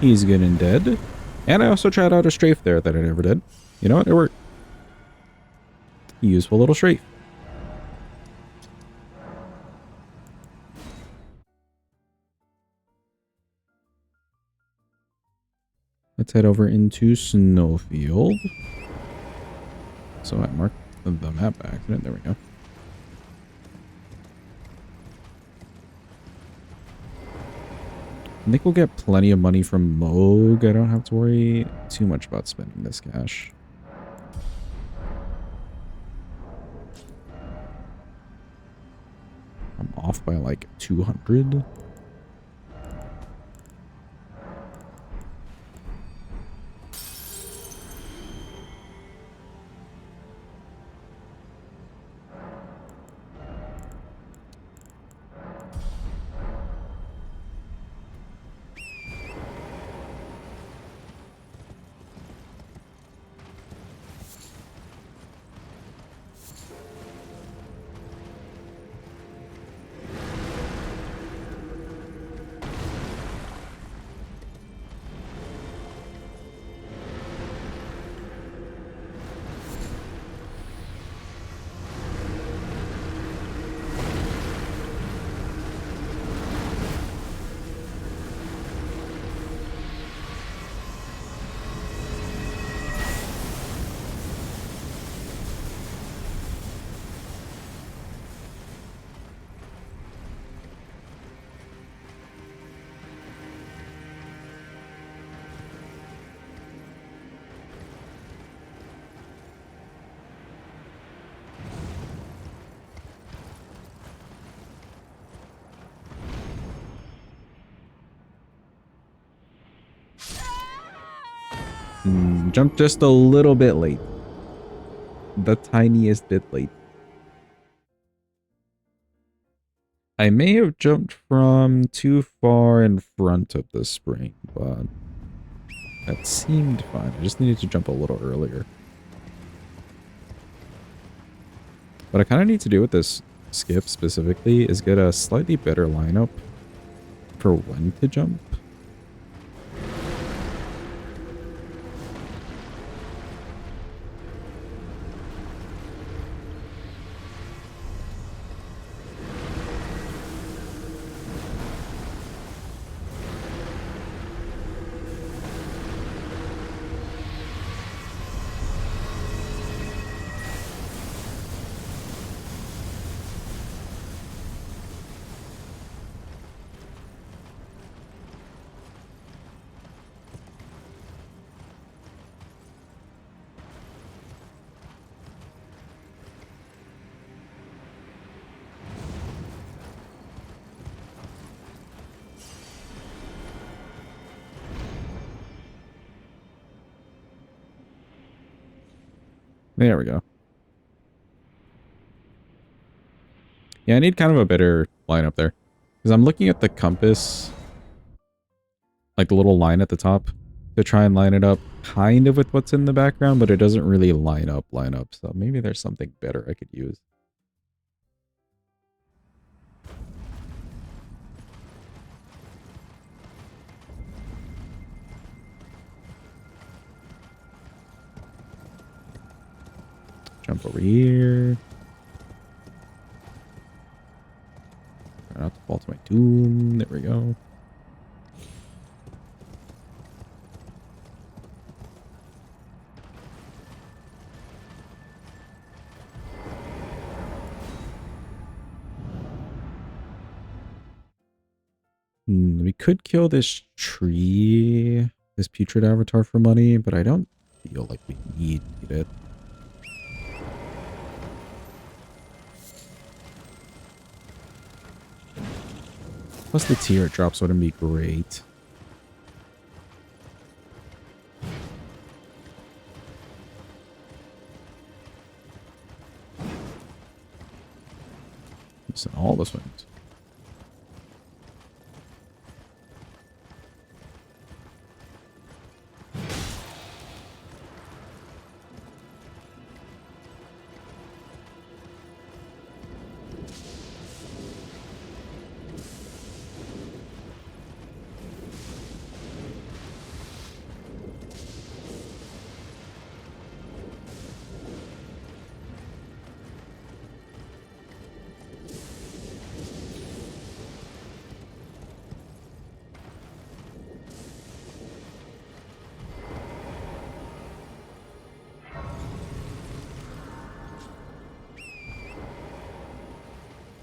He's getting dead. And I also tried out a strafe there that I never did. You know what? It worked. Useful little strafe. Let's head over into Snowfield. So I marked the map by accident. There we go. I think we'll get plenty of money from Moog. I don't have to worry too much about spending this cash. I'm off by like 200. Jumped just a little bit late. The tiniest bit late. I may have jumped from too far in front of the spring, but that seemed fine. I just needed to jump a little earlier. What I kind of need to do with this skip specifically is get a slightly better lineup for when to jump. There we go. Yeah, I need kind of a better line up there. Because I'm looking at the compass, like the little line at the top, to try and line it up kind of with what's in the background, but it doesn't really line up. So maybe there's something better I could use. Jump over here. Try not to fall to my doom. There we go. We could kill this tree, this putrid avatar for money, but I don't feel like we need it. Plus the tear drops wouldn't be great. Listen, all the swings.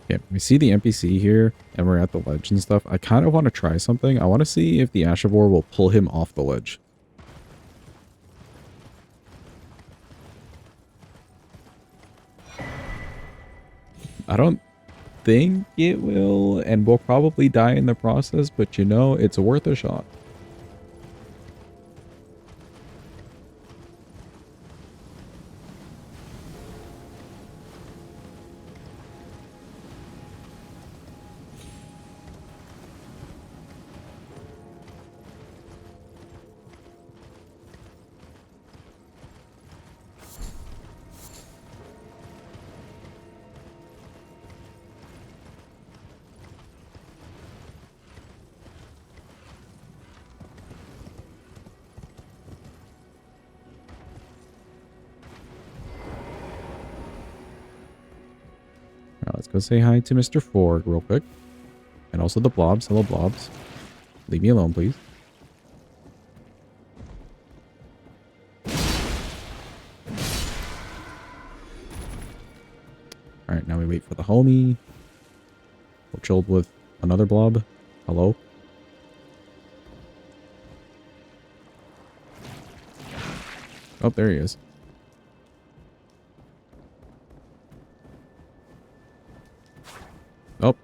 Okay, we see the NPC here, and we're at the ledge and stuff. I kind of want to try something. I want to see if the Ashavor will pull him off the ledge. I don't think it will, and we'll probably die in the process, but you know, it's worth a shot. Now let's go say hi to Mr. Ford real quick. And also the blobs. Hello, blobs. Leave me alone, please. Alright, now we wait for the homie. We're chilled with another blob. Hello? Oh, there he is. Oh.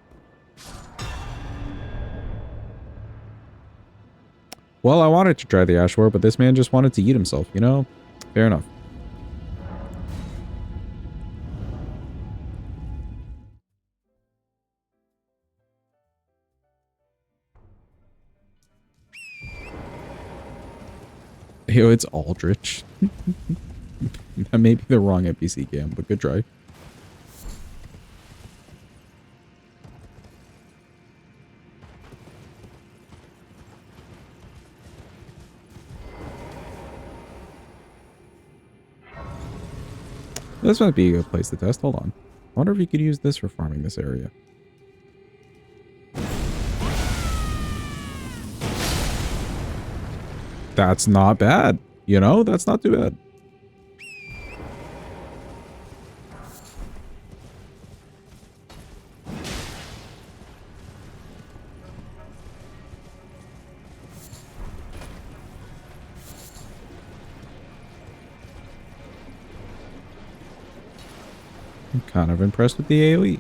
Well, I wanted to try the Ashwar, but this man just wanted to eat himself, you know? Fair enough. Yo, it's Aldrich. That may be the wrong NPC cam, but good try. This might be a good place to test. Hold on. I wonder if you could use this for farming this area. That's not bad. You know, that's not too bad. I'm kind of impressed with the AoE.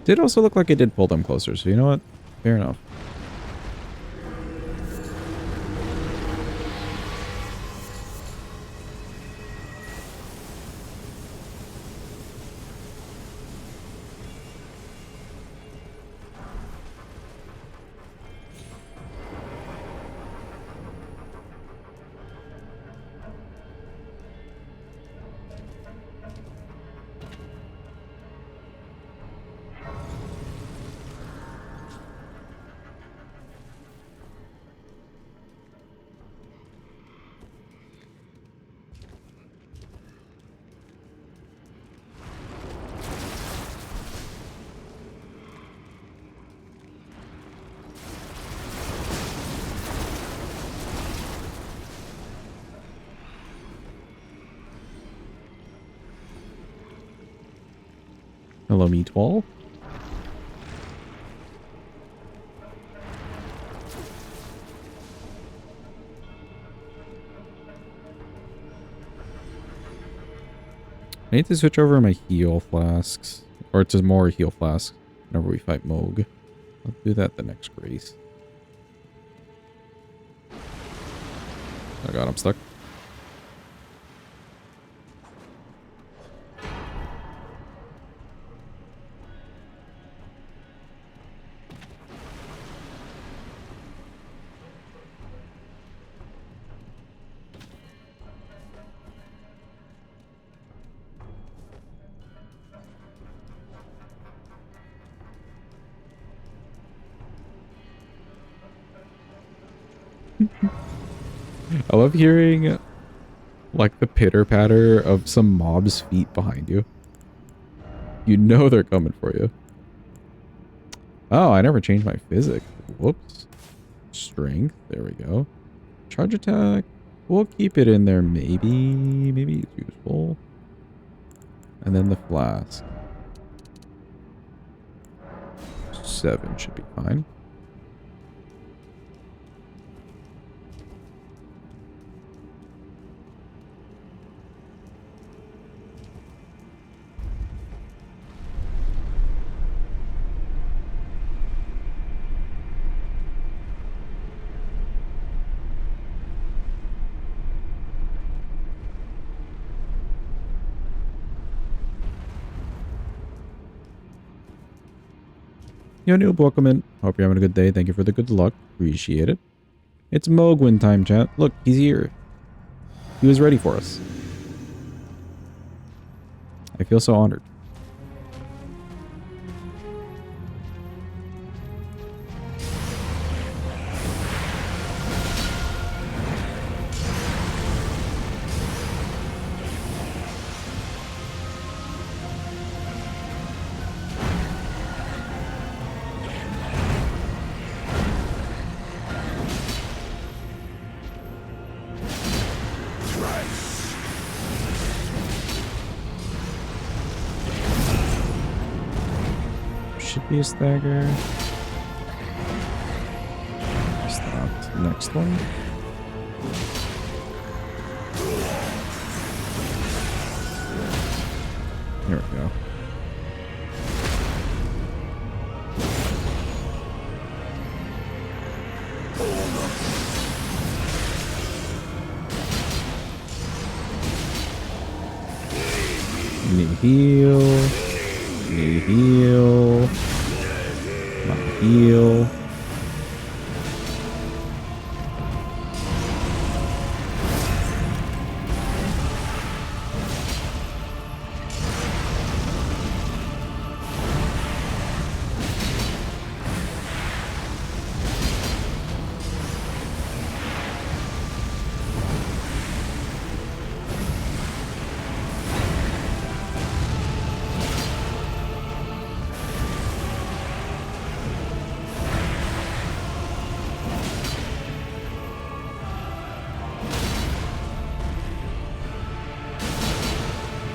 Did also look like it did pull them closer, so you know what? Fair enough. Hello, Meatwall. I need to switch over my heal flasks. Or to more heal flasks whenever we fight Moog. I'll do that the next race. Oh god, I'm stuck. I love hearing like the pitter patter of some mob's feet behind you. You know they're coming for you. Oh, I never changed my physic. Whoops. Strength. There we go. Charge attack. We'll keep it in there maybe. Maybe it's useful. And then the flask. 7 should be fine. Yo, noob, welcome in. Hope you're having a good day. Thank you for the good luck. Appreciate it. It's Mogwin time, chat. Look, he's here. He was ready for us. I feel so honored. Should be a stagger. Stop. Next one. Here we go. Need heal. Need heal. Come on, heal.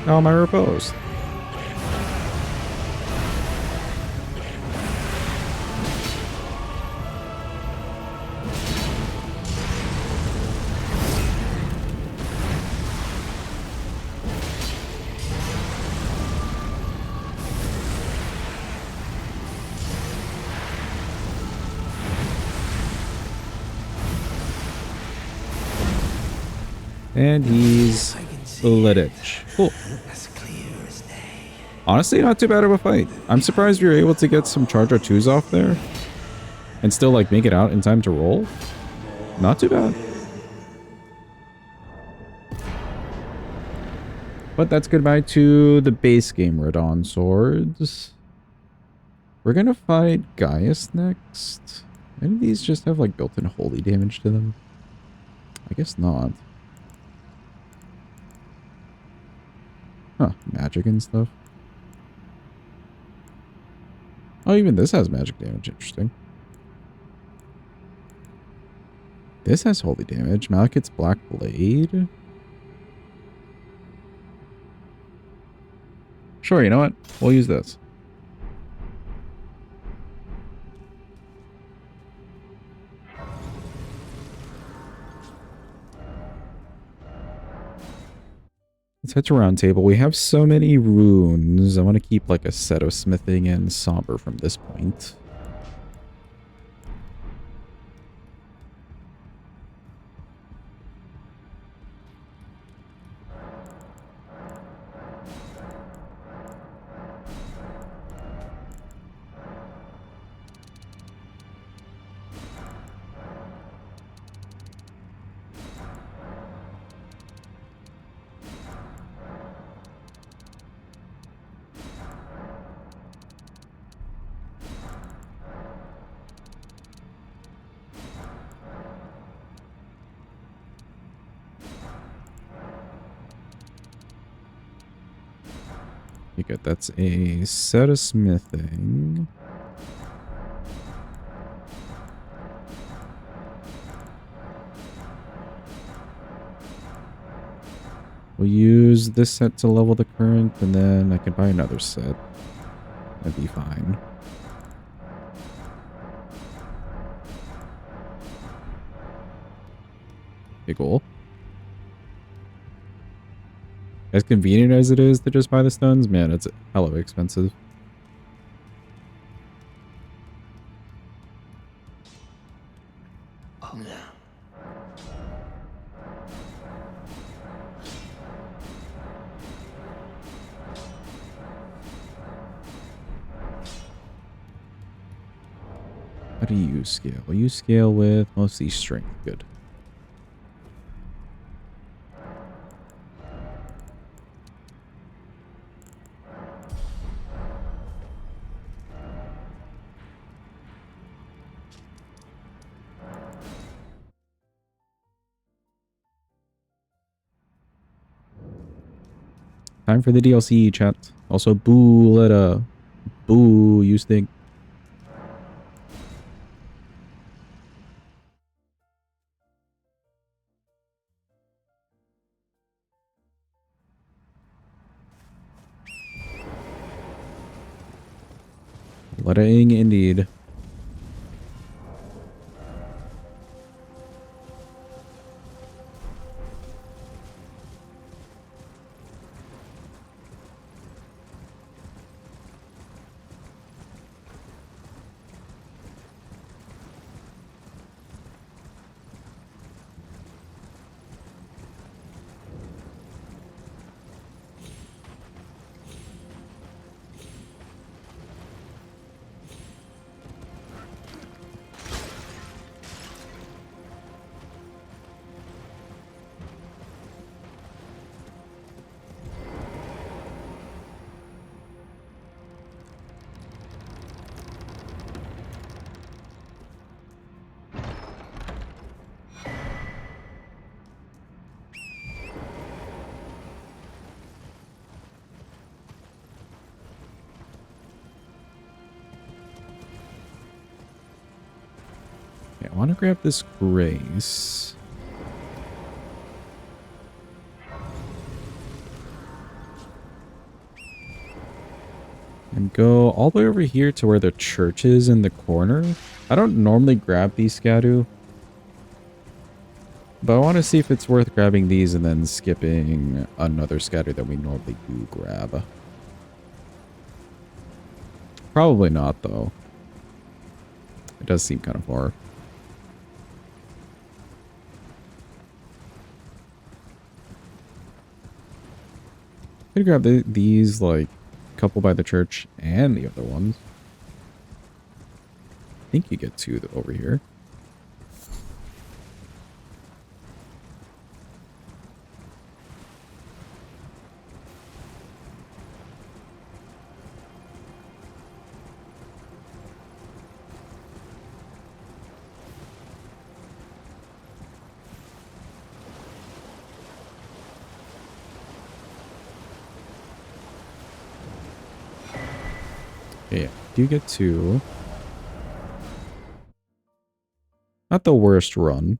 Oh, my repose. And he's Lich. Cool. Honestly, not too bad of a fight. I'm surprised you're able to get some Charger 2s off there. And still, like, make it out in time to roll. Not too bad. But that's goodbye to the base game Radon Swords. We're gonna fight Gaius next. Any of these just have, like, built-in holy damage to them? I guess not. Huh, magic and stuff. Oh, even this has magic damage. Interesting. This has holy damage. Malekith's Black Blade. Sure, you know what? We'll use this. Let's head to round table. We have so many runes. I want to keep like a set of smithing and somber from this point. Okay, good. That's a set of smithing. We'll use this set to level the current, and then I can buy another set. That'd be fine. Okay, cool. As convenient as it is to just buy the stones, man, it's hella expensive. Oh no. How do you scale? You scale with mostly strength. Good. Time for the DLC, chat. Also, boo, Letta. Boo, you stink. Lettaing indeed. Okay, I want to grab this grace. And go all the way over here to where the church is in the corner. I don't normally grab these Scadu, but I want to see if it's worth grabbing these and then skipping another Scadu that we normally do grab. Probably not, though. It does seem kind of far. I'm gonna grab these, like, couple by the church and the other ones. I think you get two over here. Yeah, do get two. Not the worst run.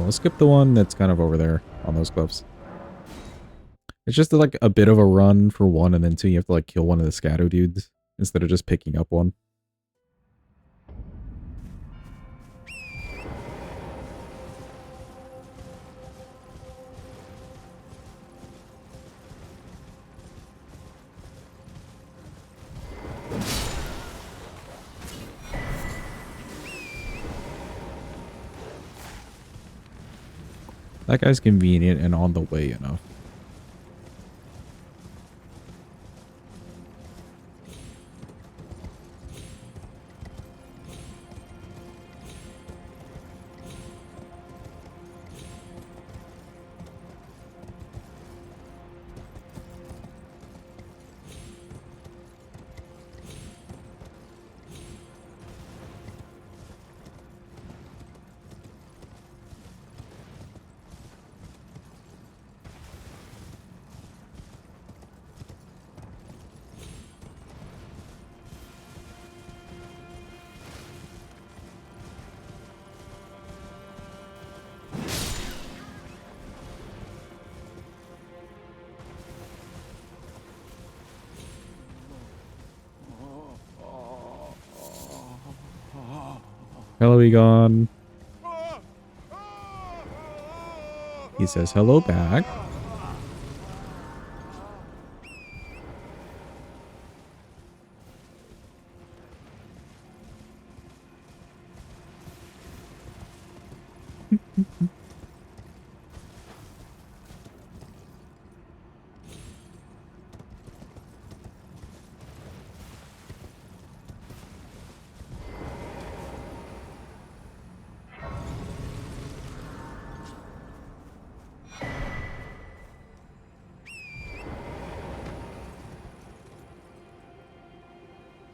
we'll skip the one that's kind of over there on those cliffs. It's just like a bit of a run for 1, and then 2, you have to like kill one of the scatter dudes instead of just picking up one. That guy's convenient and on the way enough. Hello, Egon. He says hello back.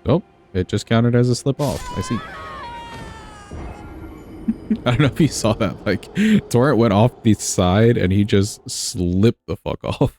Oh, it just counted as a slip off. I see. I don't know if you saw that. Like, Torrent went off the side and he just slipped the fuck off.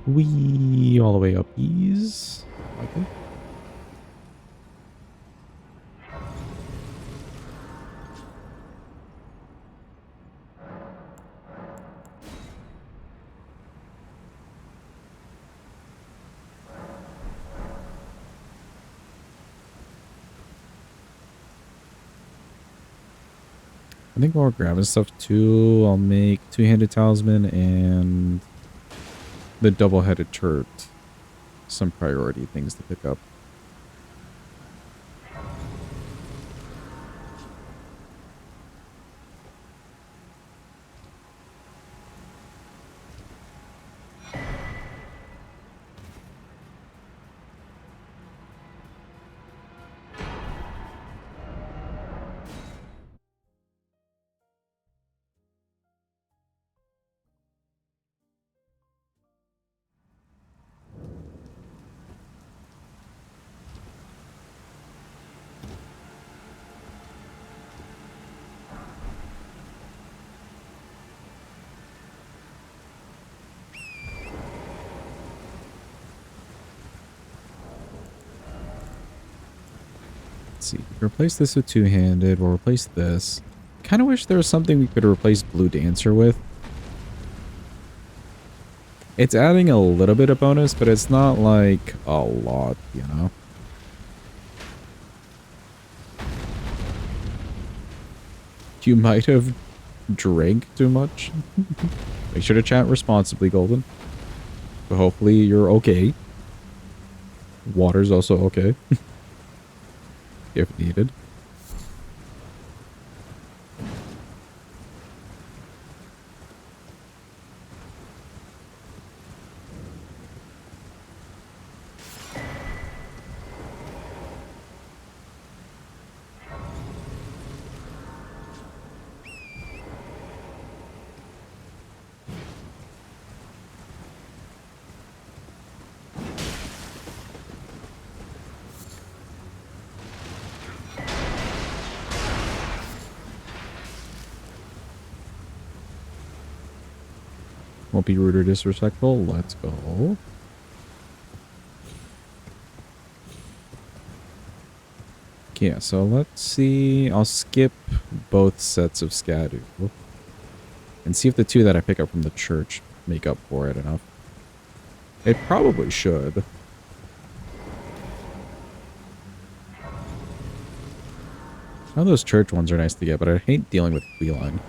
Wee all the way up ease. Okay. I think while we're grabbing stuff too, I'll make two-handed talisman and the double-headed turret some priority things to pick up. Let's see. Replace this with two-handed. We'll replace this. Kind of wish there was something we could replace Blue Dancer with. It's adding a little bit of bonus, but it's not like a lot, you know? You might have drank too much. Make sure to chat responsibly, Golden. But hopefully you're okay. Water's also okay. If needed. Won't be rude or disrespectful. Let's go. Yeah, so let's see. I'll skip both sets of Scadu. And see if the two that I pick up from the church make up for it enough. It probably should. Now those church ones are nice to get, but I hate dealing with Queeline.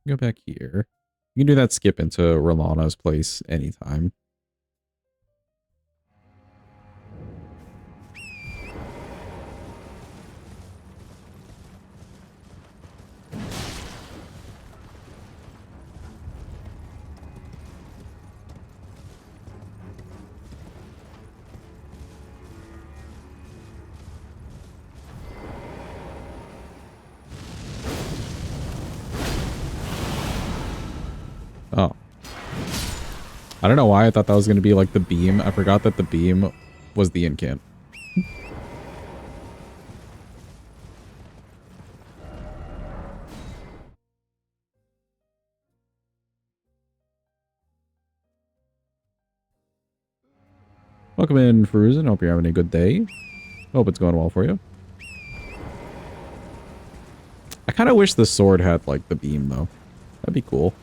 Go back here. You can do that skip into Rolana's place anytime. Oh. I don't know why I thought that was going to be like the beam. I forgot that the beam was the incant. Welcome in, Fruzen. Hope you're having a good day. Hope it's going well for you. I kind of wish the sword had like the beam though. That'd be cool.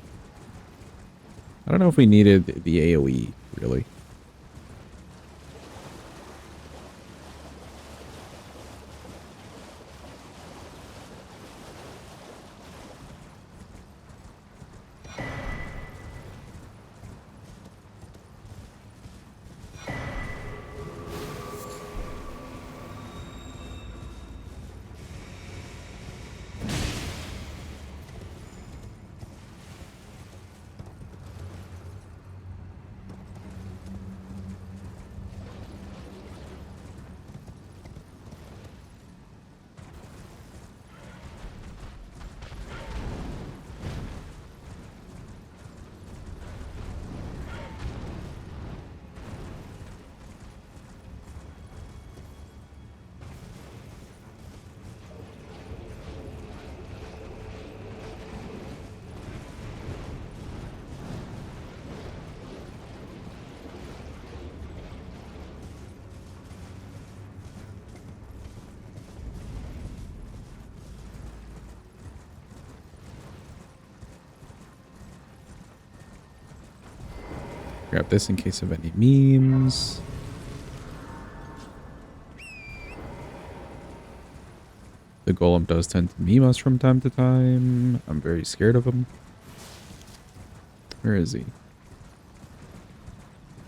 I don't know if we needed the AoE, really. Grab this in case of any memes. The golem does tend to meme us from time to time. I'm very scared of him. Where is he?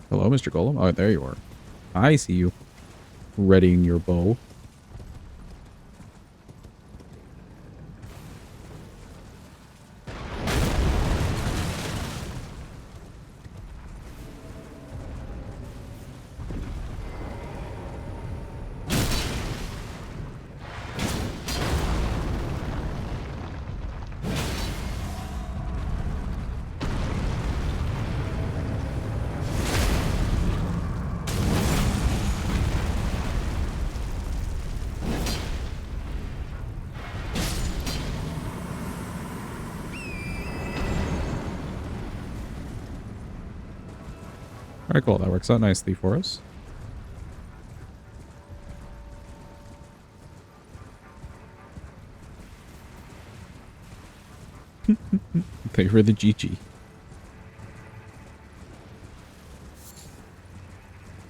Hello, Mr. Golem? Oh, there you are. I see you. Readying your bow. Alright, cool. That works out nicely for us. Thank you for the GG.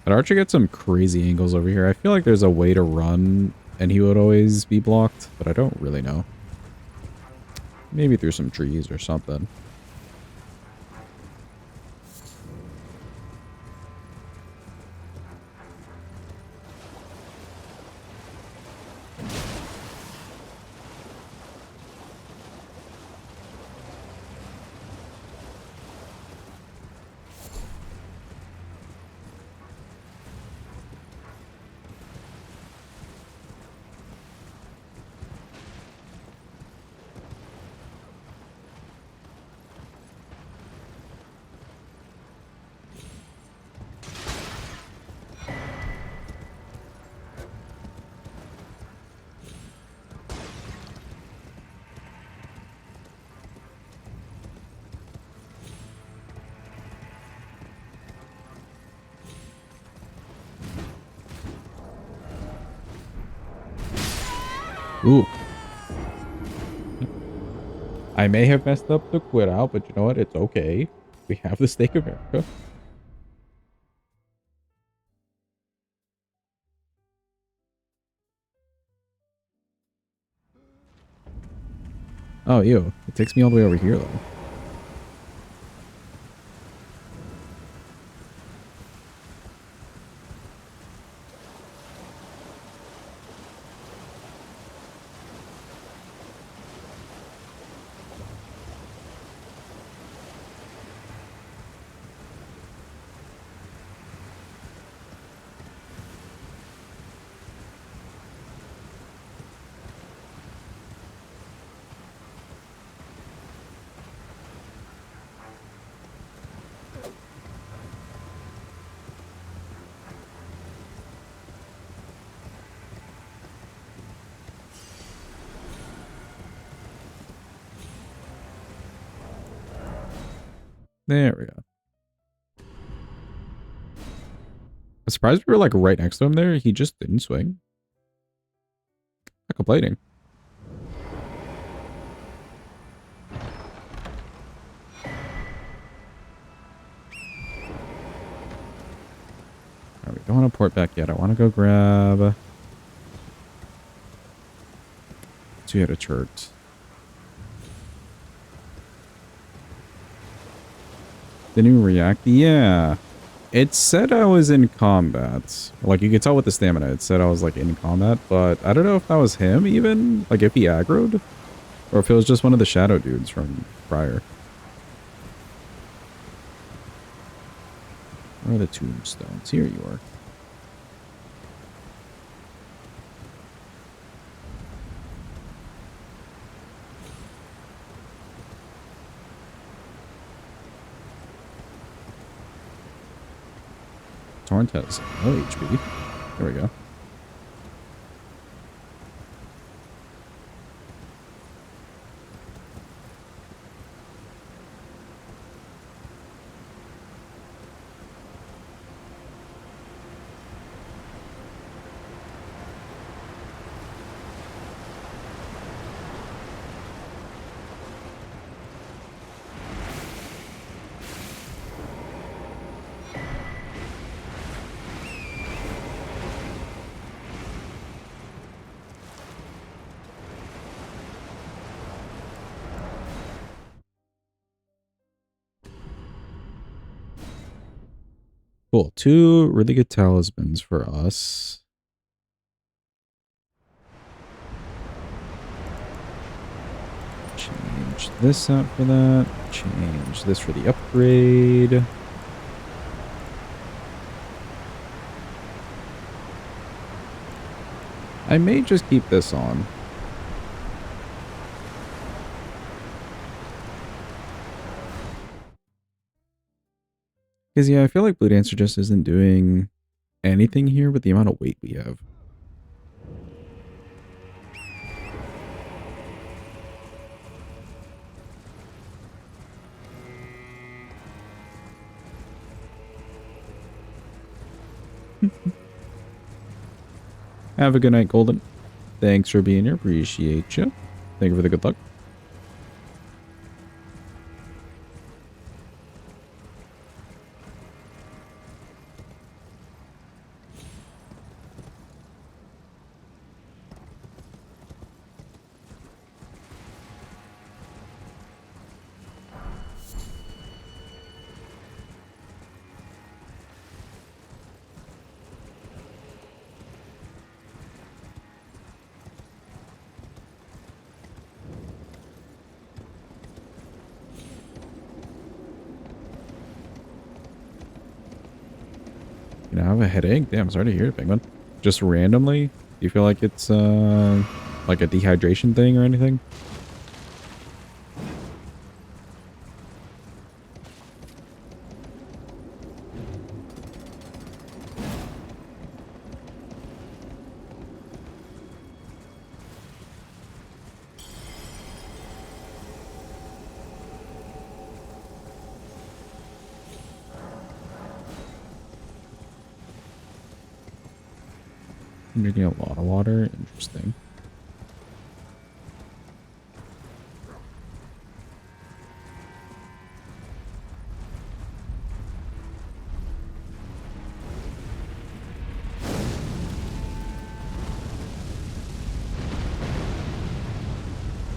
But Archer gets some crazy angles over here. I feel like there's a way to run and he would always be blocked, but I don't really know. Maybe through some trees or something. Ooh. I may have messed up the quit out, but you know what? It's okay. We have the stake of America. Oh, ew. It takes me all the way over here, though. There we go. I'm surprised we were like right next to him there. He just didn't swing. Not complaining. Alright, we don't want to port back yet. I want to go grab... So we had a church. The new react? Yeah. It said I was in combat. Like, you could tell with the stamina. It said I was, like, in combat. But I don't know if that was him, even. Like, if he aggroed. Or if it was just one of the shadow dudes from prior. Where are the tombstones? Here you are. Torrent has no HP. There we go. Cool. 2 really good talismans for us. Change this out for that. Change this for the upgrade. I may just keep this on. Because, yeah, I feel like Blue Dancer just isn't doing anything here with the amount of weight we have. Have a good night, Golden. Thanks for being here. Appreciate you. Thank you for the good luck. You know, I have a headache. Damn, sorry to hear it, Penguin. Just randomly? Do you feel like it's like a dehydration thing or anything? I'm drinking a lot of water. Interesting.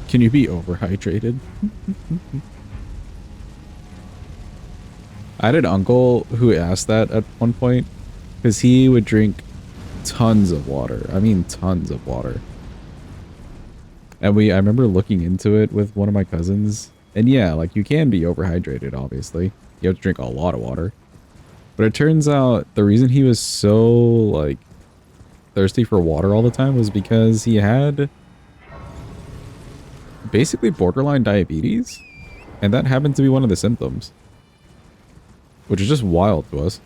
Can you be overhydrated? I had an uncle who asked that at one point because he would drink tons of water. I mean, tons of water. And I remember looking into it with one of my cousins. And yeah, like you can be overhydrated, obviously. You have to drink a lot of water. But it turns out the reason he was so like thirsty for water all the time was because he had basically borderline diabetes. And that happened to be one of the symptoms. Which is just wild to us.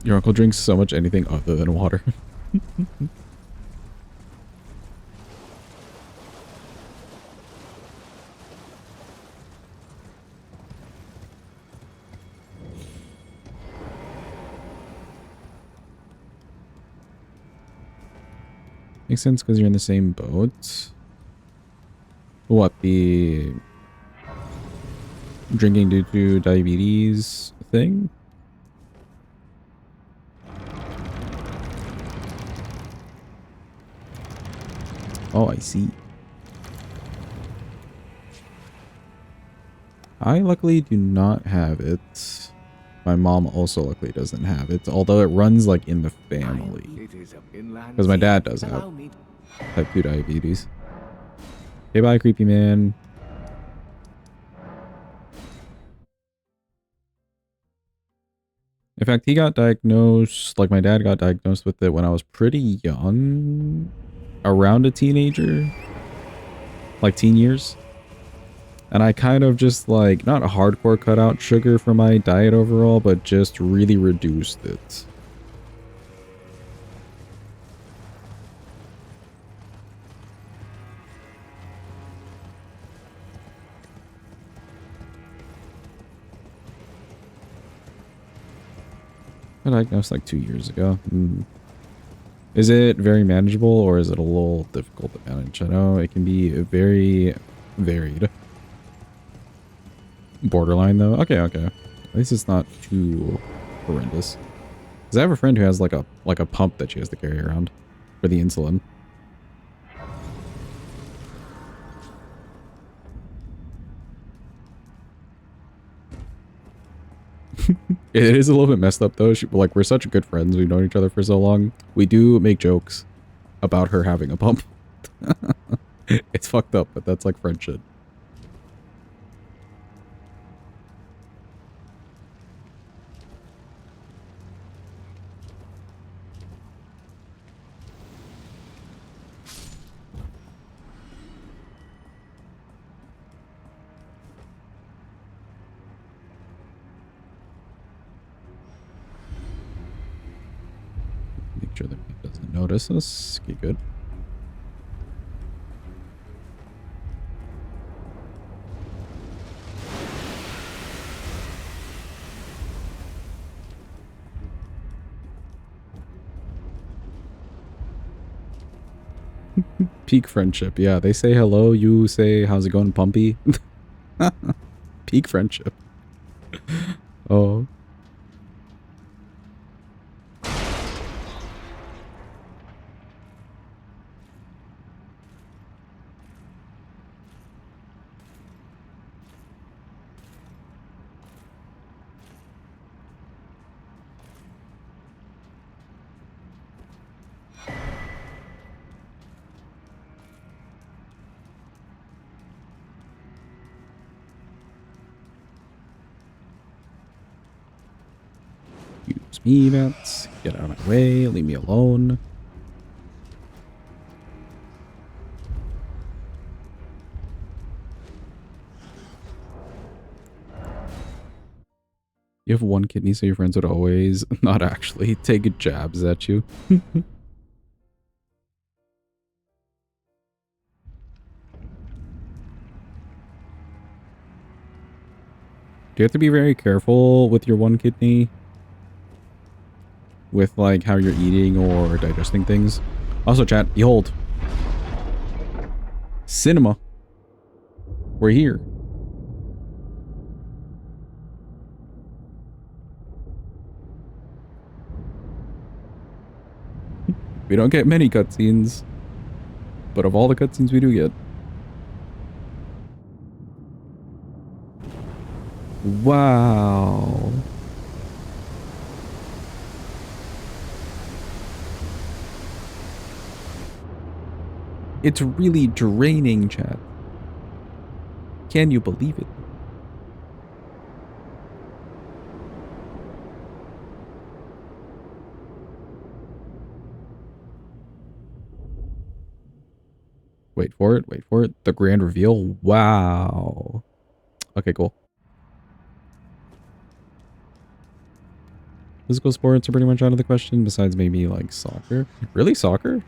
Your uncle drinks so much anything other than water. Makes sense because you're in the same boat. What, the drinking due to diabetes thing? Oh, I see. I luckily do not have it. My mom also luckily doesn't have it, although it runs like in the family. Because my dad does have type 2 diabetes. Okay, bye, creepy man. In fact, he got diagnosed, like my dad got diagnosed with it when I was pretty young. Around a teenager. Like teen years. And I kind of just like, not hardcore cut out sugar from my diet overall, but just really reduced it. I diagnosed like 2 years ago. Is it very manageable or is it a little difficult to manage? I know it can be very varied. Borderline though? Okay, okay. At least it's not too horrendous. Because I have a friend who has like a pump that she has to carry around for the insulin. It is a little bit messed up though. Like we're such good friends. We've known each other for so long. We do make jokes about her having a pump. It's fucked up, but that's like friendship. Make sure that he doesn't notice us. Okay, good. Peak friendship. Yeah, they say hello. You say, how's it going, Pumpy? Peak friendship. Oh. Use me, Bats. Get out of my way. Leave me alone. You have one kidney, so your friends would always, not actually, take jabs at you. Do you have to be very careful with your one kidney? With, like, how you're eating or digesting things? Also, chat, behold. Cinema. We're here. We don't get many cutscenes. But of all the cutscenes we do get. Wow. It's really draining, chat. Can you believe it? Wait for it, wait for it. The grand reveal. Wow. Okay, cool. Physical sports are pretty much out of the question, besides maybe like soccer. Really, soccer?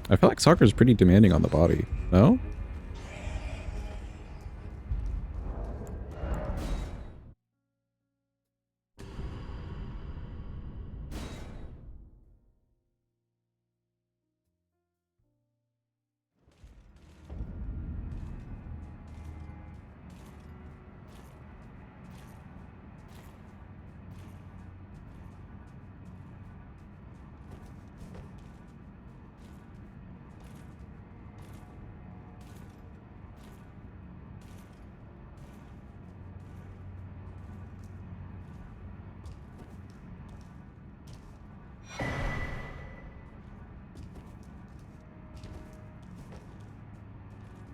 I feel like soccer is pretty demanding on the body. No?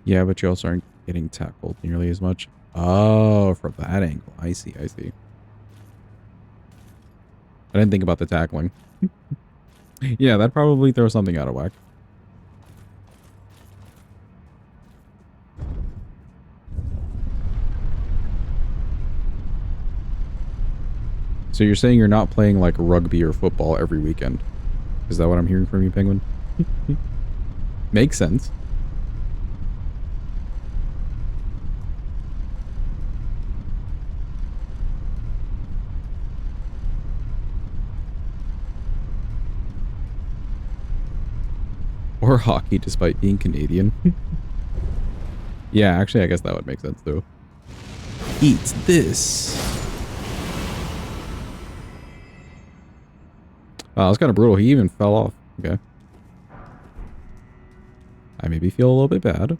Yeah, but you also aren't getting tackled nearly as much. Oh, from that angle. I see, I see. I didn't think about the tackling. Yeah, that probably throws something out of whack. So you're saying you're not playing like rugby or football every weekend? Is that what I'm hearing from you, Penguin? Makes sense. Or hockey, despite being Canadian. Yeah, actually, I guess that would make sense, too. Eat this. Oh, that's kind of brutal. He even fell off. Okay. I maybe feel a little bit bad.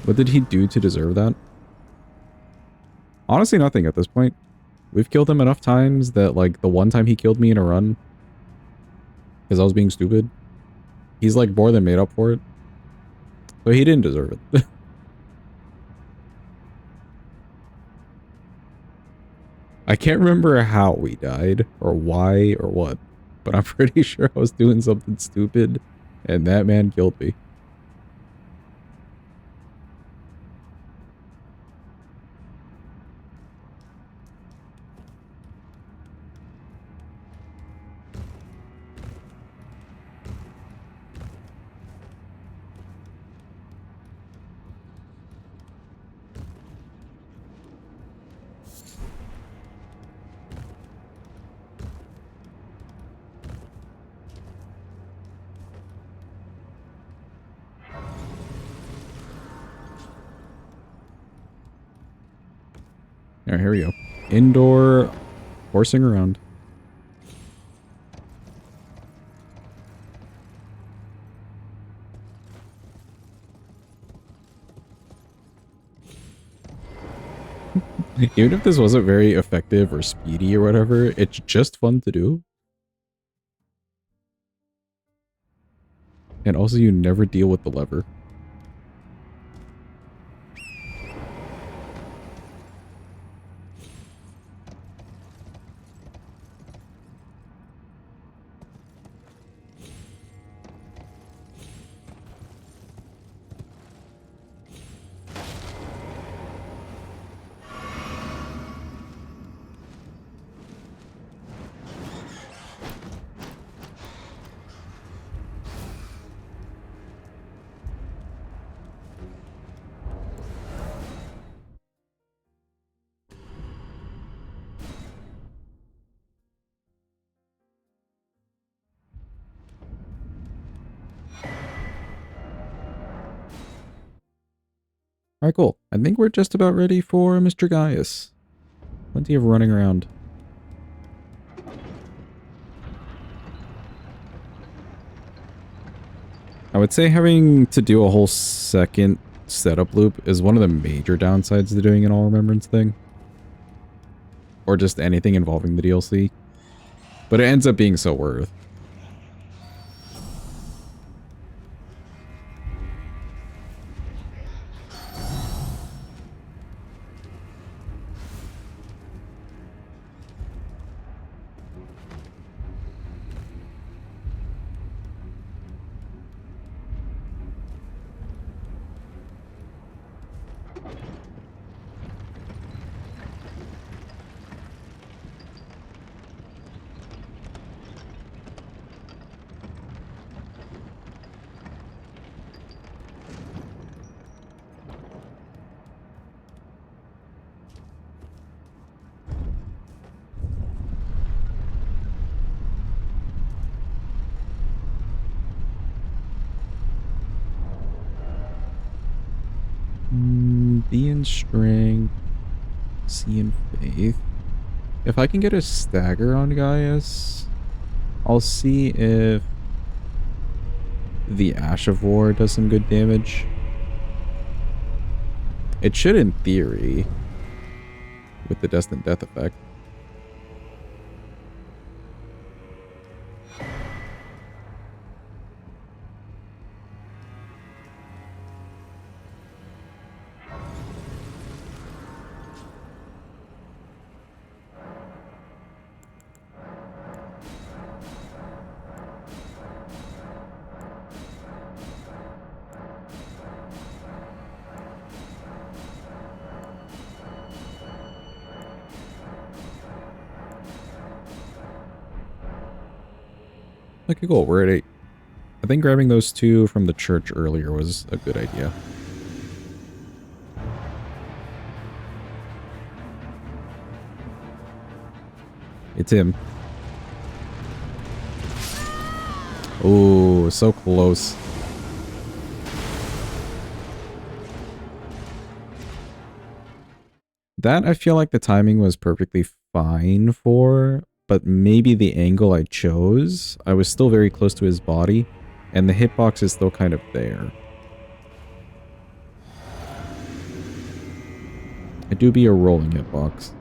What did he do to deserve that? Honestly, nothing at this point. We've killed him enough times that, like, the one time he killed me in a run, because I was being stupid, he's, like, more than made up for it. So he didn't deserve it. I can't remember how we died, or why, or what, but I'm pretty sure I was doing something stupid, and that man killed me. Alright, here we go. Indoor horsing around. Even if this wasn't very effective or speedy or whatever, it's just fun to do. And also you never deal with the lever. Alright, cool. I think we're just about ready for Mr. Gaius. Plenty of running around. I would say having to do a whole second setup loop is one of the major downsides to doing an all remembrance thing. Or just anything involving the DLC. But it ends up being so worth. B in strength, C in faith. If I can get a stagger on Gaius, I'll see if the Ash of War does some good damage. It should in theory, with the Destined Death effect. Okay, cool. We're at 8. I think grabbing those 2 from the church earlier was a good idea. It's him. Oh, so close. That I feel like the timing was perfectly fine for, but maybe the angle I chose, I was still very close to his body, and the hitbox is still kind of there. It do be a rolling hitbox.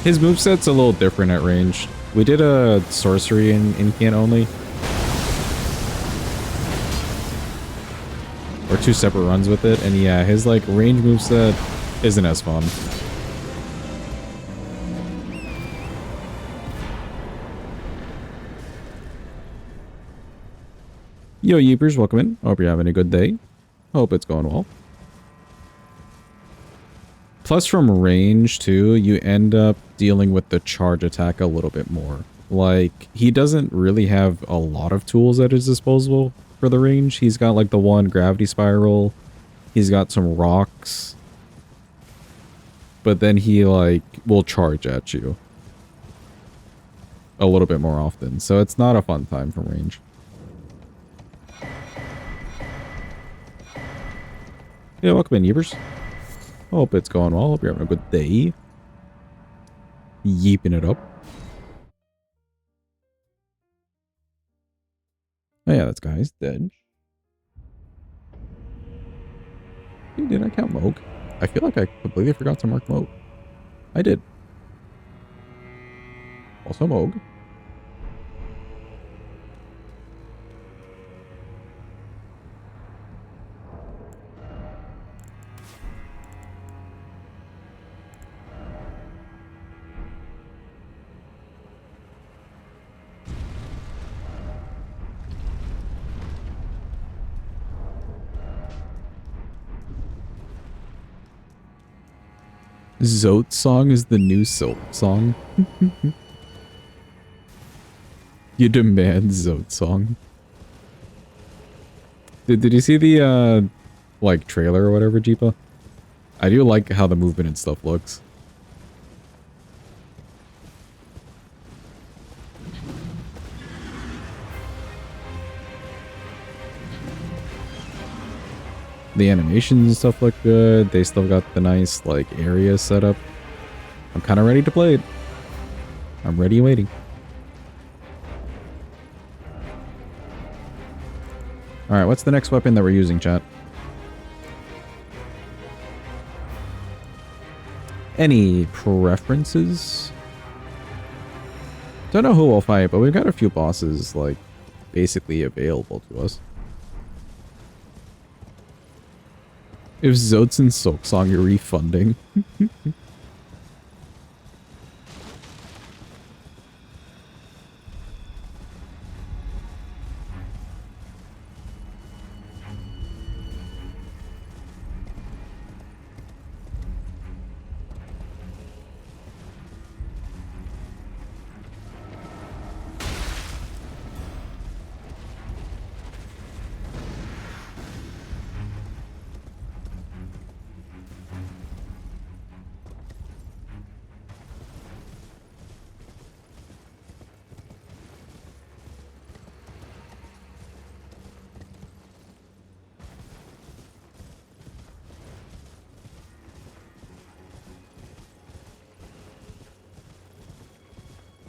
His moveset's a little different at range. We did a sorcery in can only. Or 2 separate runs with it, and yeah, his like range moveset isn't as fun. Yo, Yeepers, welcome in. Hope you're having a good day. Hope it's going well. Plus from range too, you end up dealing with the charge attack a little bit more. Like, he doesn't really have a lot of tools at his disposal for the range. He's got like the one gravity spiral. He's got some rocks. But then he like will charge at you a little bit more often. So it's not a fun time from range. Yeah, welcome in, Yeepers. Hope it's going well. Hope you're having a good day. Yeeping it up. Oh yeah, that's guys dead. Did I count Moog? I feel like I completely forgot to mark Moog. I did. Also Moog. Zote song is the new Silk song. You demand Zote song. Did you see the like trailer or whatever, Jeepa? I do like how the movement and stuff looks. The animations and stuff look good. They still got the nice like area set up. I'm kind of ready to play it. I'm ready and waiting. Alright, what's the next weapon that we're using, chat? Any preferences? Don't know who we'll fight, but we've got a few bosses, like, basically available to us. If Zote's in Silksong, you're refunding.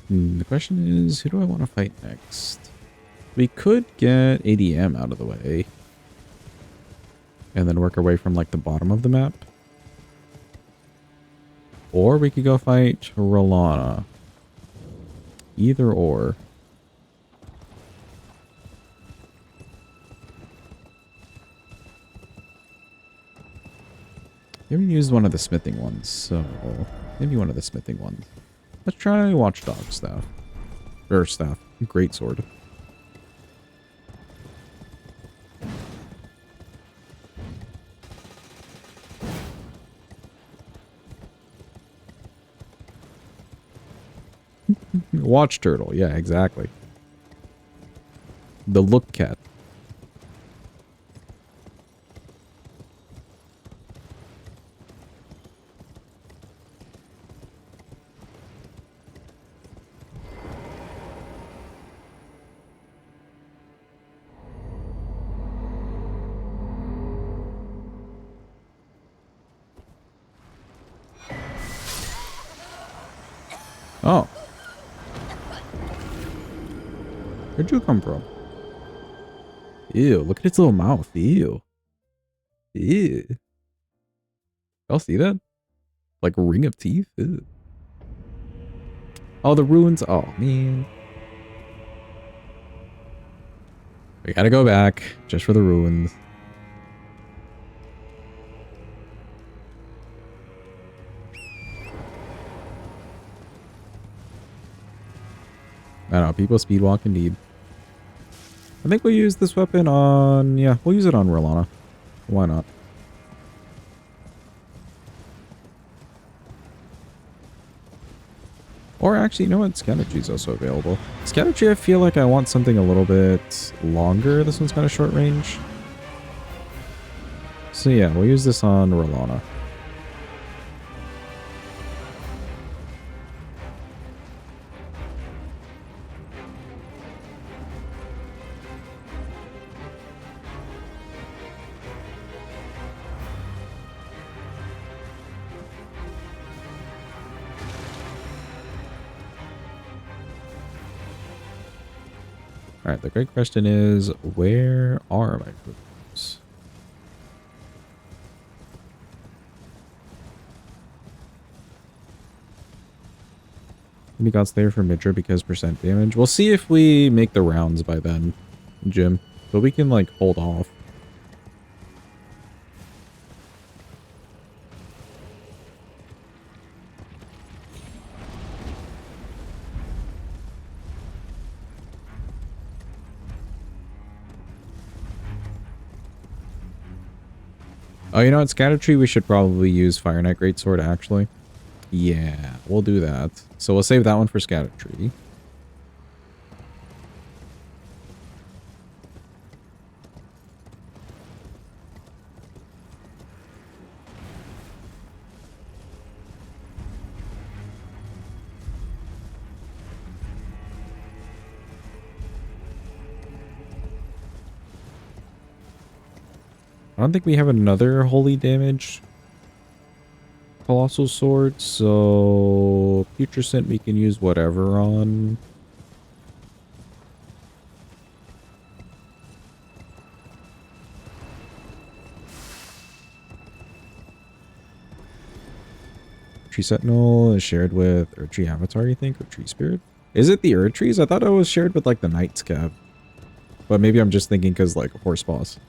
The question is, who do I want to fight next? We could get ADM out of the way. And then work our way from like the bottom of the map. Or we could go fight Rolana. Either or. We haven't used one of the smithing ones, so maybe one of the smithing ones. Let's try Watchdog Staff. Or Staff. Great Sword. Watch Turtle. Yeah, exactly. The Look Cat. Oh. Where'd you come from? Ew, look at its little mouth. Ew. Ew. Y'all see that? Like a ring of teeth? Ew. Oh, the ruins. Oh, man. We gotta go back just for the ruins. I don't know. People speedwalk indeed. I think we'll use this weapon on... Yeah, we'll use it on Rolana. Why not? Or actually, you know what? Scattertree is also available. Scattertree, I feel like I want something a little bit longer. This one's kind of short range. So yeah, we'll use this on Rolana. Alright, the great question is, where are my groups? Maybe God's there for Midra because percent damage. We'll see if we make the rounds by then, Jim. But we can, like, hold off. Oh, you know what? Scattertree, we should probably use Fire Knight Greatsword, actually. Yeah, we'll do that. So we'll save that one for Scattertree. I don't think we have another holy damage Colossal Sword, so Putrescent we can use whatever on. Tree Sentinel is shared with Erdtree Avatar, you think, or Tree Spirit? Is it the Erdtrees? I thought it was shared with like the Knight's Cab. But maybe I'm just thinking because like a horse boss.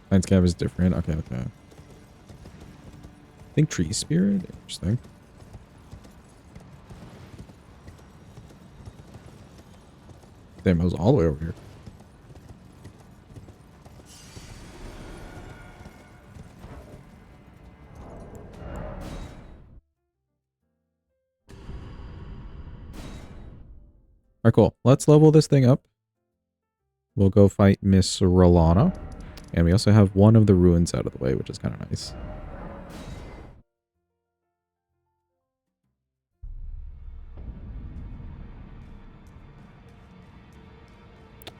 Knight's Cab is different. Okay, okay. I think Tree Spirit. Interesting. Damn, it was all the way over here. Alright, cool. Let's level this thing up. We'll go fight Miss Rolana. And we also have one of the ruins out of the way, which is kind of nice.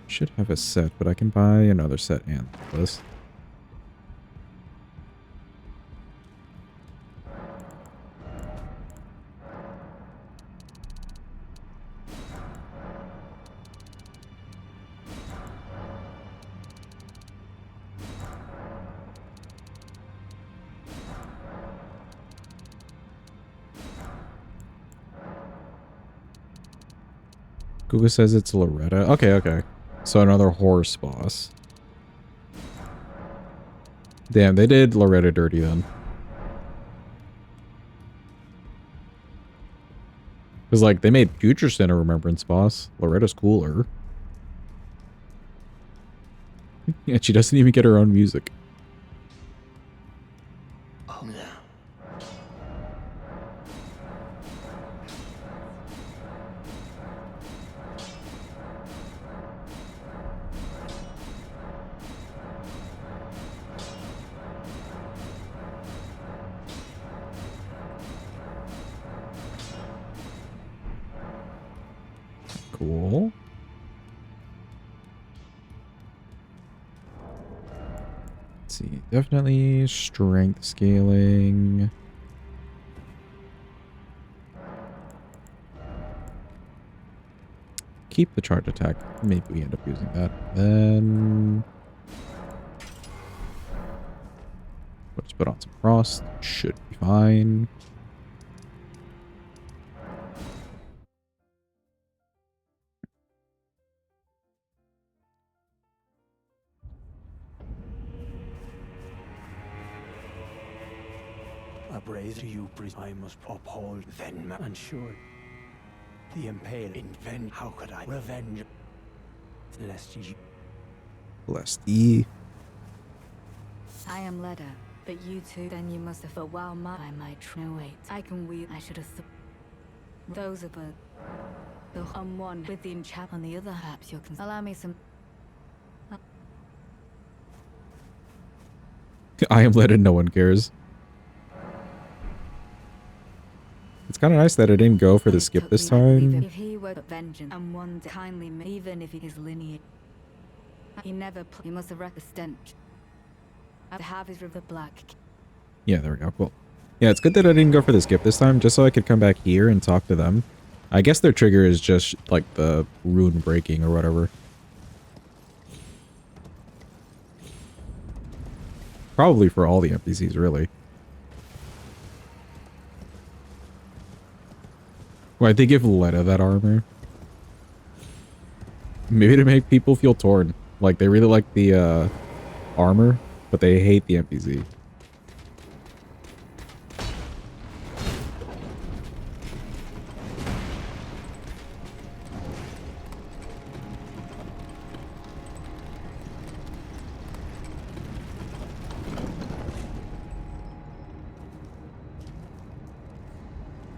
Should have a set, but I can buy another set and this. Google says it's Loretta. Okay, okay. So another horse boss. Damn, they did Loretta dirty then. Because, like, they made Putrescent a remembrance boss. Loretta's cooler. Yeah, she doesn't even get her own music. Oh no. Cool. Let's see. Definitely strength scaling. Keep the charge attack. Maybe we end up using that. Then Put on some frost. Should be fine. I praise to you, priest. I must uphold then and sure. The impale invent. How could I revenge? Lest you. Bless thee. I am Leda, but you two, then you must have. But while I might no wait, I can weave. I should have thought. Those are the on one with the enchant on the other. Perhaps you can allow me some. I am let in, no one cares. It's kind of nice that I didn't go for the skip this time. If he were vengeance and one kindly, even if his lineage, he never. He must have wrecked the stench. I have his river black. Yeah, there we go. Cool. Yeah, it's good that I didn't go for the skip this time, just so I could come back here and talk to them. I guess their trigger is just like the rune breaking or whatever. Probably for all the NPCs, really. Why'd they give Letta that armor? Maybe to make people feel torn. Like, they really like the armor, but they hate the NPC.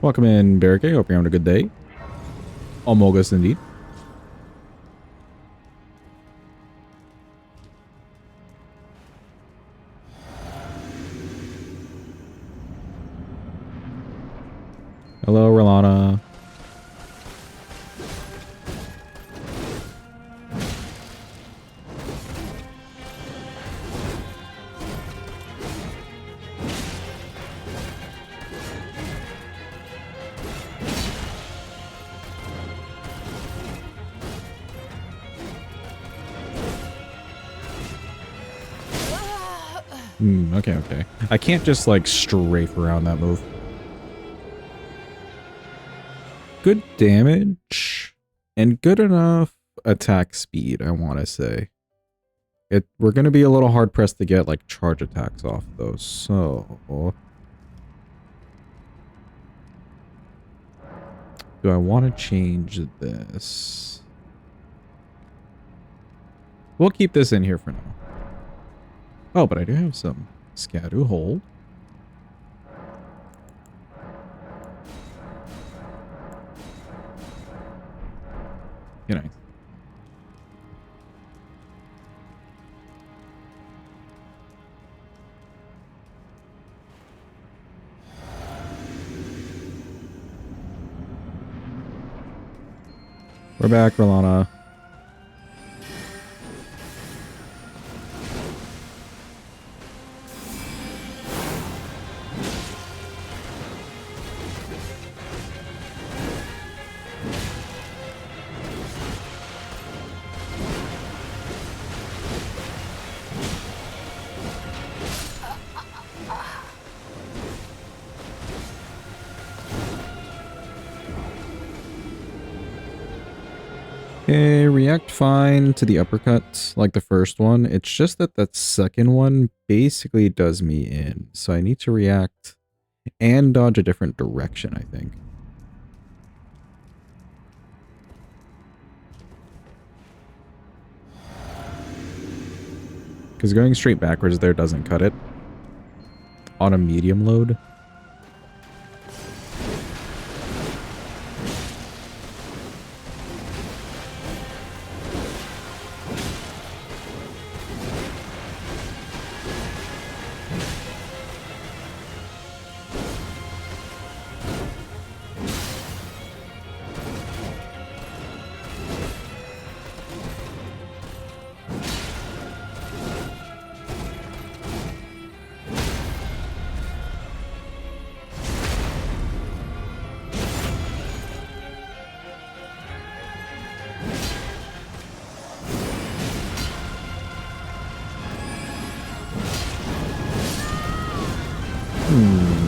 Welcome in, Barricade. Hope you're having a good day. Almogus indeed. Hello, Rolana. Okay. I can't just, like, strafe around that move. Good damage. And good enough attack speed, I want to say. We're going to be a little hard-pressed to get, like, charge attacks off, though, so... Do I want to change this? We'll keep this in here for now. Oh, but I do have some Scadu hold. You know. We're back, Rolana. Okay, react fine to the uppercut, like the first one. It's just that that second one basically does me in. So I need to react and dodge a different direction, I think. Because going straight backwards there doesn't cut it. On a medium load.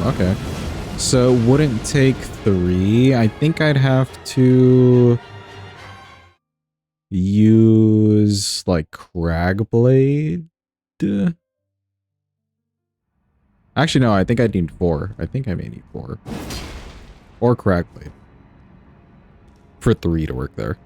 Okay. So it wouldn't take 3. I think I'd have to use like Cragblade. Actually, no, I think I need 4. I think I may need 4. Or Cragblade. For 3 to work there.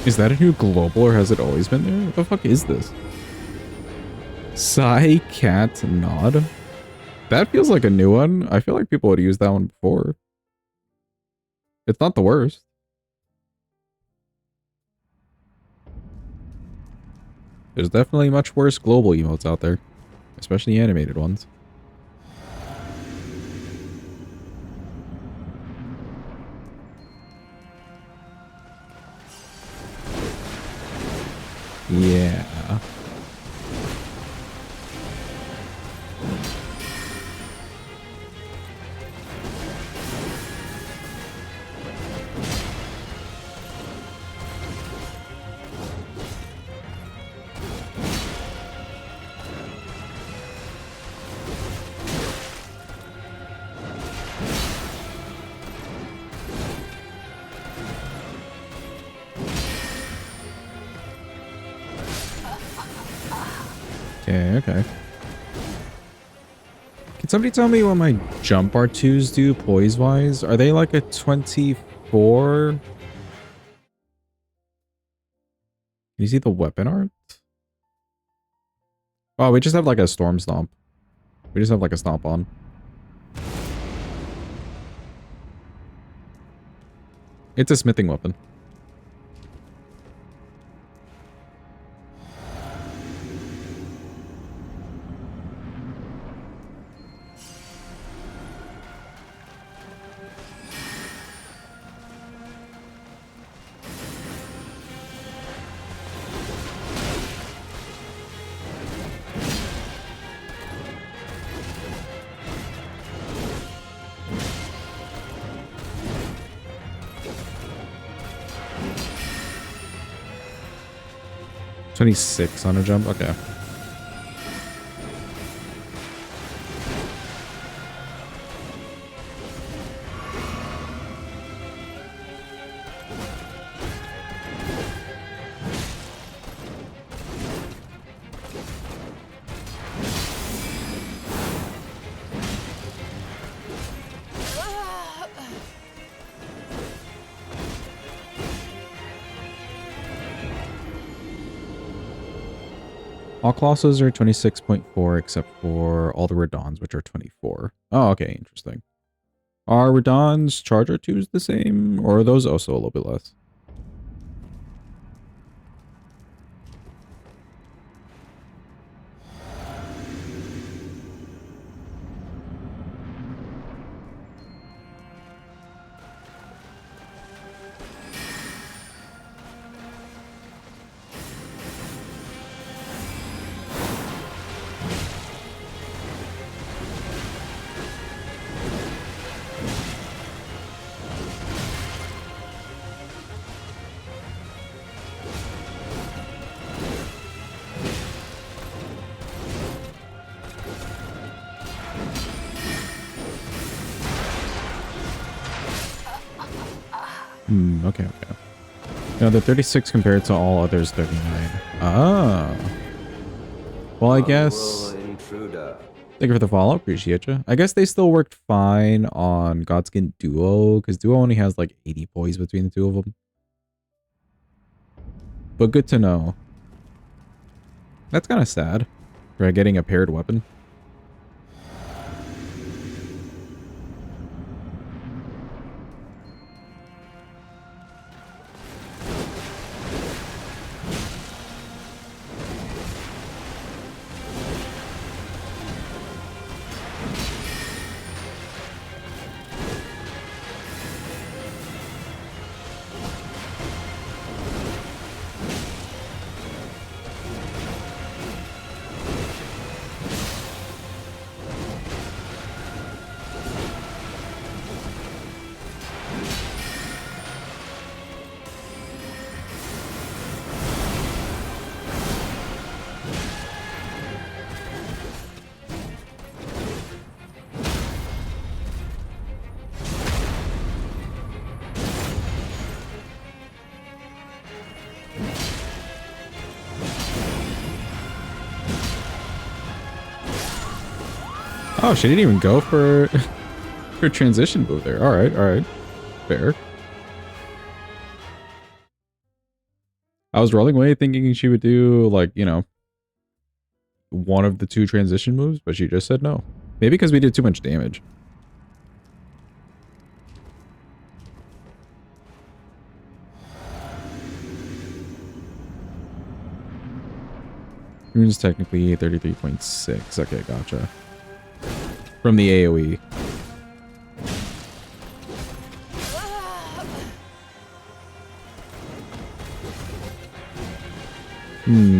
Is that a new global or has it always been there? What the fuck is this? Psy Cat Nod? That feels like a new one. I feel like people would use that one before. It's not the worst. There's definitely much worse global emotes out there. Especially animated ones. Yeah. Okay. Can somebody tell me what my jump R2s do poise-wise? Are they like a 24? Can you see the weapon art? Oh, we just have like a storm stomp. We just have like a stomp on. It's a smithing weapon. $26 on a jump? Okay. All Colossus are 26.4 except for all the Radons, which are 24. Oh, okay, interesting. Are Radon's Charger 2s the same? Or are those also a little bit less? Okay. Now the 36 compared to all others 39. Ah. Well, I guess... Thank you for the follow. Appreciate you. I guess they still worked fine on Godskin Duo, because Duo only has like 80 poise between the two of them. But good to know. That's kind of sad. For getting a paired weapon. Oh, she didn't even go for her transition move there. All right. Fair. I was rolling away thinking she would do, like, you know, one of the two transition moves, but she just said no. Maybe because we did too much damage. Rune's technically 33.6. Okay, gotcha. From the AoE.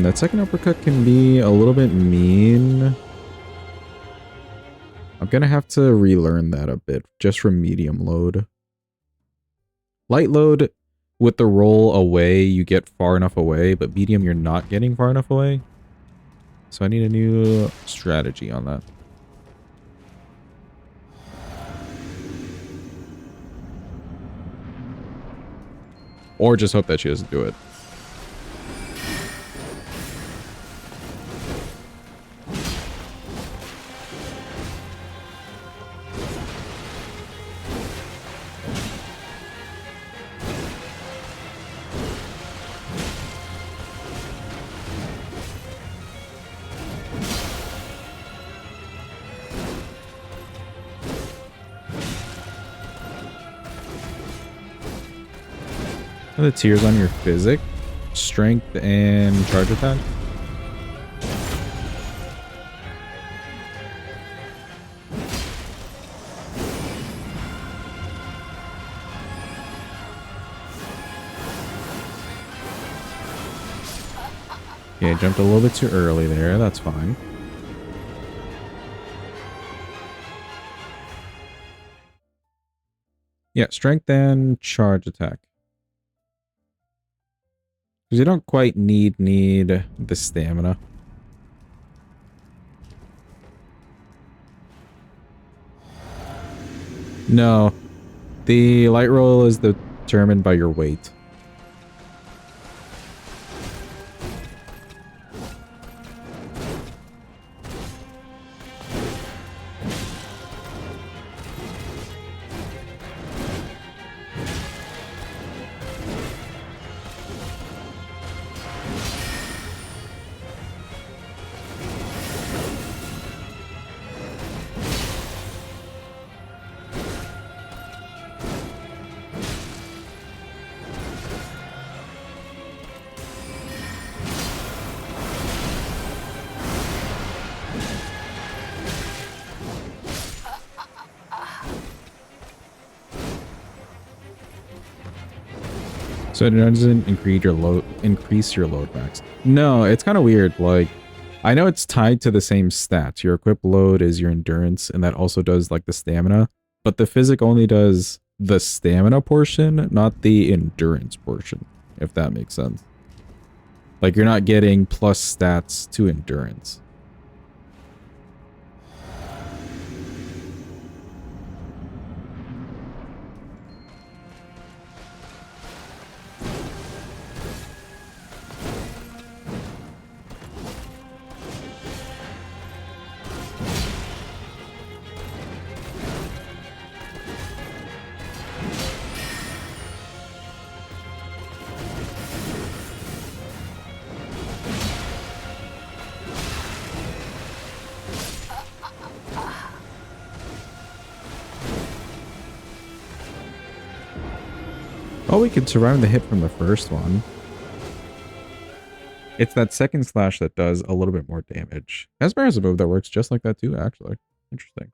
That second uppercut can be a little bit mean. I'm gonna have to relearn that a bit, just from medium load. Light load, with the roll away, you get far enough away, but medium, you're not getting far enough away. So I need a new strategy on that. Or just hope that she doesn't do it. The tiers on your physic, strength, and charge attack. Yeah, jumped a little bit too early there. That's fine. Yeah, strength and charge attack. Because you don't quite need the stamina. No. The light roll is determined by your weight. So it doesn't increase your load max. No, it's kind of weird. Like, I know it's tied to the same stats. Your equip load is your endurance, and that also does like the stamina. But the physic only does the stamina portion, not the endurance portion, if that makes sense. Like, you're not getting plus stats to endurance. Oh, we could surround the hit from the first one. It's that second slash that does a little bit more damage. Esper has a move that works just like that too, actually. Interesting.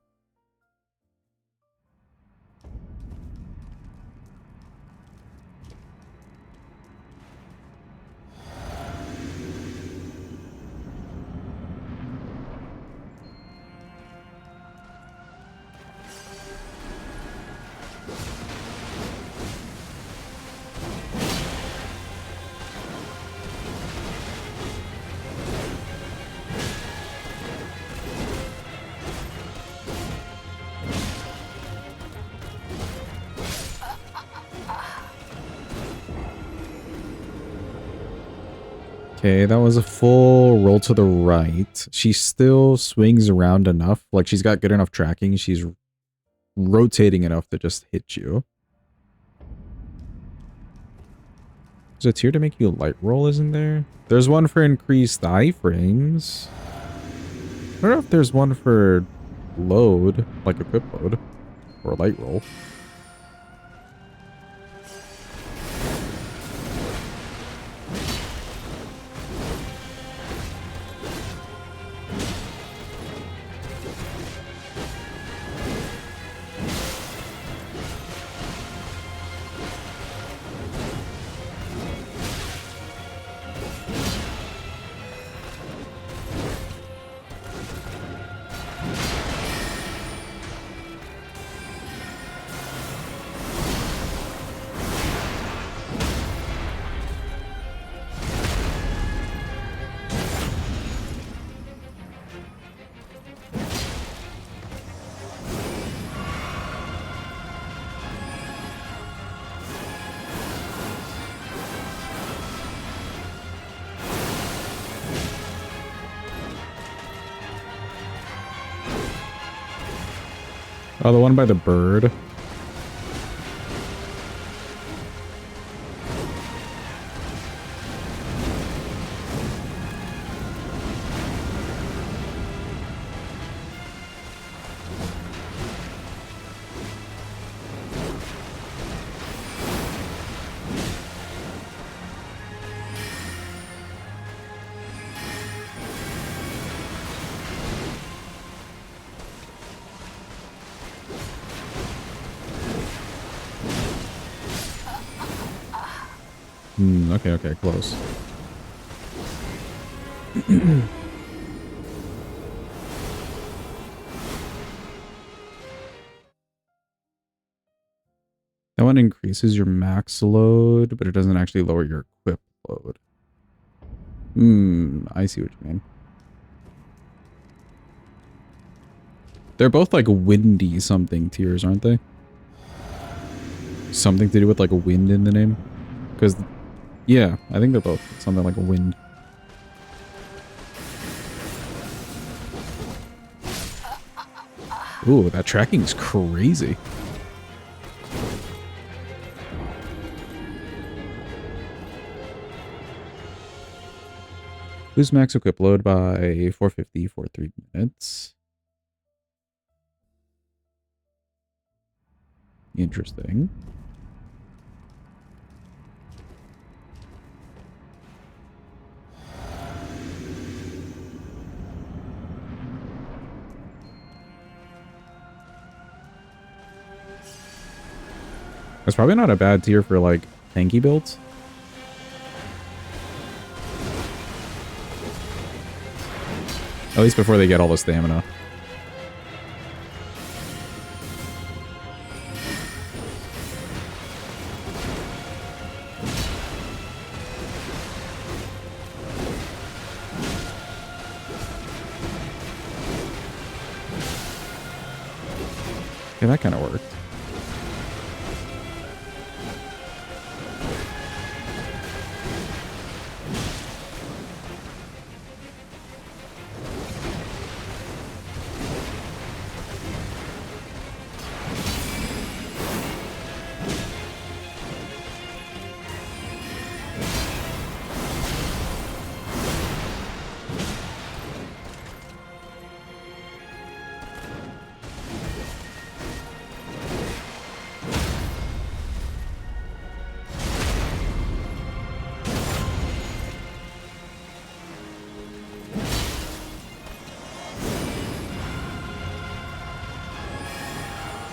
Okay, that was a full roll to the right. She still swings around enough. Like, she's got good enough tracking. She's rotating enough to just hit you. There's a tier to make you light roll, isn't there? There's one for increased iframes. I don't know if there's one for load, like equip load, or light roll. Oh, the one by the bird. Okay, okay, close. That one increases your max load, but it doesn't actually lower your equip load. I see what you mean. They're both like windy something tiers, aren't they? Something to do with like a wind in the name? Because, yeah, I think they're both something like a wind. Ooh, that tracking is crazy. Boost max equip load by 450 for 3 minutes. Interesting. That's probably not a bad tier for like tanky builds. At least before they get all the stamina. Yeah, that kind of worked.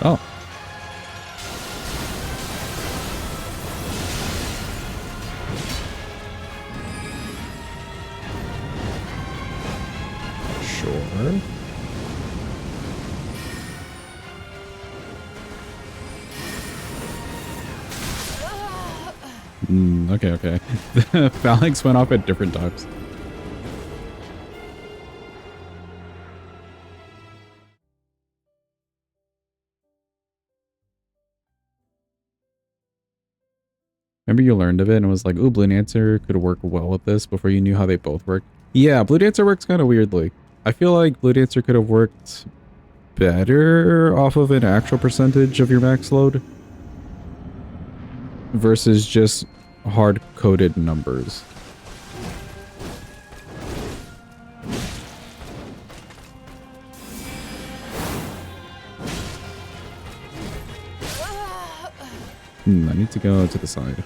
Oh. Sure. Okay, okay. The phalanx went off at different times. Remember you learned of it and was like, ooh, Blue Dancer could work well with this before you knew how they both work? Yeah, Blue Dancer works kind of weirdly. I feel like Blue Dancer could have worked better off of an actual percentage of your max load versus just hard-coded numbers. I need to go to the side.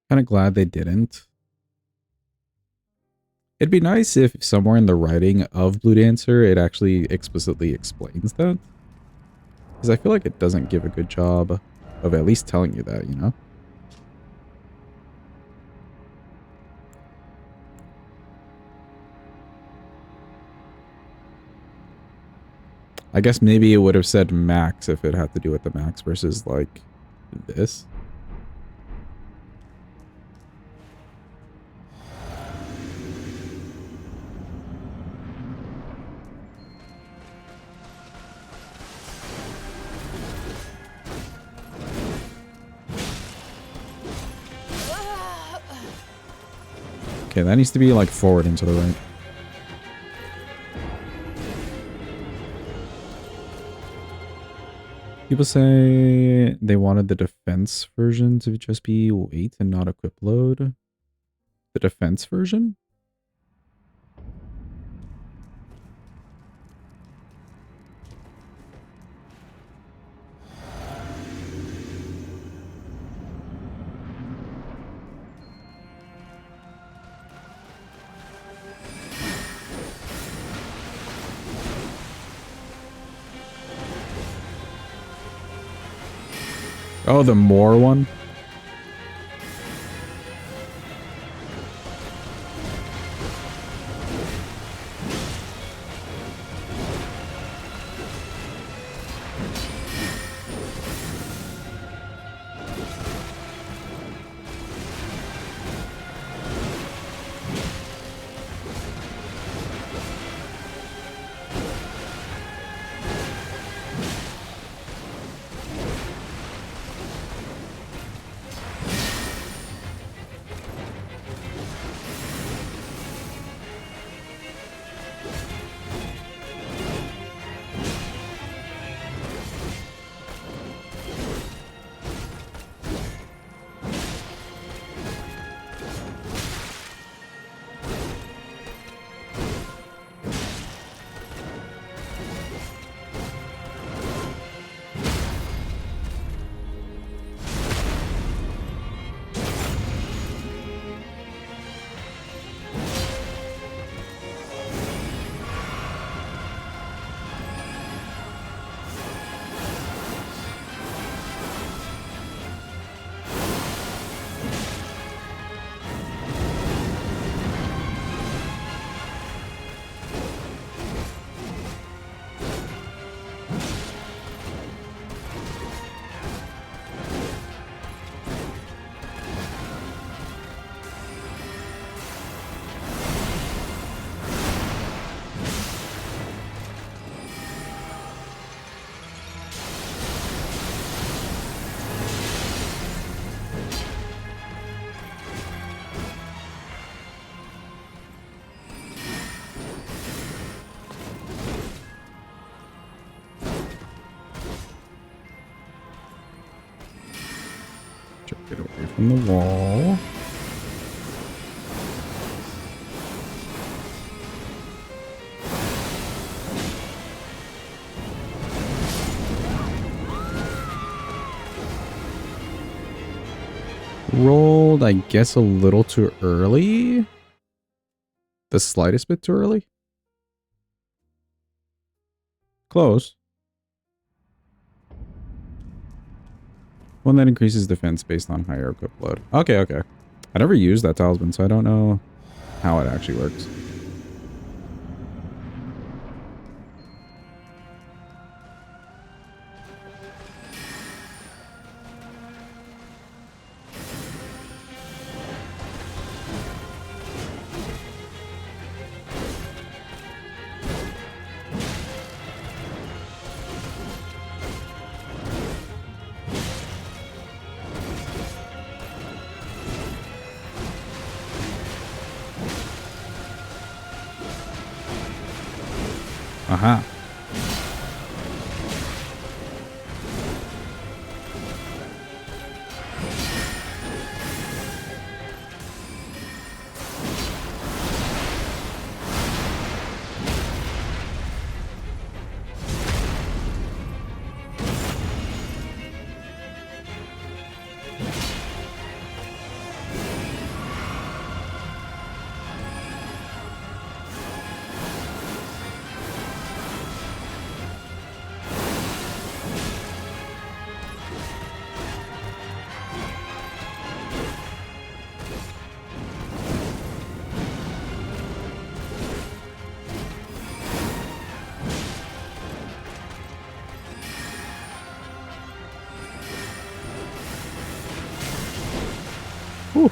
Kind of glad they didn't. It'd be nice if somewhere in the writing of Blue Dancer it actually explicitly explains that. Because I feel like it doesn't give a good job of at least telling you that, you know? I guess maybe it would have said max if it had to do with the max versus like this. Okay, that needs to be like forward and to the right. People say they wanted the defense version to just be weight and not equip load. The defense version? Oh, the more one? Get away from the wall. Rolled, I guess, a little too early. The slightest bit too early. Close. One that increases defense based on higher equip load. Okay, okay. I never used that talisman, so I don't know how it actually works. Aha. Whew.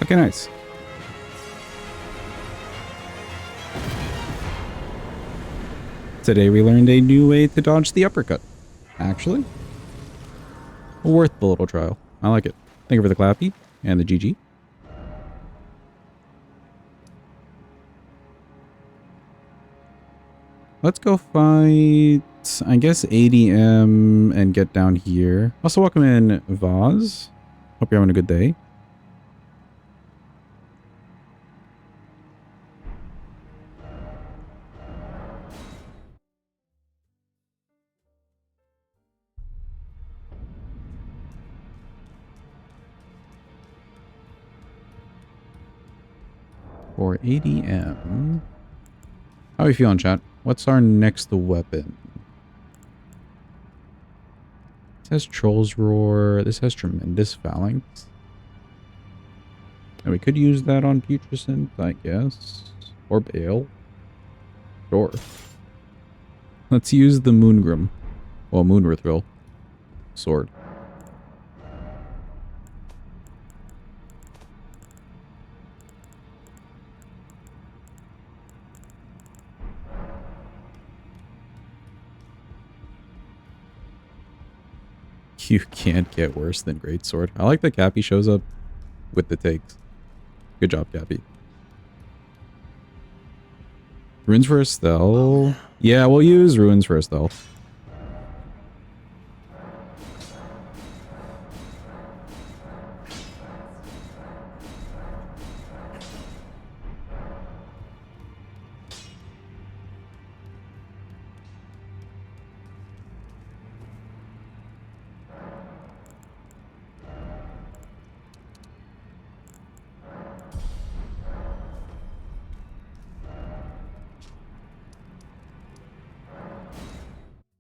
Okay, nice. Today we learned a new way to dodge the uppercut. Actually, worth the little trial. I like it. Thank you for the clappy and the GG. Let's go fight, I guess, ADM and get down here. Also, welcome in Vaz. Hope you're having a good day. For ADM. How are you feeling, chat? What's our next weapon? This has Troll's Roar. This has Tremendous Phalanx. And we could use that on Putrescent, I guess. Or Bale. Sure. Let's use the Moongrim. Well, Moonrithville. Sword. You can't get worse than Greatsword. I like that Cappy shows up with the takes. Good job, Cappy. Runes for Estelle. Yeah, we'll use Runes for Estelle.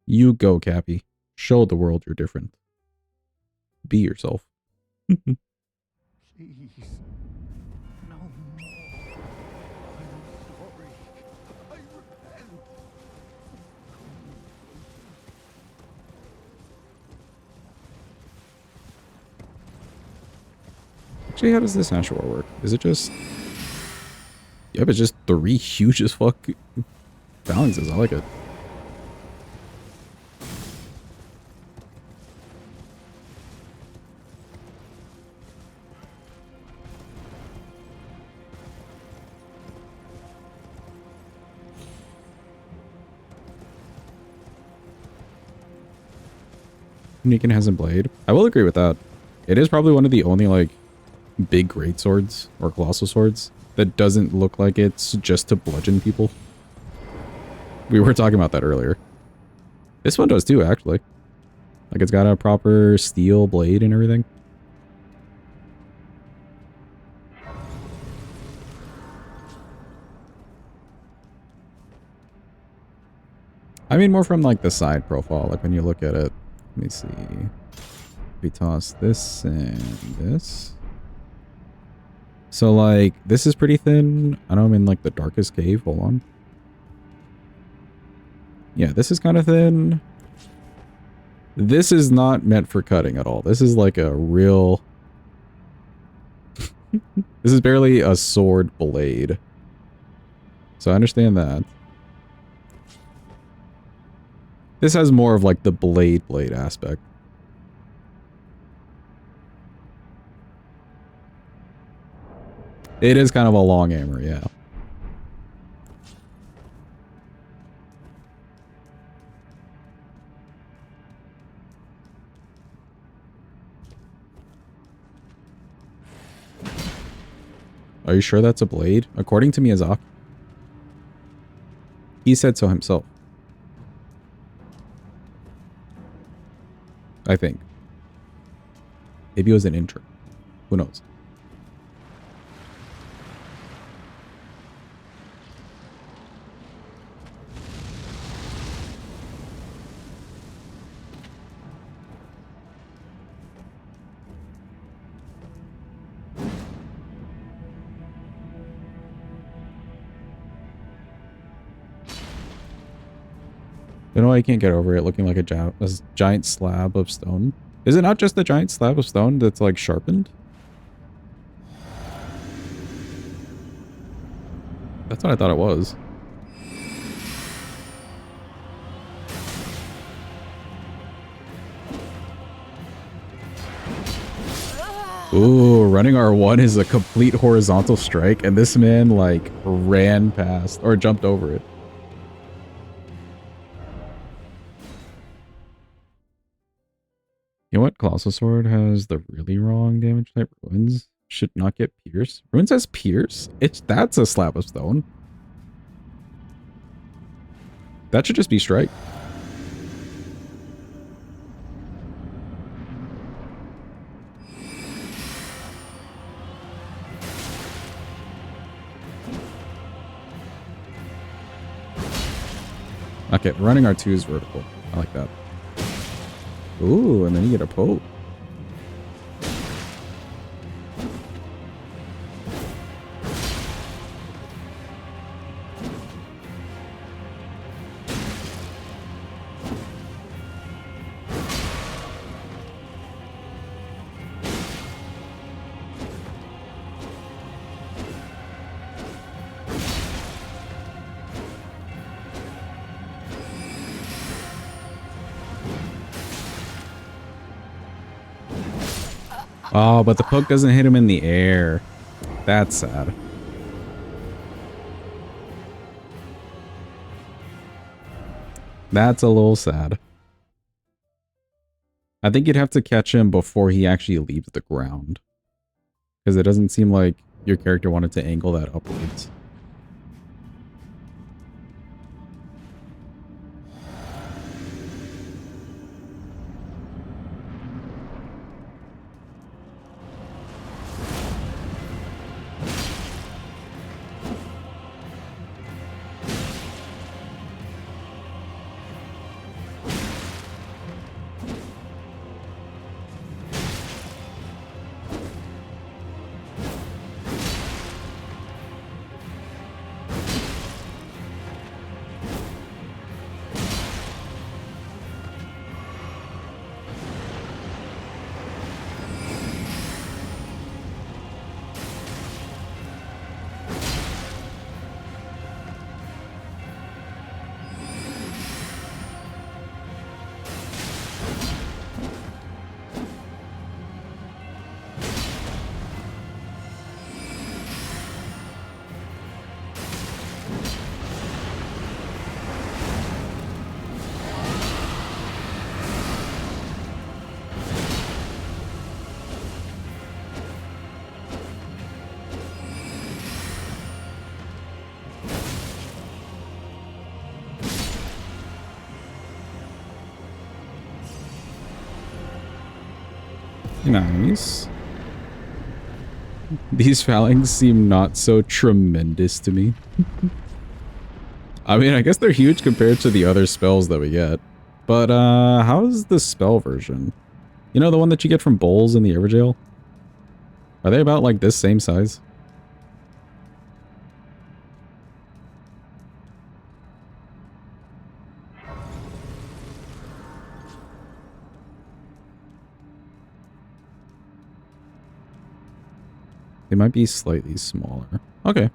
You go, Cappy. Show the world you're different. Be yourself. Please. No more. I'm sorry. I repent. Actually, how does this Ashore work? Is it just... Yep, it's just 3 huge as fuck balances. I like it. Nikan hasn't blade. I will agree with that. It is probably one of the only, like, big great swords or colossal swords that doesn't look like it's just to bludgeon people. We were talking about that earlier. This one does too, actually. Like, it's got a proper steel blade and everything. I mean more from, like, the side profile. Like, when you look at it. Let me see. We toss this and this. So, like, this is pretty thin. I know I'm in, like, the darkest cave. Hold on. Yeah, this is kind of thin. This is not meant for cutting at all. This is like a real... This is barely a sword blade. So I understand that. This has more of like the blade aspect. It is kind of a long hammer, yeah. Are you sure that's a blade? According to Miyazaki. He said so himself. I think. Maybe it was an intern. Who knows? You know why I can't get over it looking like a giant slab of stone? Is it not just a giant slab of stone that's like sharpened? That's what I thought it was. Ooh, running R1 is a complete horizontal strike, and this man like ran past or jumped over it. You know what? Colossal Sword has the really wrong damage type. Ruins should not get pierce. Ruins has pierce? That's a slab of stone. That should just be strike. Okay, running R2 is vertical. I like that. Ooh, and then you get a poke. Oh, but the poke doesn't hit him in the air. That's sad. That's a little sad. I think you'd have to catch him before he actually leaves the ground. Because it doesn't seem like your character wanted to angle that upwards. Nice. These phalanx seem not so tremendous to me. I mean, I guess they're huge compared to the other spells that we get. But, how's the spell version? You know, the one that you get from bowls in the Everjail? Are they about, like, this same size? They might be slightly smaller. Okay.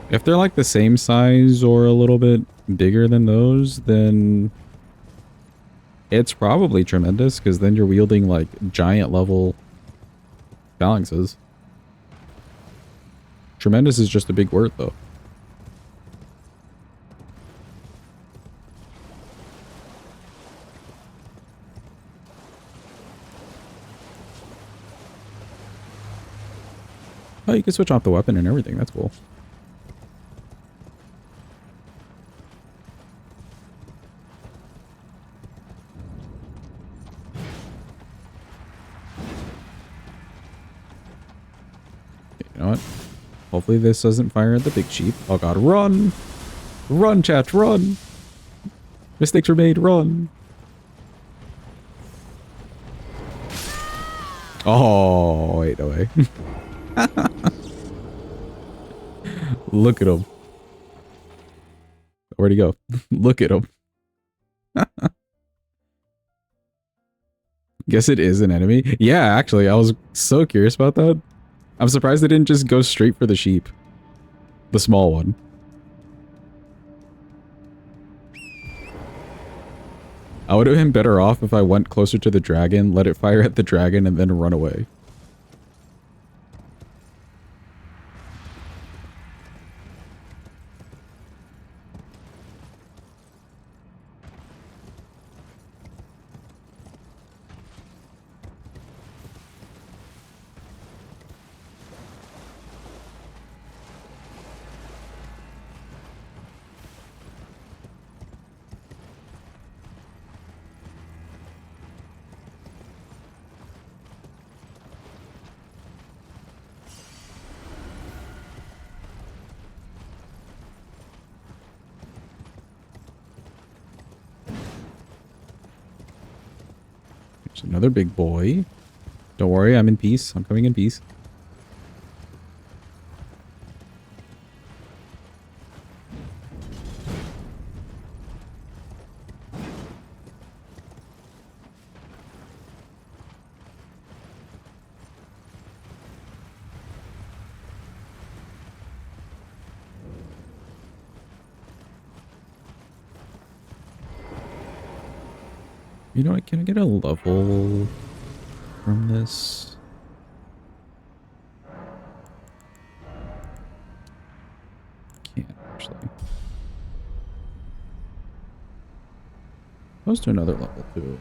If they're like the same size or a little bit bigger than those, then it's probably tremendous, because then you're wielding like giant level phalanxes. Tremendous is just a big word though. Oh, you can switch off the weapon and everything. That's cool. Okay, you know what? Hopefully this doesn't fire at the big sheep. Oh god, run! Run, chat, run! Mistakes were made, run! Oh, wait, no way. Look at him. Where'd he go? Look at him. Guess it is an enemy. Yeah, actually, I was so curious about that. I'm surprised they didn't just go straight for the sheep. The small one. I would have been better off if I went closer to the dragon, let it fire at the dragon, and then run away. There's another big boy. Don't worry, I'm in peace. I'm coming in peace. You know what? Can I get a level from this? Can't actually. Goes to another level too.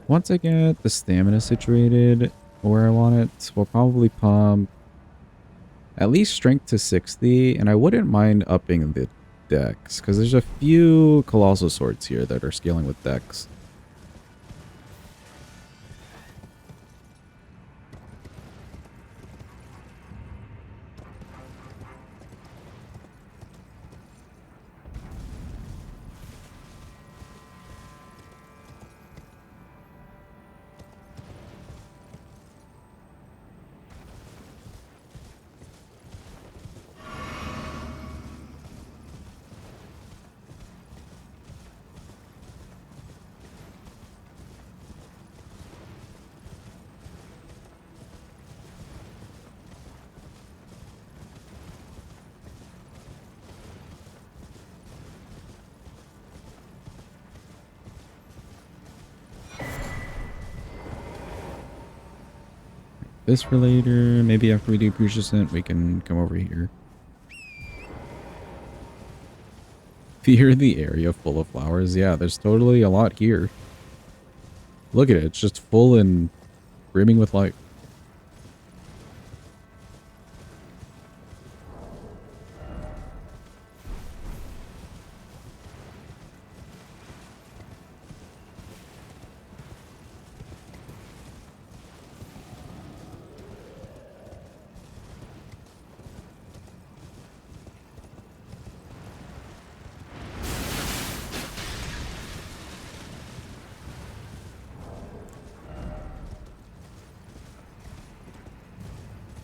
Once I get the stamina situated where I want it, we'll probably pump at least strength to 60, and I wouldn't mind upping the dex, because there's a few Colossal Swords here that are scaling with dex. This for later. Maybe after we do Push Ascent, we can come over here. Fear the area full of flowers. Yeah, there's totally a lot here. Look at it. It's just full and brimming with life.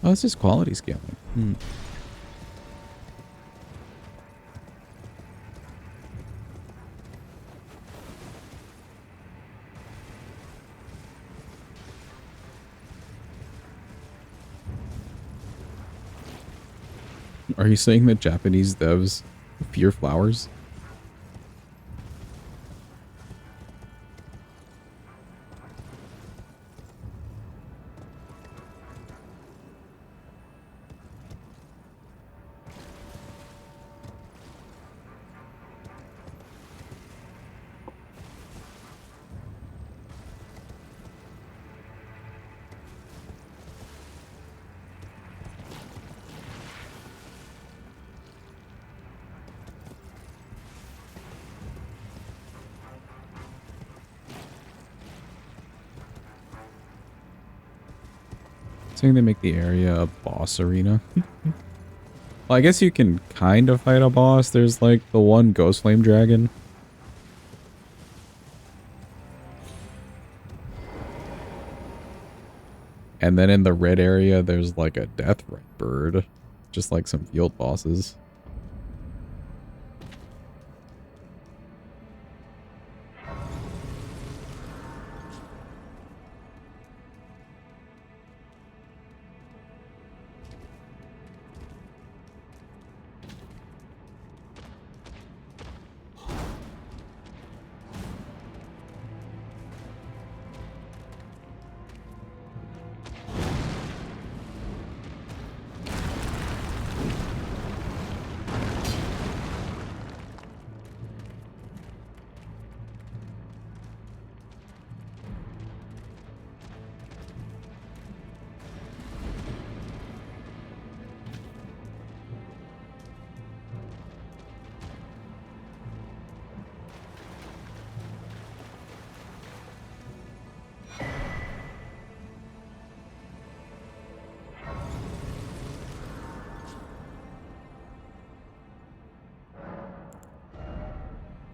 Oh, this is quality scaling. Hmm. Are you saying that Japanese devs fear flowers? Saying they make the area a boss arena. Well, I guess you can kind of fight a boss. There's like the one Ghost Flame Dragon. And then in the red area, there's like a Death Bird. Just like some field bosses.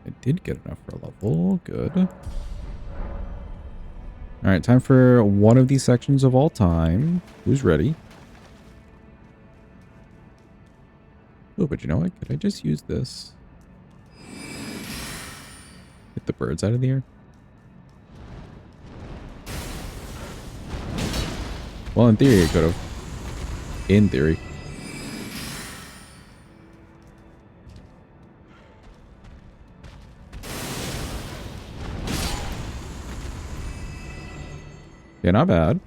I did get enough for a level. Good. Alright, time for one of these sections of all time. Who's ready? Oh, but you know what? Could I just use this? Get the birds out of the air? Well, in theory, it could have. In theory. Yeah, not bad.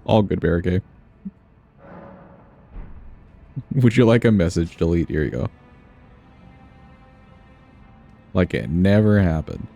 All good, Barricade. Would you like a message delete? Here you go. Like it never happened.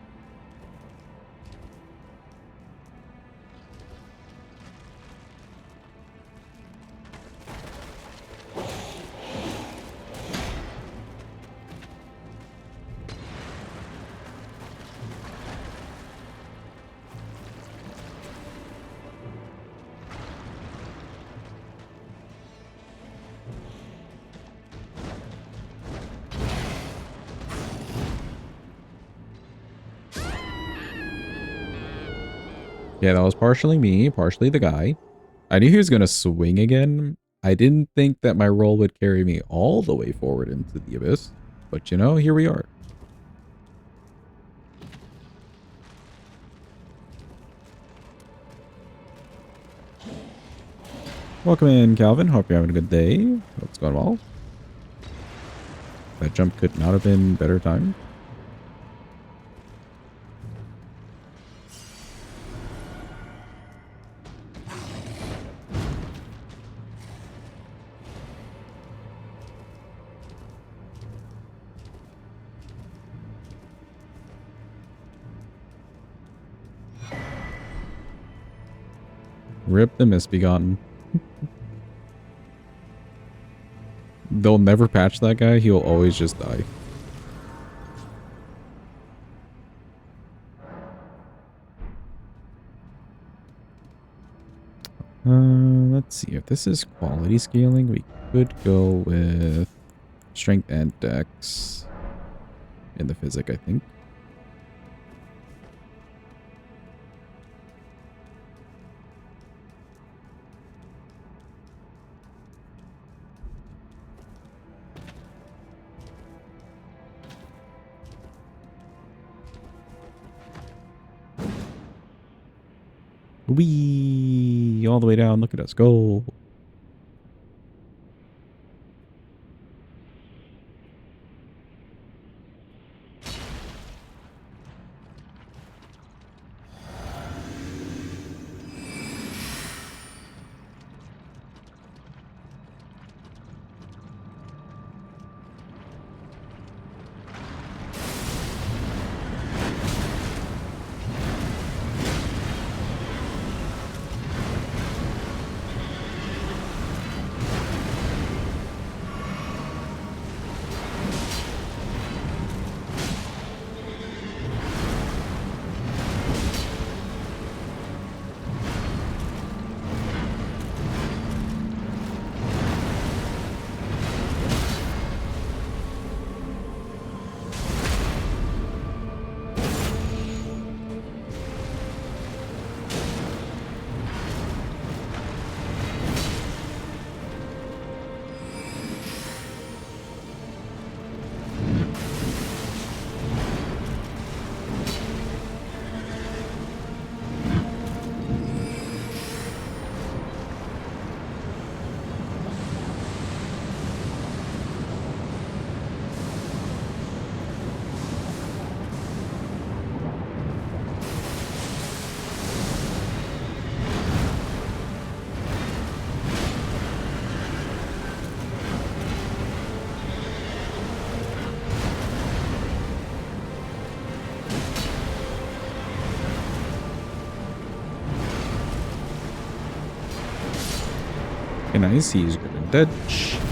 Yeah, that was partially me, partially the guy. I knew he was going to swing again. I didn't think that my roll would carry me all the way forward into the abyss. But you know, here we are. Welcome in, Calvin. Hope you're having a good day. Hope it's going well. That jump could not have been better timed. Rip the Misbegotten. They'll never patch that guy. He'll always just die. Let's see. If this is quality scaling, we could go with strength and dex in the physic, I think. Wee all the way down. Look at us go. Nice, he's gonna dodge.